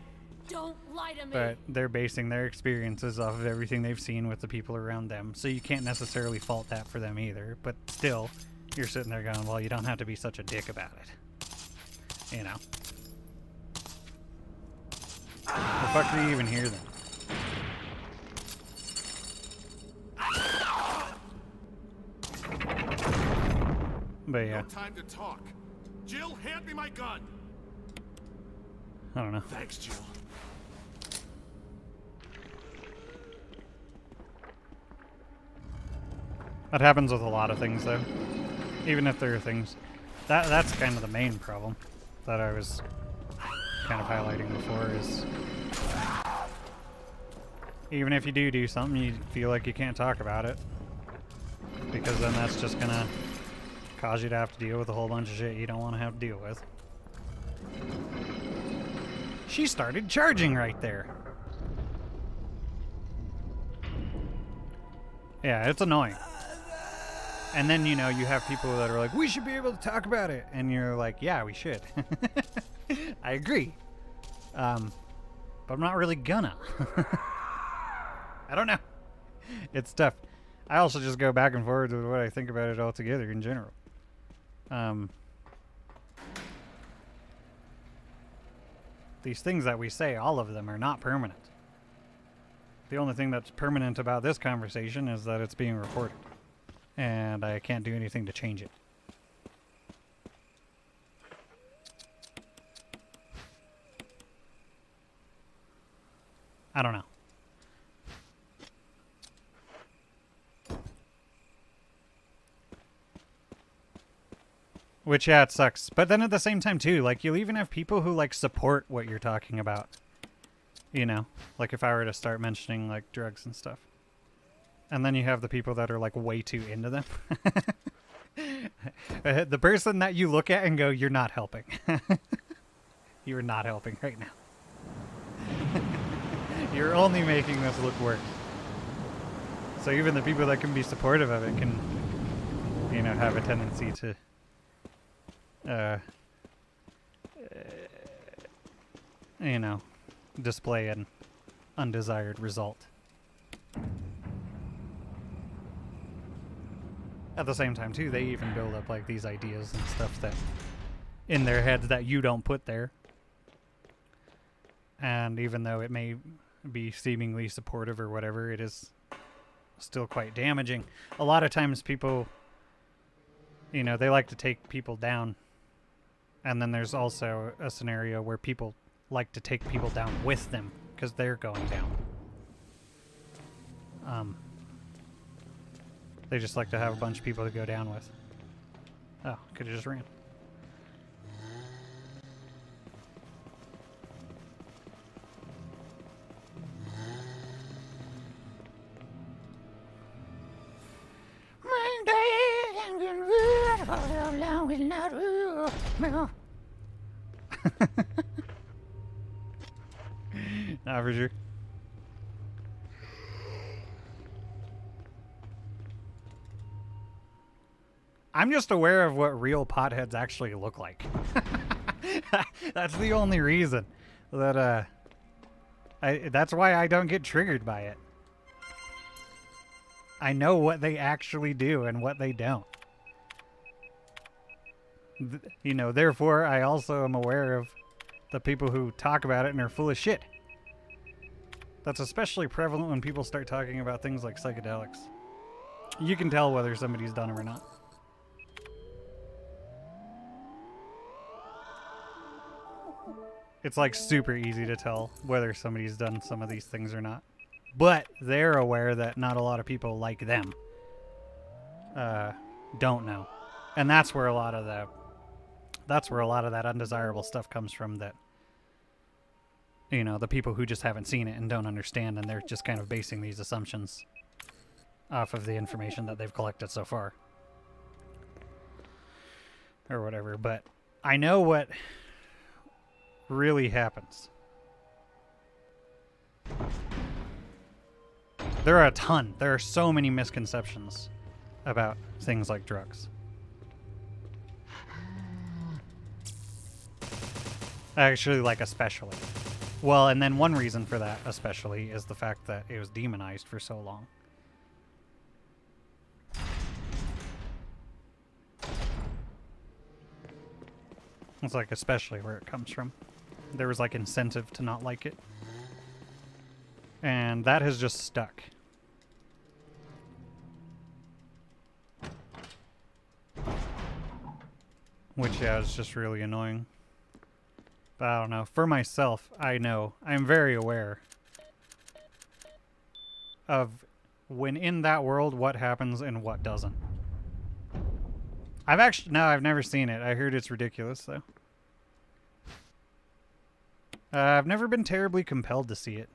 Don't lie to me. But they're basing their experiences off of everything they've seen with the people around them. So you can't necessarily fault that for them either. But still, you're sitting there going, well, you don't have to be such a dick about it. You know? The fuck do you even hear them? But yeah, No time to talk. Jill, hand me my gun. I don't know. Thanks, Jill. That happens with a lot of things, though. Even if there are things. That's kind of the main problem that I was kind of highlighting before is... Even if you do something, you feel like you can't talk about it. Because then that's just gonna cause you to have to deal with a whole bunch of shit you don't want to have to deal with. She started charging right there. Yeah, it's annoying. And then, you know, you have people that are like, we should be able to talk about it. And you're like, yeah, we should. I agree. But I'm not really gonna. I don't know. It's tough. I also just go back and forth with what I think about it altogether in general. These things that we say, all of them are not permanent. The only thing that's permanent about this conversation is that it's being recorded. And I can't do anything to change it. I don't know. Which, yeah, it sucks. But then at the same time, too, like, you'll even have people who, like, support what you're talking about. You know? Like, if I were to start mentioning, like, drugs and stuff. And then you have the people that are, like, way too into them. The person that you look at and go, you're not helping. You're not helping right now. You're only making this look worse. So even the people that can be supportive of it can, you know, have a tendency to... you know, display an undesired result. At the same time, too, they even build up, like, these ideas and stuff that in their heads that you don't put there. And even though it may be seemingly supportive or whatever, it is still quite damaging. A lot of times people, you know, they like to take people down. And then there's also a scenario where people like to take people down with them because they're going down. They just like to have a bunch of people to go down with. Oh, could have just ran. Nah, for sure. I'm just aware of what real potheads actually look like. That's the only reason that that's why I don't get triggered by it. I know what they actually do and what they don't. You know, therefore, I also am aware of the people who talk about it and are full of shit. That's especially prevalent when people start talking about things like psychedelics. You can tell whether somebody's done them or not. It's like super easy to tell whether somebody's done some of these things or not. But they're aware that not a lot of people like them don't know. And that's where a lot of that undesirable stuff comes from, that, you know, the people who just haven't seen it and don't understand, and they're just kind of basing these assumptions off of the information that they've collected so far. Or whatever. But I know what really happens. There are a ton. There are so many misconceptions about things like drugs. Actually, like, especially. Well, and then one reason for that, especially, is the fact that it was demonized for so long. It's like especially where it comes from. There was like incentive to not like it. And that has just stuck. Which, yeah, is just really annoying. But I don't know. For myself, I know. I'm very aware of when in that world what happens and what doesn't. I've never seen it. I heard it's ridiculous, though. I've never been terribly compelled to see it.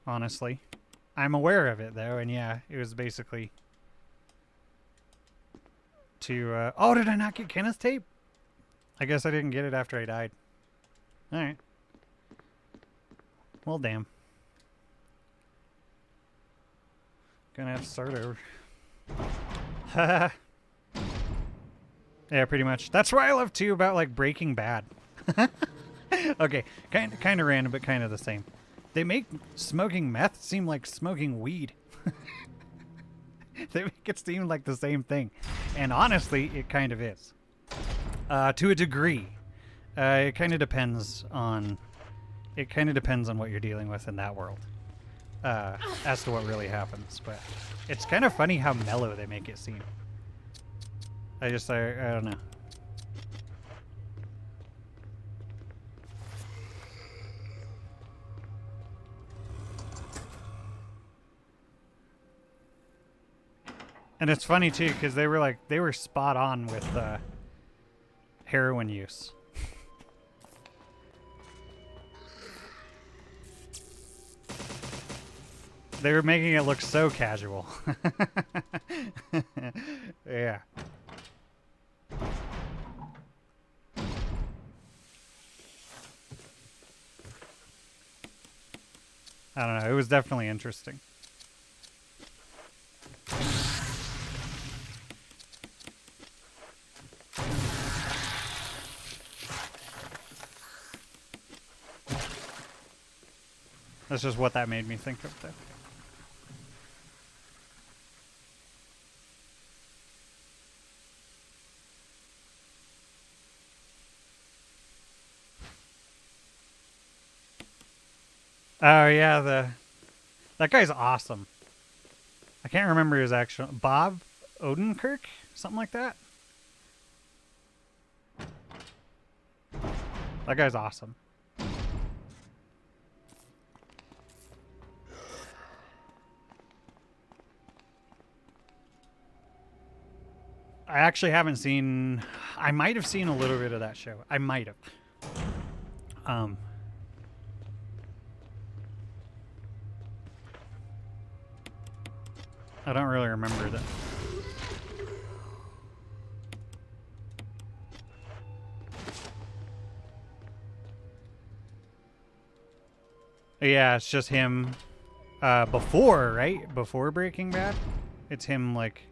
Honestly. I'm aware of it, though, and yeah, it was basically to, oh, did I not get Kenneth's tape? I guess I didn't get it after I died. Alright. Well, damn. Gonna have to start over. Haha. Yeah, pretty much. That's what I love, too, about, like, Breaking Bad. Okay, kind of random, but kind of the same. They make smoking meth seem like smoking weed. They make it seem like the same thing. And honestly, it kind of is. To a degree. It kind of depends on what you're dealing with in that world. As to what really happens. But it's kind of funny how mellow they make it seem. I don't know. And it's funny too, because they were spot on with heroin use. They were making it look so casual. Yeah. I don't know. It was definitely interesting. That's just what that made me think of, though. Oh yeah, that guy's awesome. I can't remember his actual Bob Odenkirk, something like that. That guy's awesome. I actually haven't seen. I might have seen a little bit of that show. I might have. I don't really remember that. Yeah, it's just him before, right? Before Breaking Bad. It's him, like,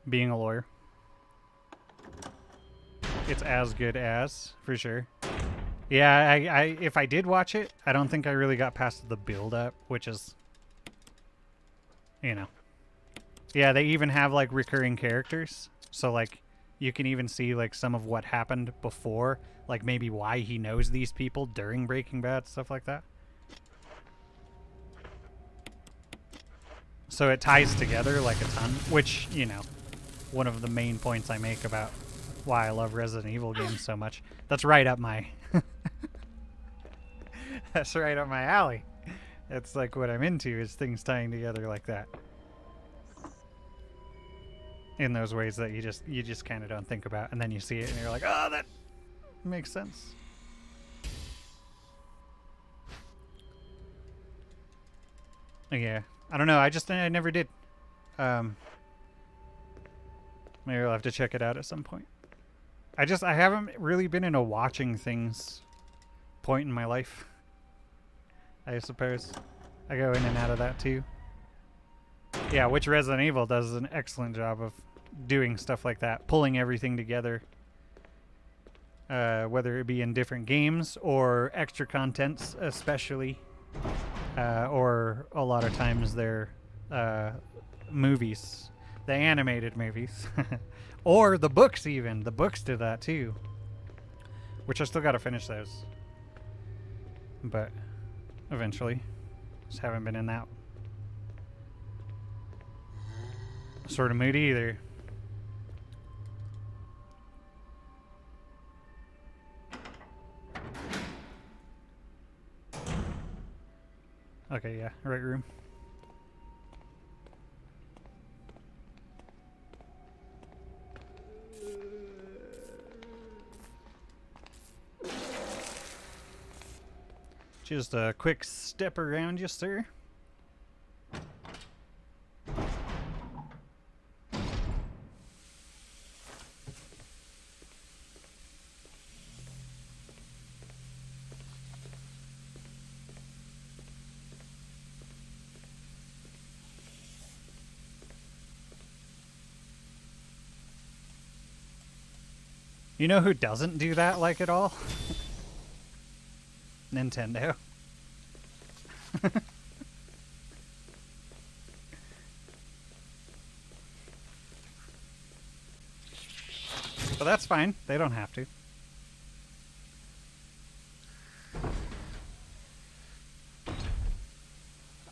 being a lawyer. It's as good as, for sure. Yeah, if I did watch it, I don't think I really got past the build-up, which is, you know, Yeah, they even have like recurring characters. So like you can even see like some of what happened before, like maybe why he knows these people during Breaking Bad, stuff like that. So it ties together like a ton, which, you know, one of the main points I make about why I love Resident Evil games so much. That's right up my that's right up my alley. It's like what I'm into is things tying together like that. In those ways that you just kind of don't think about, and then you see it and you're like, oh, that makes sense. Yeah, I don't know. I never did. Maybe I'll have to check it out at some point. I haven't really been in a watching things point in my life, I suppose. I go in and out of that too. Yeah, which Resident Evil does an excellent job of doing stuff like that, pulling everything together, whether it be in different games or extra contents, especially, or a lot of times they're movies, the animated movies, or the books even. The books do that too, which I still got to finish those, but eventually. Just haven't been in that sort of mood either. Okay, yeah, right room. Just a quick step around you, sir. You know who doesn't do that like at all? Nintendo. But that's fine. They don't have to.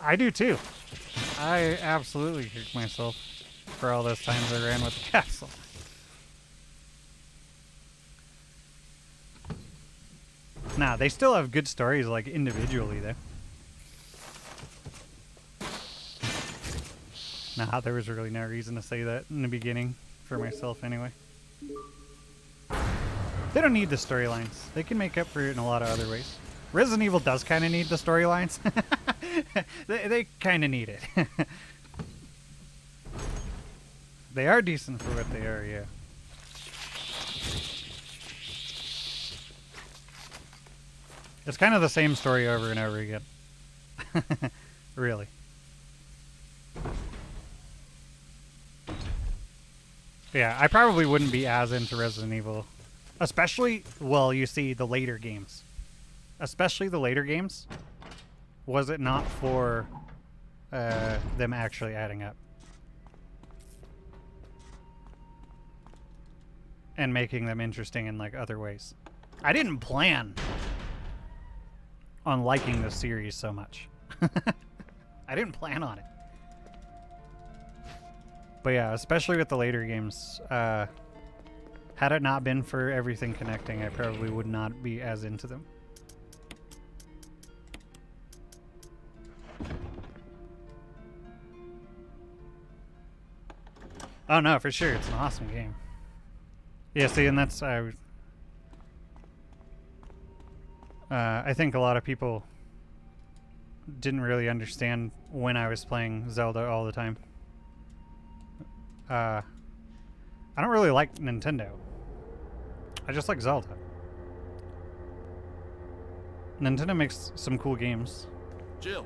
I do too. I absolutely kick myself for all those times I ran with the capsule. Nah, they still have good stories, like, individually, though. Nah, there was really no reason to say that in the beginning, for myself, anyway. They don't need the storylines. They can make up for it in a lot of other ways. Resident Evil does kind of need the storylines. they kind of need it. They are decent for what they are, yeah. It's kind of the same story over and over again. Really. Yeah, I probably wouldn't be as into Resident Evil. Especially, well, you see, the later games. Especially the later games. Was it not for them actually adding up? And making them interesting in, like, other ways. I didn't plan on liking this series so much. I didn't plan on it. But yeah, especially with the later games, had it not been for everything connecting, I probably would not be as into them. Oh no, for sure, it's an awesome game. Yeah, see, and that's I think a lot of people didn't really understand when I was playing Zelda all the time. I don't really like Nintendo. I just like Zelda. Nintendo makes some cool games. Jill.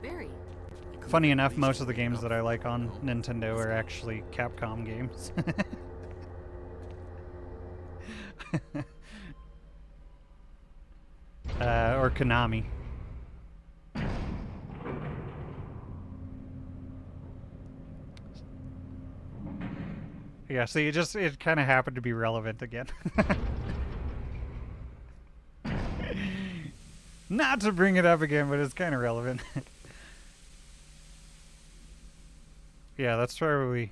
Barry. Funny enough, most of the games that I like on Nintendo are actually Capcom games. Or Konami. Yeah, see, it kind of happened to be relevant again. Not to bring it up again, but it's kind of relevant. Yeah, that's probably...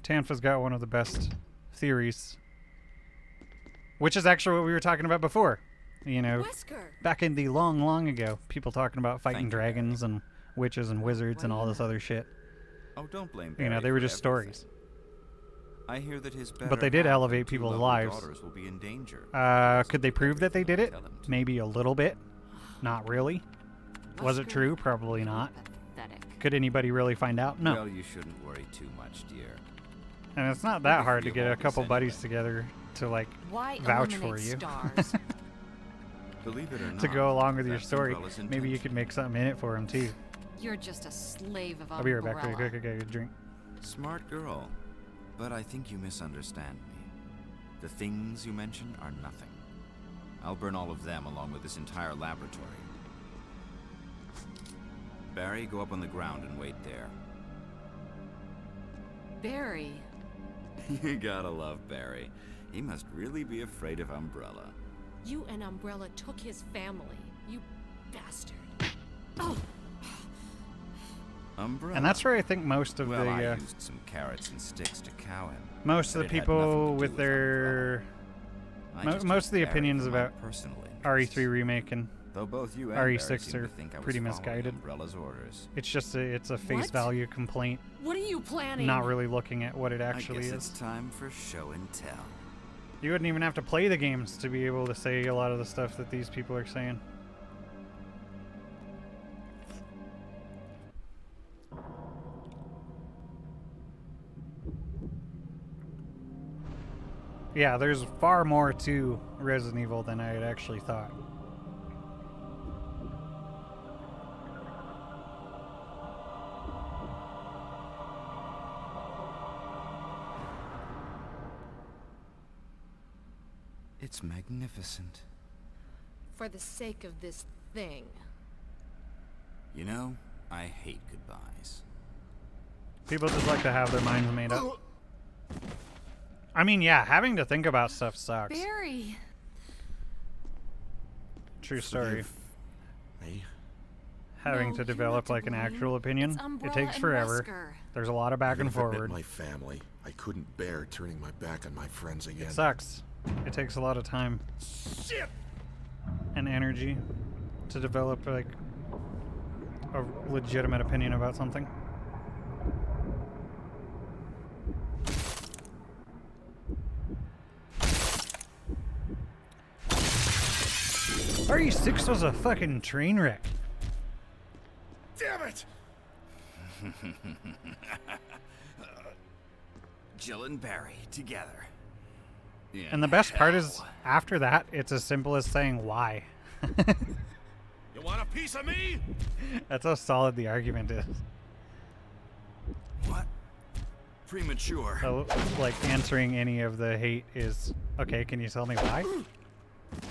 Tanfa's got one of the best theories. Which is actually what we were talking about before. You know, Wesker! back in the long, long ago, people talking about fighting dragons and witches and wizards and all this other shit. Oh, don't blame You know, Barry they were for just everything. stories. I hear that his But they did better half elevate and two people's lovely lives. daughters will be in danger. Could they prove that they did it? Maybe a little bit. Not really. Was it true? Probably not. Could anybody really find out? No. Well, you shouldn't worry too much, dear. And it's not that hard to get a couple buddies together to, like, vouch for you. Stars? Believe it or not, to go along with your that's story. Umbrella's Maybe you could make something in it for them, too. You're just a slave of I'll be right Umbrella. back. Quick, a drink. Smart girl. But I think you misunderstand me. The things you mention are nothing. I'll burn all of them along with this entire laboratory. Barry, go up on the ground and wait there. Barry. You gotta love Barry. He must really be afraid of Umbrella. You and Umbrella took his family. You bastard. Oh. Umbrella. And that's where I think most of well, I the used some carrots and sticks to cow him. most of but the it had people nothing to do with their I just most of the took Barry opinions for my about personal interests. RE3 remake and Though both you and RE6 Barry seem are to think I was pretty following misguided. Umbrella's orders. It's just it's a face What? value complaint, What are you planning? not really looking at what it I actually guess is. it's time for show and tell. You wouldn't even have to play the games to be able to say a lot of the stuff that these people are saying. Yeah, there's far more to Resident Evil than I had actually thought. It's magnificent. For the sake of this thing. You know, I hate goodbyes. People just like to have their minds made up. I mean, yeah, having to think about stuff sucks. Barry. True story. Me? Having No, to you're develop not like an to blame. actual opinion, It's it Umbrella takes and forever. Wesker. There's a lot of back and Even if it meant forward. my family. I couldn't bear turning my back on my friends again. It sucks. It takes a lot of time Shit! and energy to develop like a legitimate opinion about something. RE6 was a fucking train wreck. Damn it! Jill and Barry together. Yeah. And the best part is, after that, it's as simple as saying why. You want a piece of me? That's how solid the argument is. What? Premature. So, like, answering any of the hate is, okay, can you tell me why?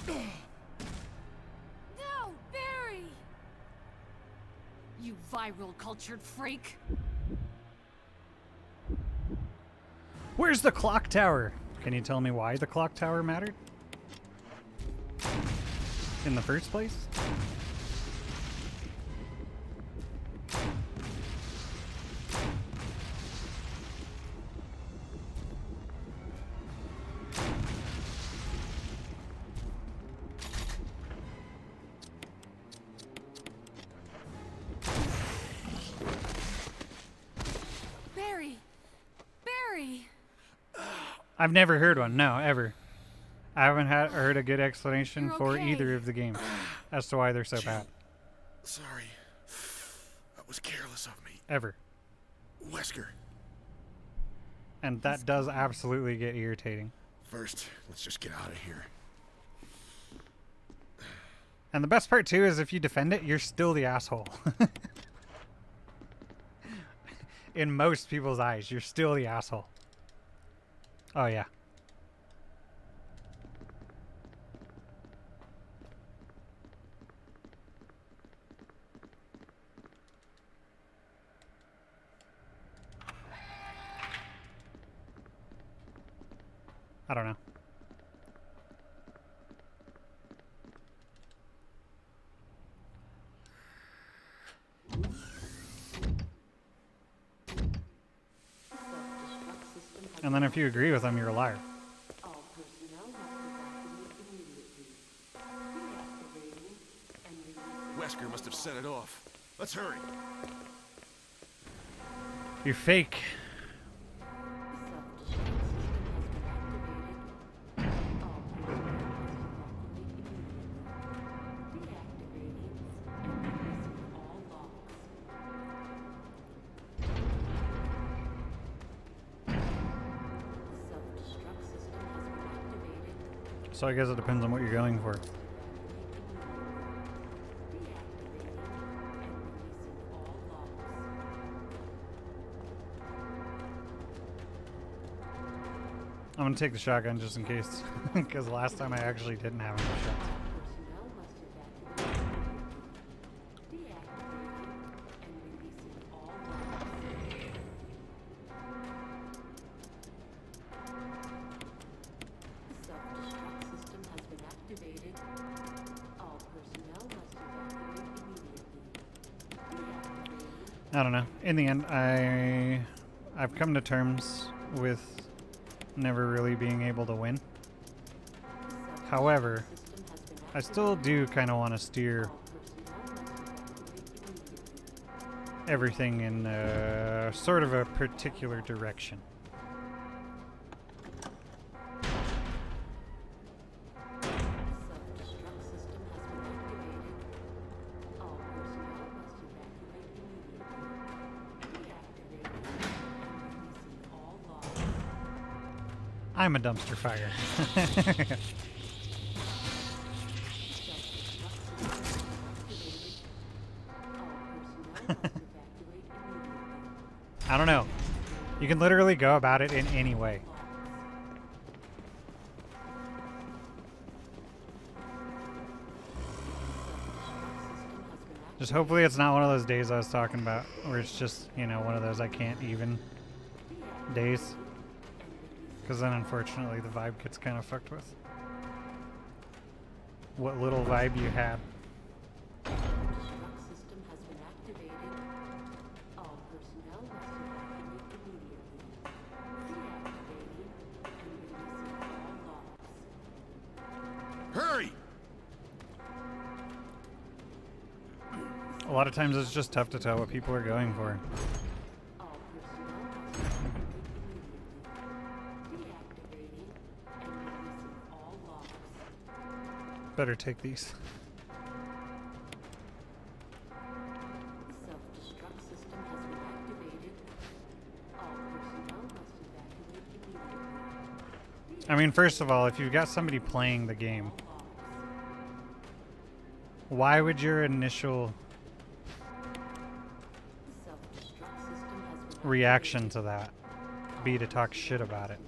No, Barry! You viral cultured freak. Where's the clock tower? Can you tell me why the clock tower mattered? In the first place? Barry! Barry! I've never heard one, no, ever. I haven't heard a good explanation You're for okay. either of the games as to why they're so Jill. bad. Sorry. That was careless of me. Ever. Wesker. And that does absolutely get irritating. First, let's just get out of here. And the best part, too, is if you defend it, you're still the asshole. In most people's eyes, you're still the asshole. Oh, yeah. I don't know. And then if you agree with them, you're a liar. Wesker must have set it off. Let's hurry. You're fake. So I guess it depends on what you're going for. I'm gonna take the shotgun just in case, because last time I actually didn't have enough shots. I don't know. In the end, I've come to terms with never really being able to win. However, I still do kind of want to steer everything in sort of a particular direction. I'm a dumpster fire. I don't know. You can literally go about it in any way. Just hopefully it's not one of those days I was talking about, where it's just, you know, one of those I can't even days. Because then, unfortunately, the vibe gets kind of fucked with. What little vibe you had. Hurry! A lot of times it's just tough to tell what people are going for. Better take these. I mean, first of all, if you've got somebody playing the game, why would your initial reaction to that be to talk shit about it?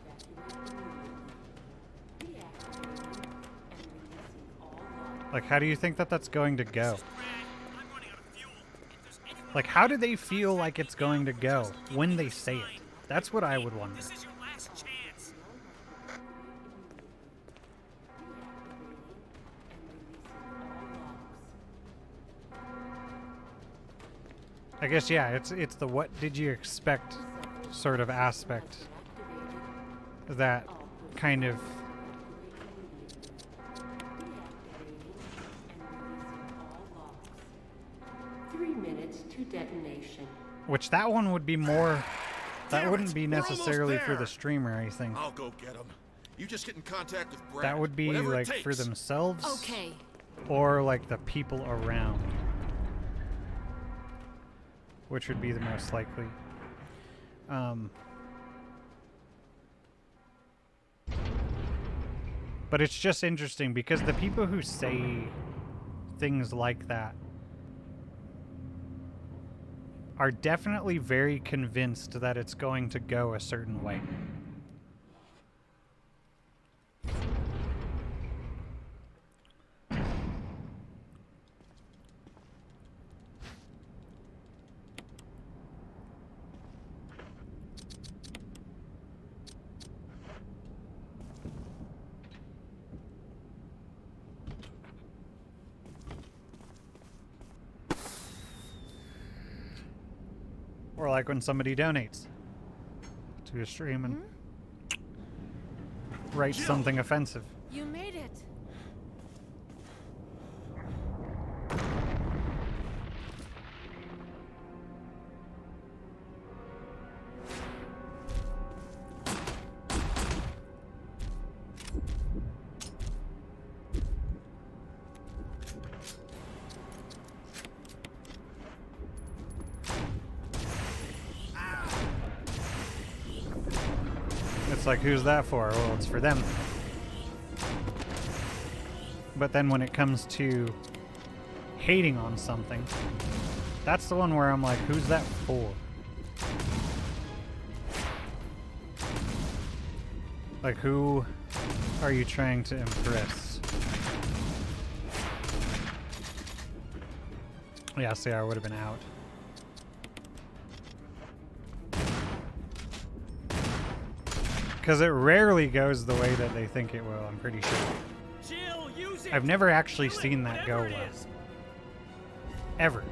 Like, how do you think that that's going to go? Like, how do they feel like it's going to go when they say it? That's what I would wonder. This is your last chance. I guess, yeah, it's the what did you expect sort of aspect that kind of... Detonation. Which that one would be more... That wouldn't be necessarily for the streamer, I think. I'll go get him. You just get in contact with Brad. That would be like for themselves. Okay. Or like the people around. Which would be the most likely. But it's just interesting because the people who say things like that are definitely very convinced that it's going to go a certain way. Or like when somebody donates to a stream and writes something offensive. You made it. It's like, who's that for? Well, it's for them. But then when it comes to hating on something, that's the one where I'm like, who's that for? Like, who are you trying to impress? Yeah, see, I would have been out. Because it rarely goes the way that they think it will, I'm pretty sure. Jill, use it. I've never actually Do it, seen that go whatever it well. is. Ever.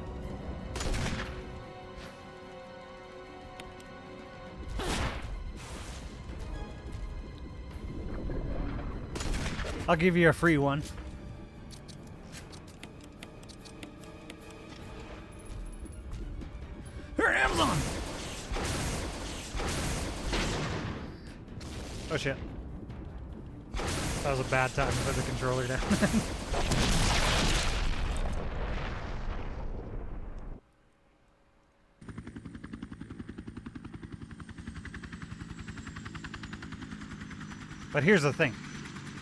I'll give you a free one. Here, Amazon! Oh shit. That was a bad time to put the controller down. But here's the thing.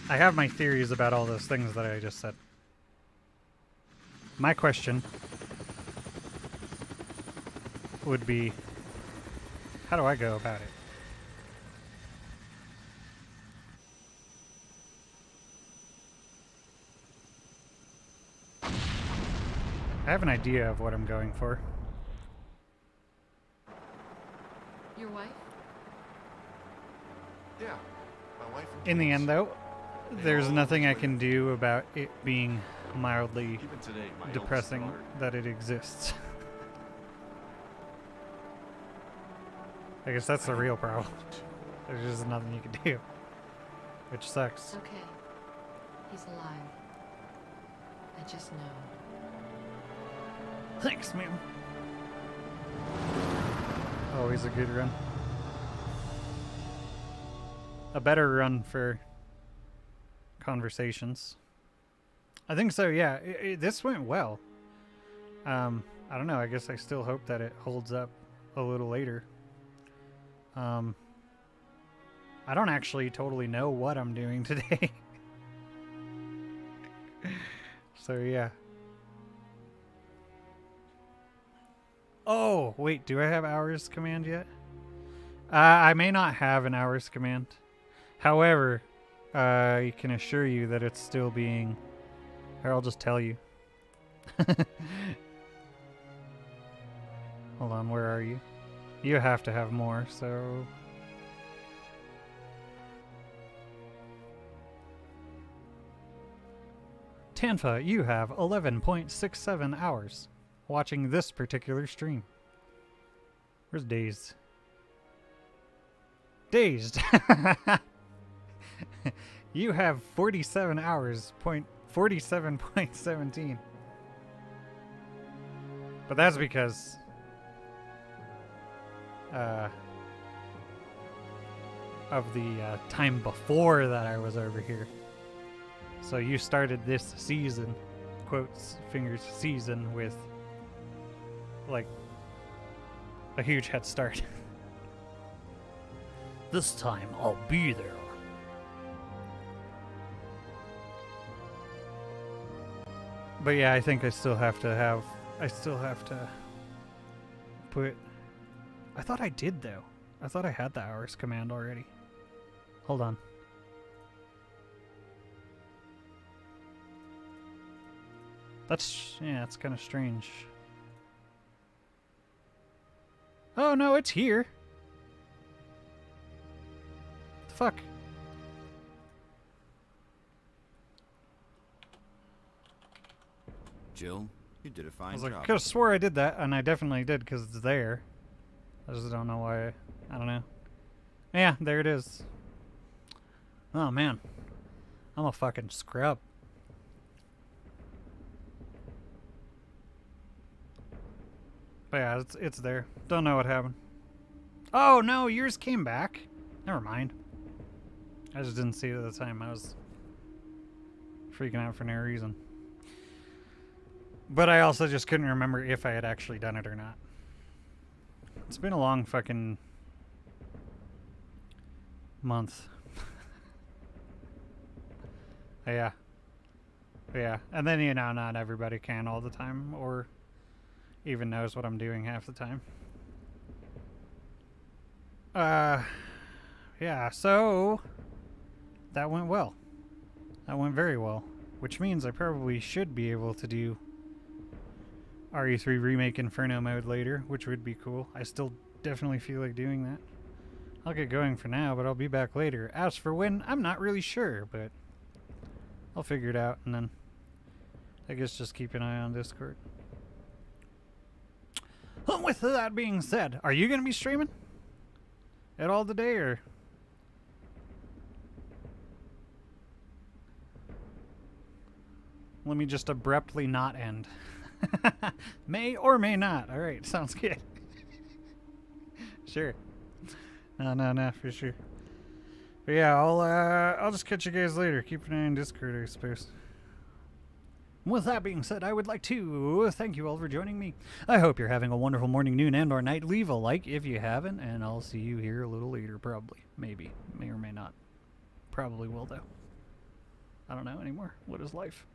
I have my theories about all those things that I just said. My question would be, how do I go about it? I have an idea of what I'm going for. Your wife? Yeah, my wife and In the kids. end, though, there's nothing I can do about it being mildly Even today, my depressing eldest daughter- that it exists. I guess that's the real problem. There's just nothing you can do. Which sucks. It's okay. He's alive. I just know. Thanks, ma'am. Always a good run. A better run for conversations. I think so, yeah. This went well. I don't know. I guess I still hope that it holds up a little later. I don't actually totally know what I'm doing today. So, yeah. Oh, wait, do I have hours command yet? I may not have an hours command. However, I can assure you that it's still being... Here, I'll just tell you. Hold on, where are you? You have to have more, so... Tanfa, you have 11.67 hours watching this particular stream. Where's Dazed? Dazed! You have 47 hours, 47.17. But that's because... of the time before that I was over here. So you started this season, quotes, fingers, season, with, like, a huge head start. This time I'll be there. But yeah, I think I still have to put... I thought I did, though. I thought I had the hours command already. Hold on. That's, yeah, it's kind of strange. Oh, no, it's here. The fuck? Jill, you did a I fine was like, job. I could have swore I did that, and I definitely did because it's there. I just don't know why. I don't know. Yeah, there it is. Oh man, I'm a fucking scrub. But yeah, it's there. Don't know what happened. Oh no, yours came back. Never mind. I just didn't see it at the time. I was freaking out for no reason. But I also just couldn't remember if I had actually done it or not. It's been a long fucking month. Yeah. Yeah. And then, you know, not everybody can all the time or even knows what I'm doing half the time. Yeah, so that went well. That went very well. Which means I probably should be able to do RE3 Remake Inferno mode later, which would be cool. I still definitely feel like doing that. I'll get going for now, but I'll be back later. As for when, I'm not really sure, but I'll figure it out, and then I guess just keep an eye on Discord. With that being said, are you going to be streaming at all today, or? Let me just abruptly not end. May or may not. All right, sounds good. Sure. No, for sure. But yeah, I'll just catch you guys later. Keep an eye on Discord, I suppose. With that being said, I would like to thank you all for joining me. I hope you're having a wonderful morning, noon, and or night. Leave a like if you haven't, and I'll see you here a little later, probably. Maybe. May or may not. Probably will, though. I don't know anymore. What is life?